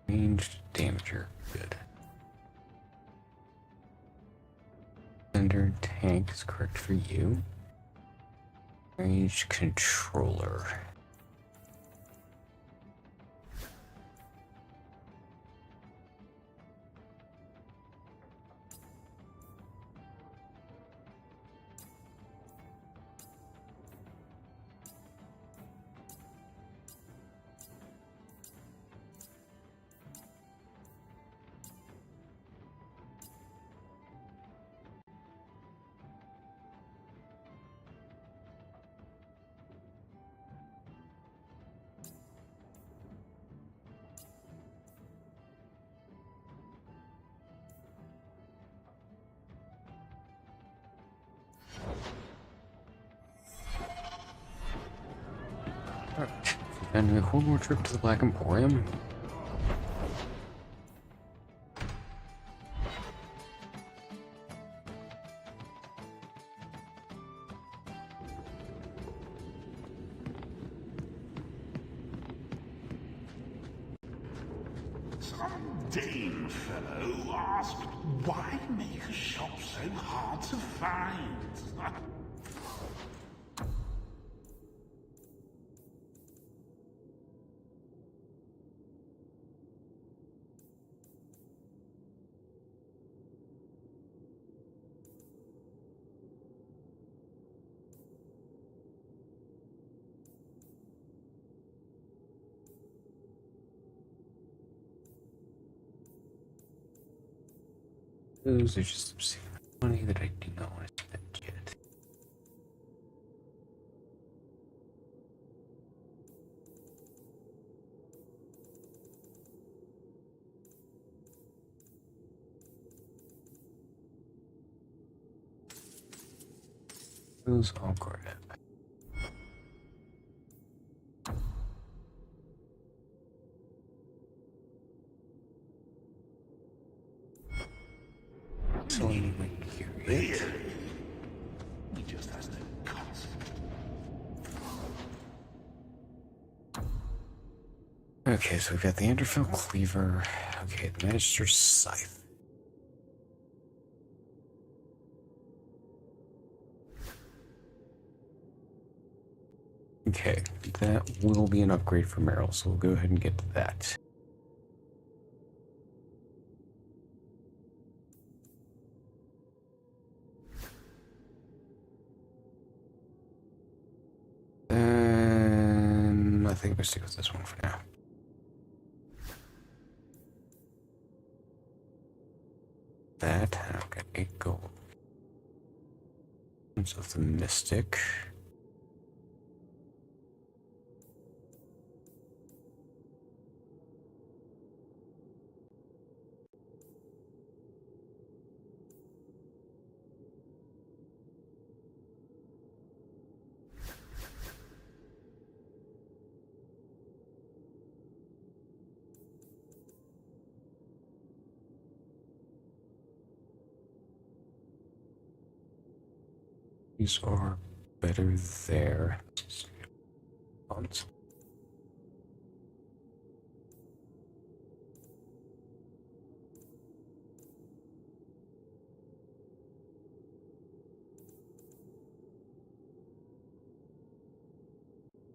Ranged damager, good. Standard tank is correct for you. Range controller. Alright, and a whole more trip to the Black Emporium. Some Dane fellow asked, why make a shop so hard to find? Those are just some money that I do not want to spend yet. Those I'll grab. So anyway, Really? He just has no cost. Okay, so we've got the Enderfell Cleaver. Okay, the Magister's Scythe. Okay, that will be an upgrade for Meryl, so we'll go ahead and get to that. I think we'll stick with this one for now. That, and I've got 8 gold. So the Mystic. These are better there. Bonds.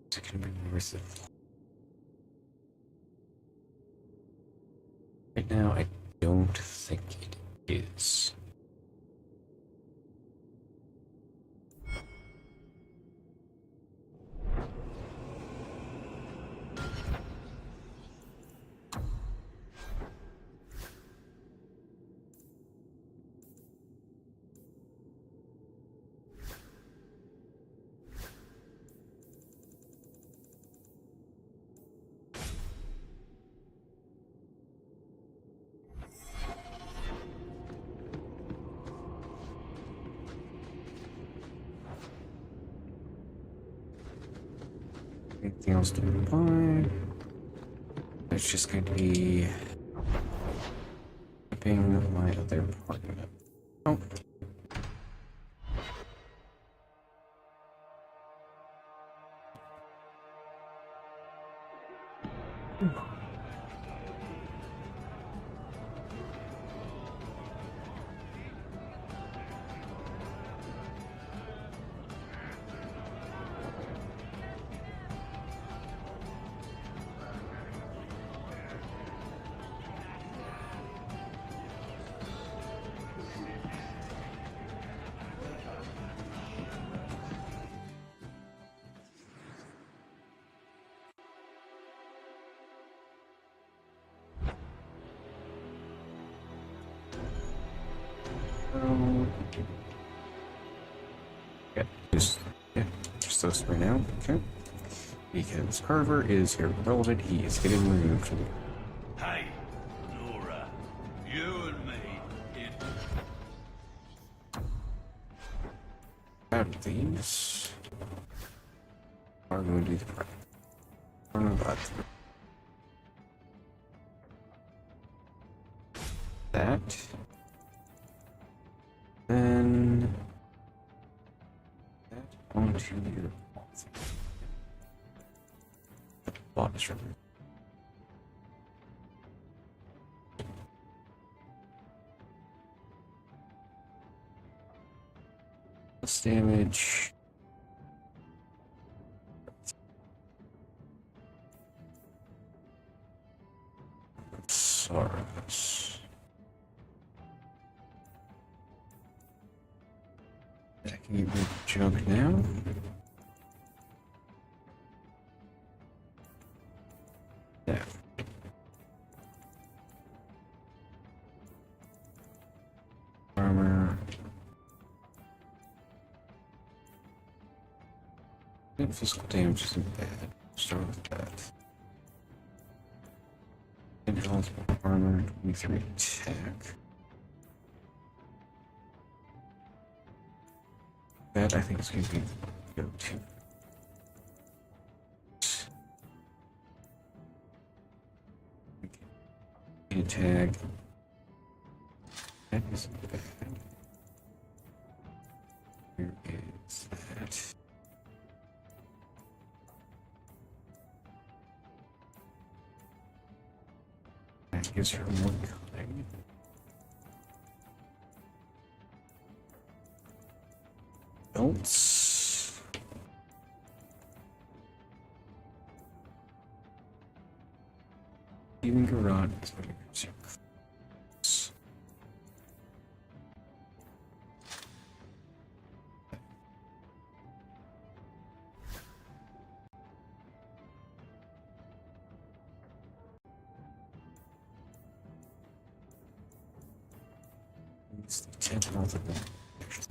Is it going to be worth it? Right now, I don't think it is. Anything else to buy? It's just going to be shipping my other partner. Oh. Yeah, just those right now. Okay. Because Carver is irrelevant, he is getting removed. Hey, Nora, you and me Out of these are going to be the problem. That. Then that onto your box room. Less damage. Sorrows. I can get rid of junk now. There. Armor. I think physical damage isn't bad. Start with that. Health, armor, 23 attack. That I think is going to be the go-to. Attack. That isn't bad. Where is that? That gives her one cunning. Belts. Even garage is what it gives you. It's the 10 health of them. Actually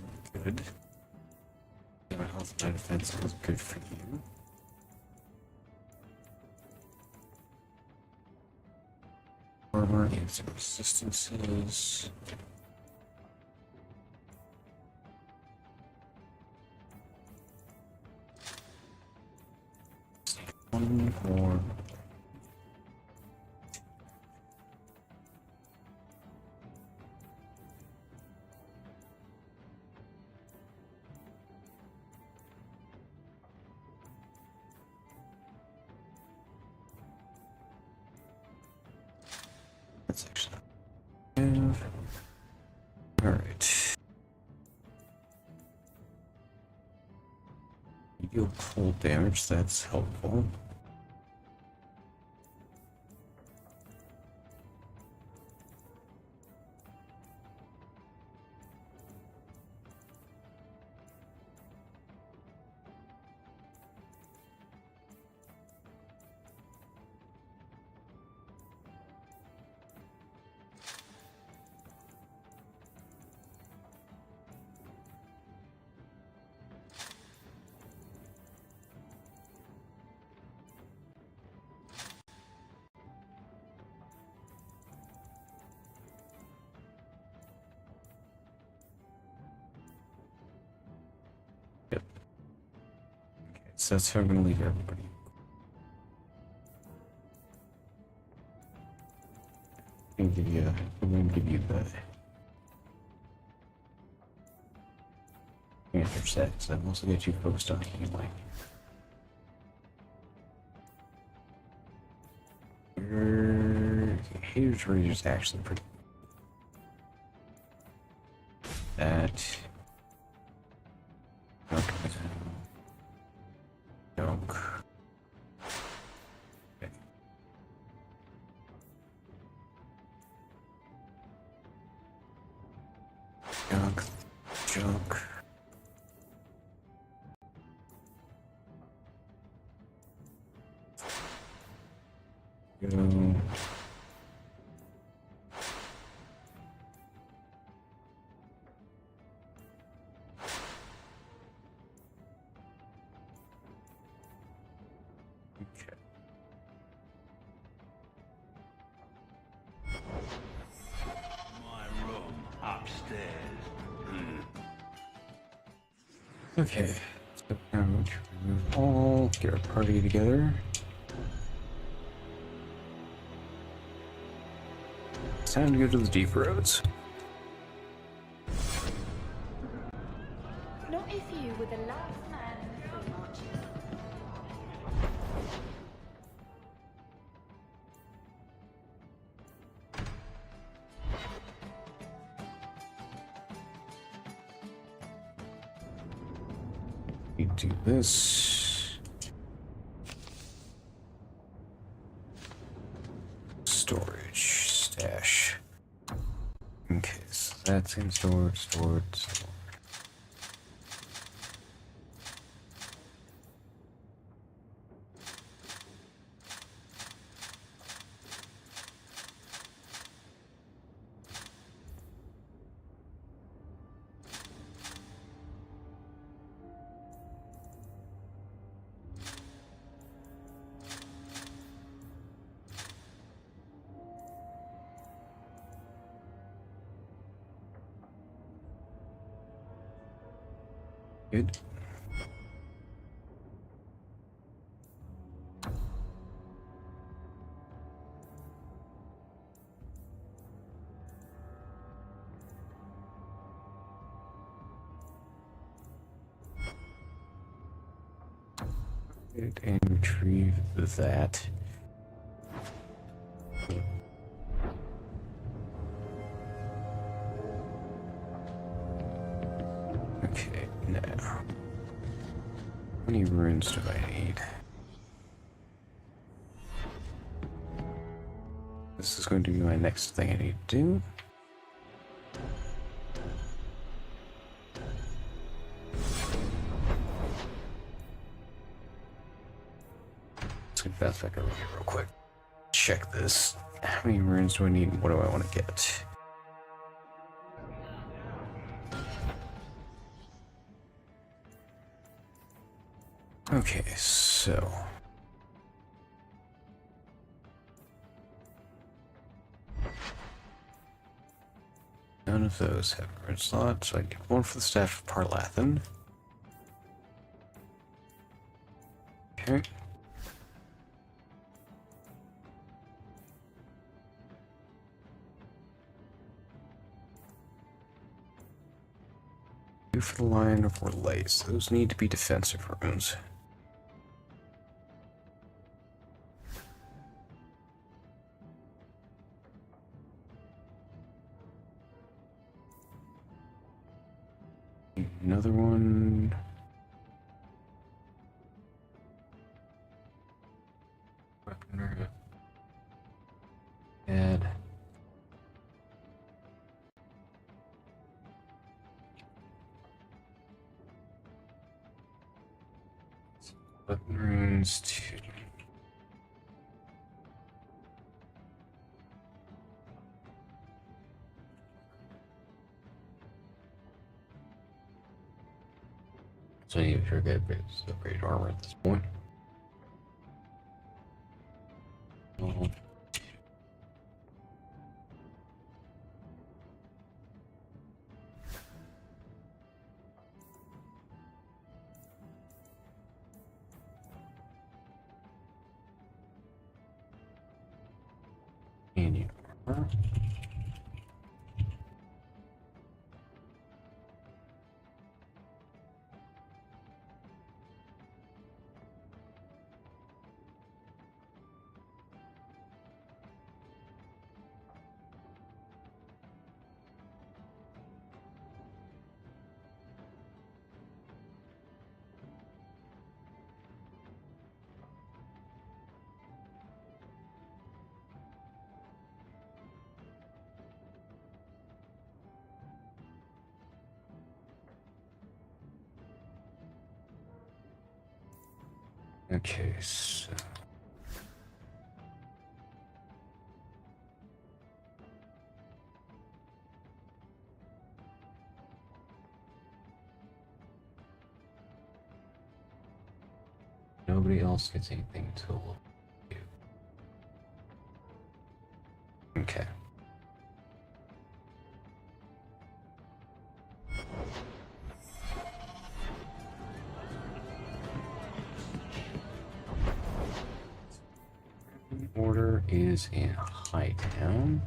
good. My health and my defense was good for you. Armor gives resistances. One more. That's actually good. Alright. You deal cold damage, that's helpful. So that's how I'm going to leave everybody. I'm going to give you the answer set, so I've also got you focused on healing. Your Hater's Razor is actually pretty. That. Okay. Junk. Okay. Junk. Junk. Go. Okay. stairs. Okay. So now I'm going to remove all, get our party together. It's time to go to the deep roads. Not if you were the last man in the Free Marches. We do this. Storage, stash. Okay, so that's in storage, stored. Good. Good, and retrieve that. Okay, now. How many runes do I need? This is going to be my next thing I need to do. Let's get fast back over here real quick. Check this. How many runes do I need and what do I want to get? Okay, so none of those have a rune slot, so I get one for the Staff of Parlathan. Okay. Two for the Lion of Relays. Those need to be defensive runes. Another one. Weaponry. Add. Weapon runes to. So you sure get upgrade armor at this point. Oh. And you armor. Okay, so nobody else gets anything until you. Okay. Order is in Hightown.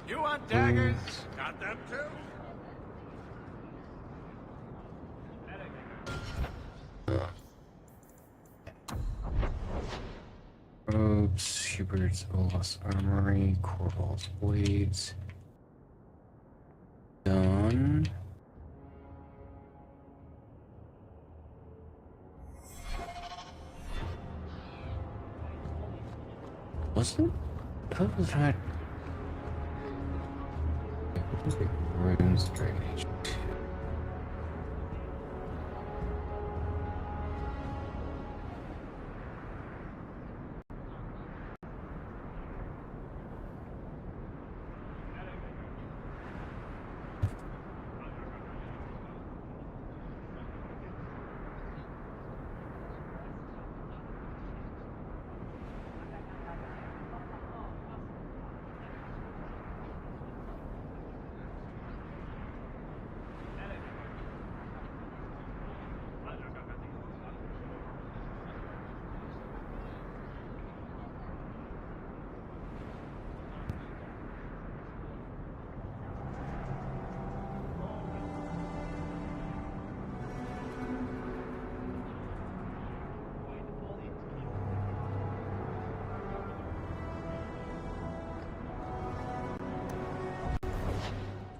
You want daggers? Got them too? Robes, Hubert's Olaf's Armory, Corval's Blades. Done. Wasn't what was that? What was it? Runes Drainage.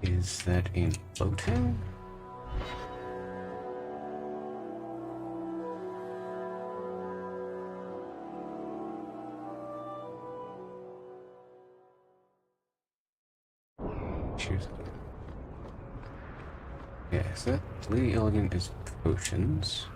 Is that in Bowtown? Choose. Yes, that Lady Elegant is potions.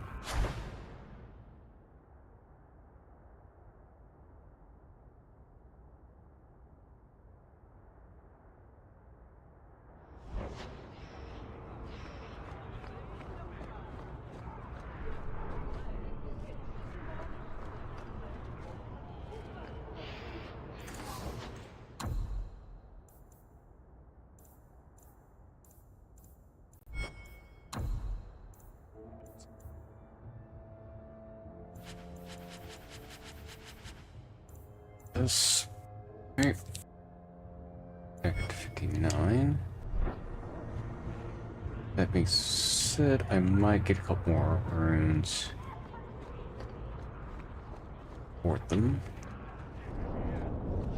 This. Alright. Back at 59. That being said, I might get a couple more runes. Port them.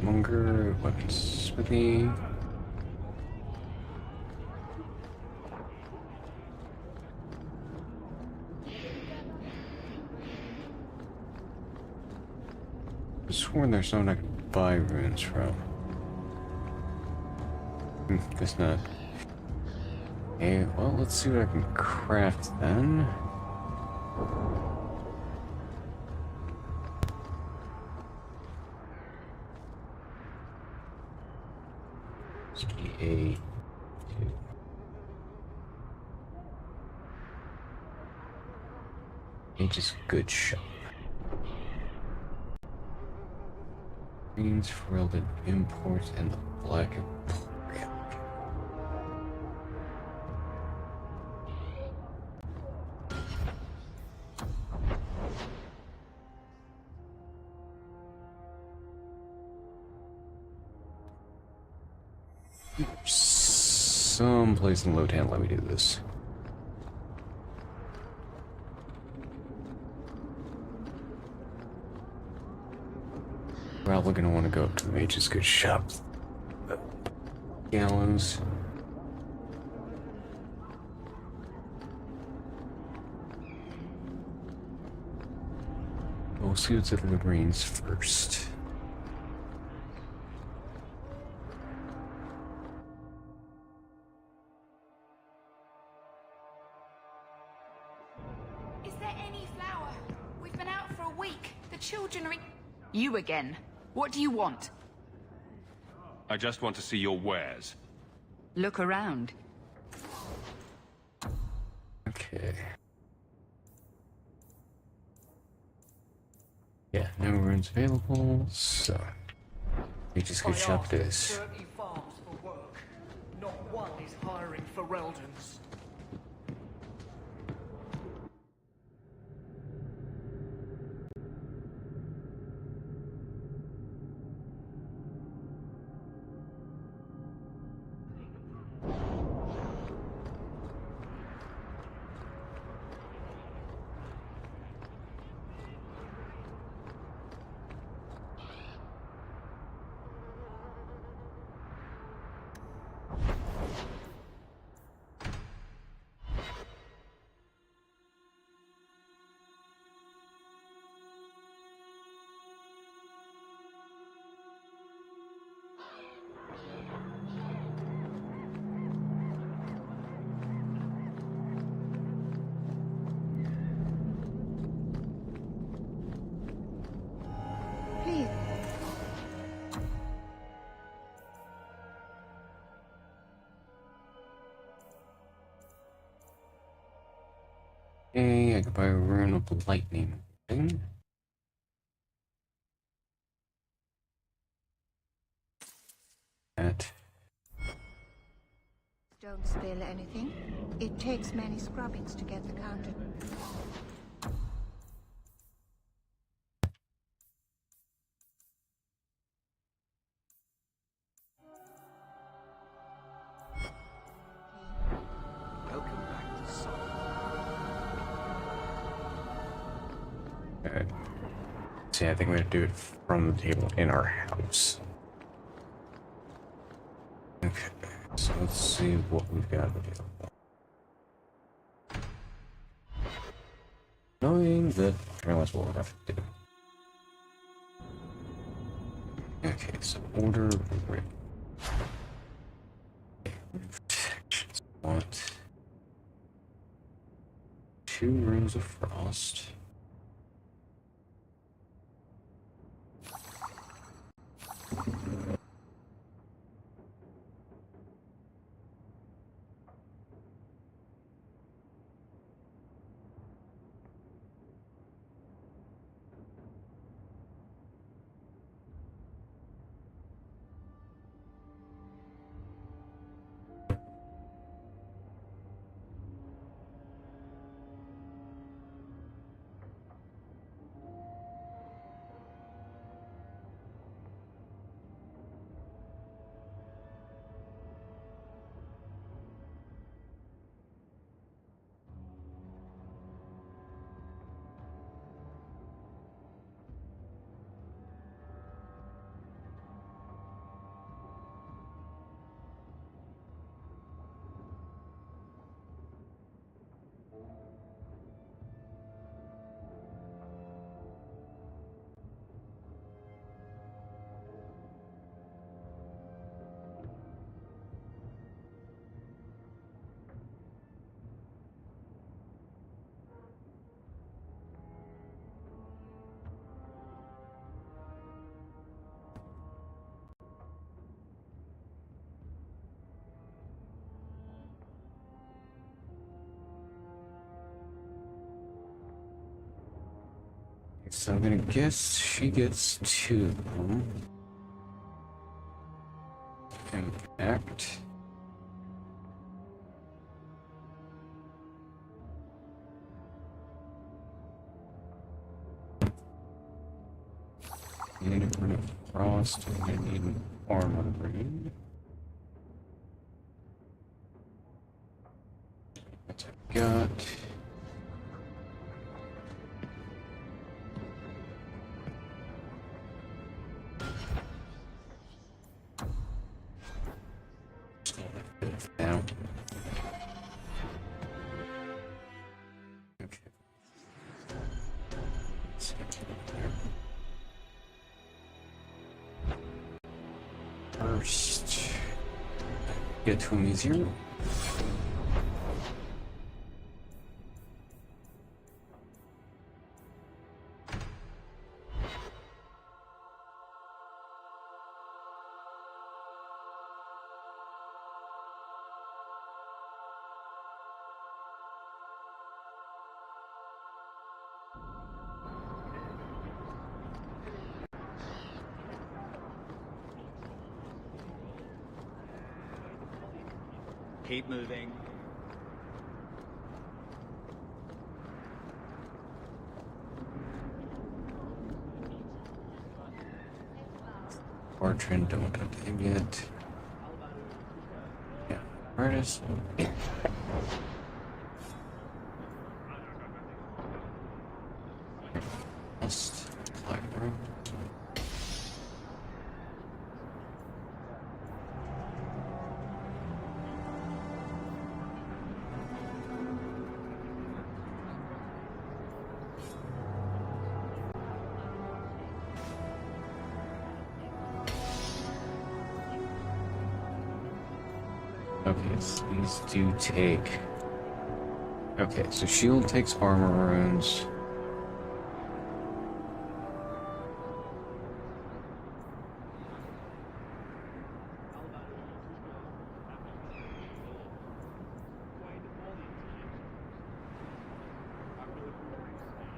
Munger, weaponsmithing. I sworn there's someone I could buy runes from. Guess not. Okay, well, let's see what I can craft then. A2. Age's good shop. Greens for Elden imports and the black and someplace in Lotan, let me do this. Probably gonna want to go up to the Mage's Good Shop. Gallows. We'll see what's at Lagrange's first. Is there any flour? We've been out for a week. The children are... You again. What do you want? I just want to see your wares. Look around. Okay. Yeah, no runes available, so we just go shop this. 30 farms for work. Not one is hiring for Eldons. Please. Okay, I could buy a rune of the lightning thing. That. Don't spill anything. It takes many scrubbings to get the counter. Welcome back to Sodom. Alright. See, I think we're gonna do it from the table in our house. Okay, so let's see what we've got available. Knowing that I realize what we'll have to do. Okay, so order rip. Protections. Want 2 runes of frost. So I'm gonna guess she gets 2 of them. Impact. I need a rune of frost, and I need an armor rune. What I've got. Now. Okay. First, get to him easier. Keep moving. Fortune, don't want to him yet. Yeah, artist. Must apply room. Okay, so these do take... Okay, so shield takes armor runes.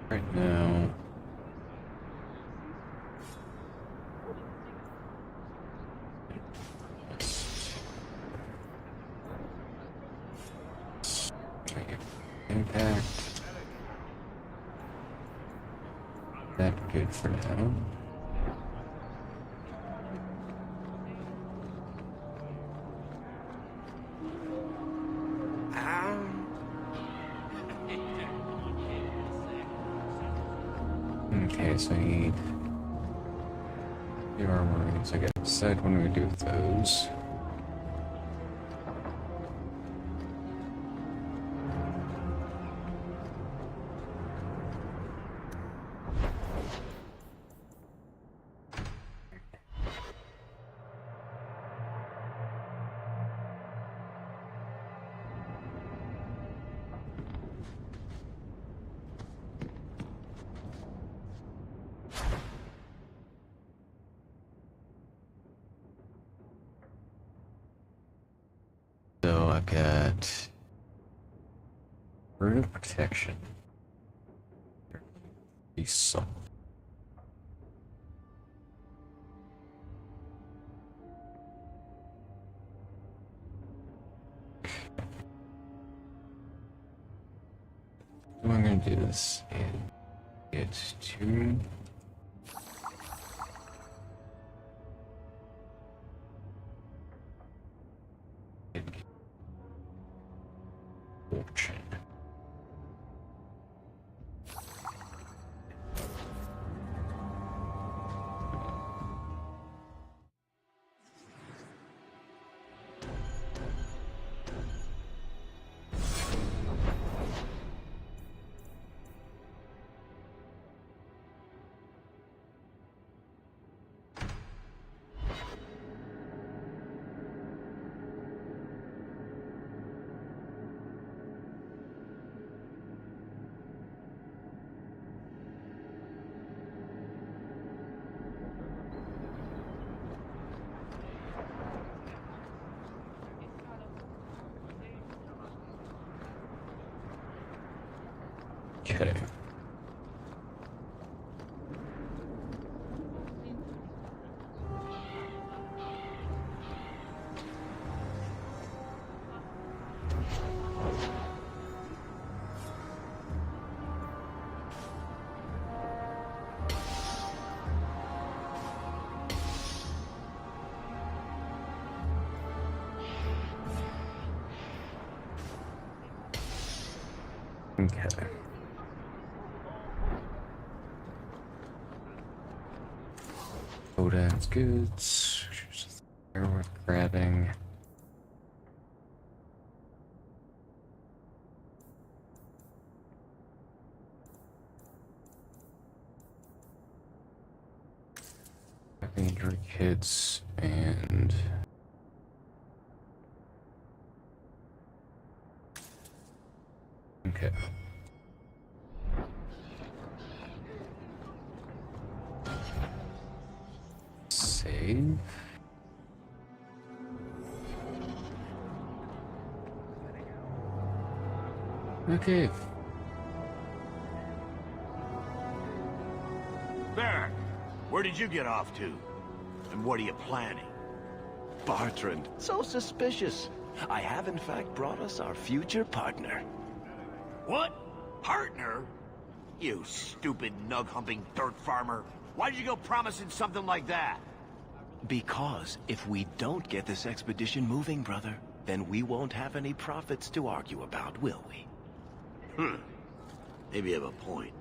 Right now... Impact. That good for now. Okay, so I need the armor. So I gotta decide what I'm gonna do with those. So I've got Rune of Protection. Be soft. So I'm gonna do this and get to Fortune. Okay. Okay. Odin's goods. They're worth grabbing. Drink hits and okay. Save. Okay. Baron, where did you get off to? And what are you planning? Bartrand, so suspicious. I have in fact brought us our future partner. What? Partner? You stupid nug-humping dirt farmer. Why did you go promising something like that? Because if we don't get this expedition moving, brother, then we won't have any profits to argue about, will we? Maybe you have a point.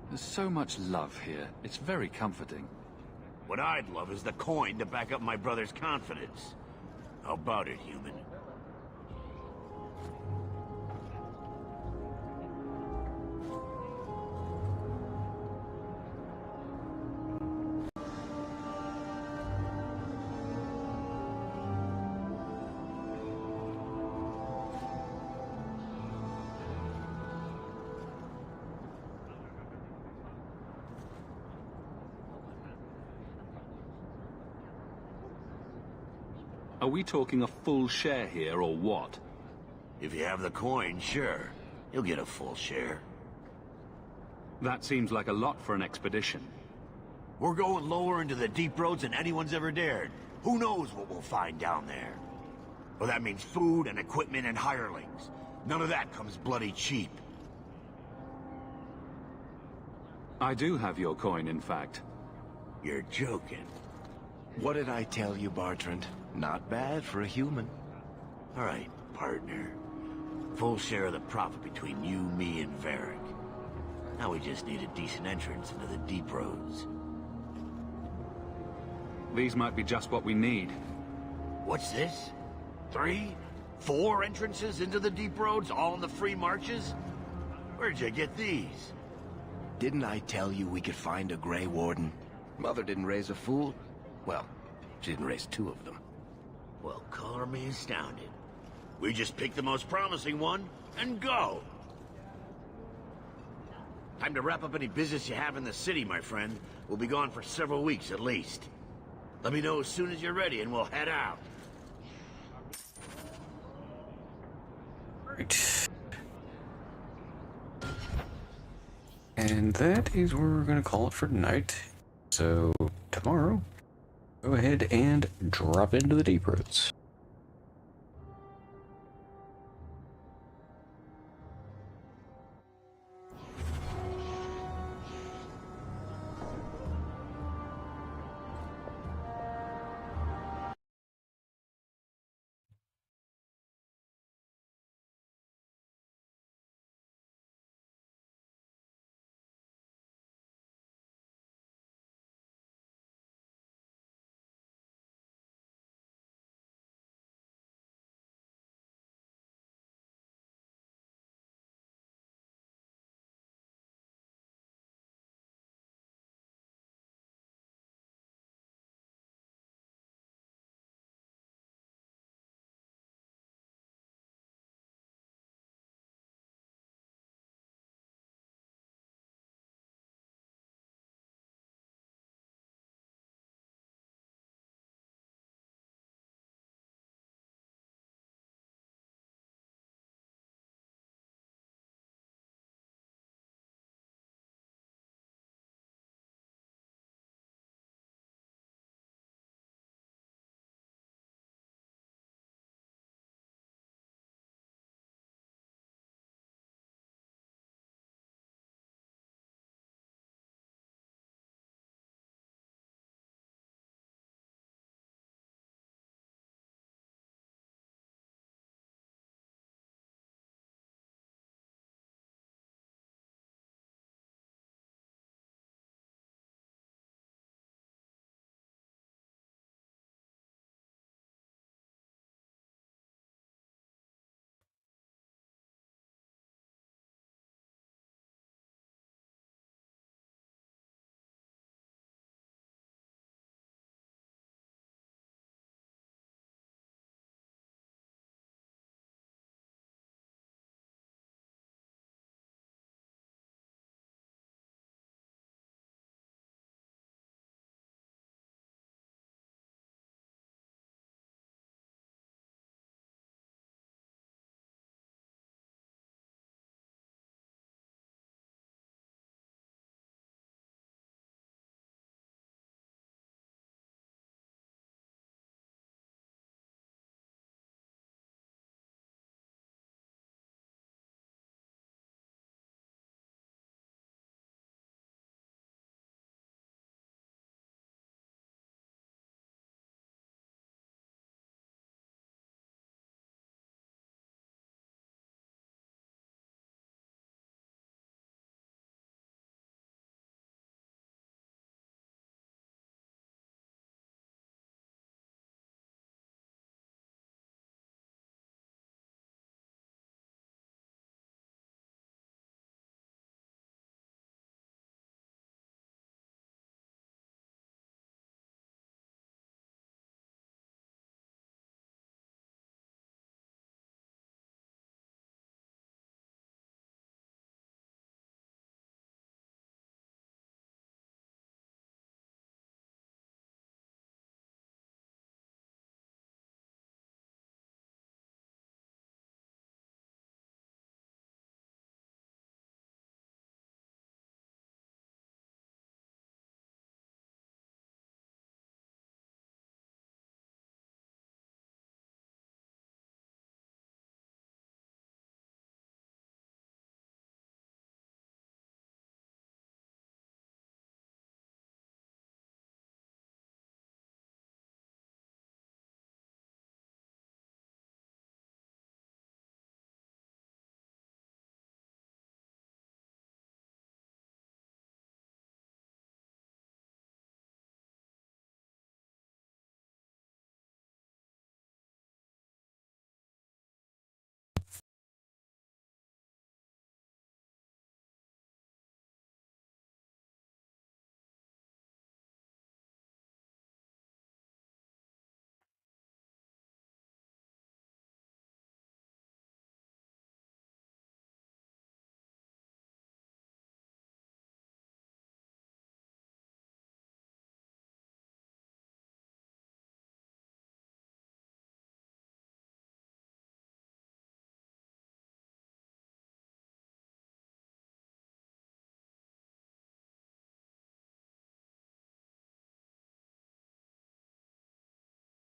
There's so much love here. It's very comforting. What I'd love is the coin to back up my brother's confidence. How about it, human? Are we talking a full share here, or what? If you have the coin, sure. You'll get a full share. That seems like a lot for an expedition. We're going lower into the deep roads than anyone's ever dared. Who knows what we'll find down there? Well, that means food and equipment and hirelings. None of that comes bloody cheap. I do have your coin, in fact. You're joking. What did I tell you, Bartrand? Not bad for a human. All right, partner. Full share of the profit between you, me, and Varric. Now we just need a decent entrance into the deep roads. These might be just what we need. What's this? 3? 4 entrances into the deep roads, all in the free marches? Where'd you get these? Didn't I tell you we could find a Grey Warden? Mother didn't raise a fool. Well, she didn't raise 2 of them. Well, color me astounded. We just pick the most promising one, and go! Time to wrap up any business you have in the city, my friend. We'll be gone for several weeks at least. Let me know as soon as you're ready, and we'll head out. Right. And that is where we're going to call it for tonight. So, tomorrow, go ahead and drop into the deep roads.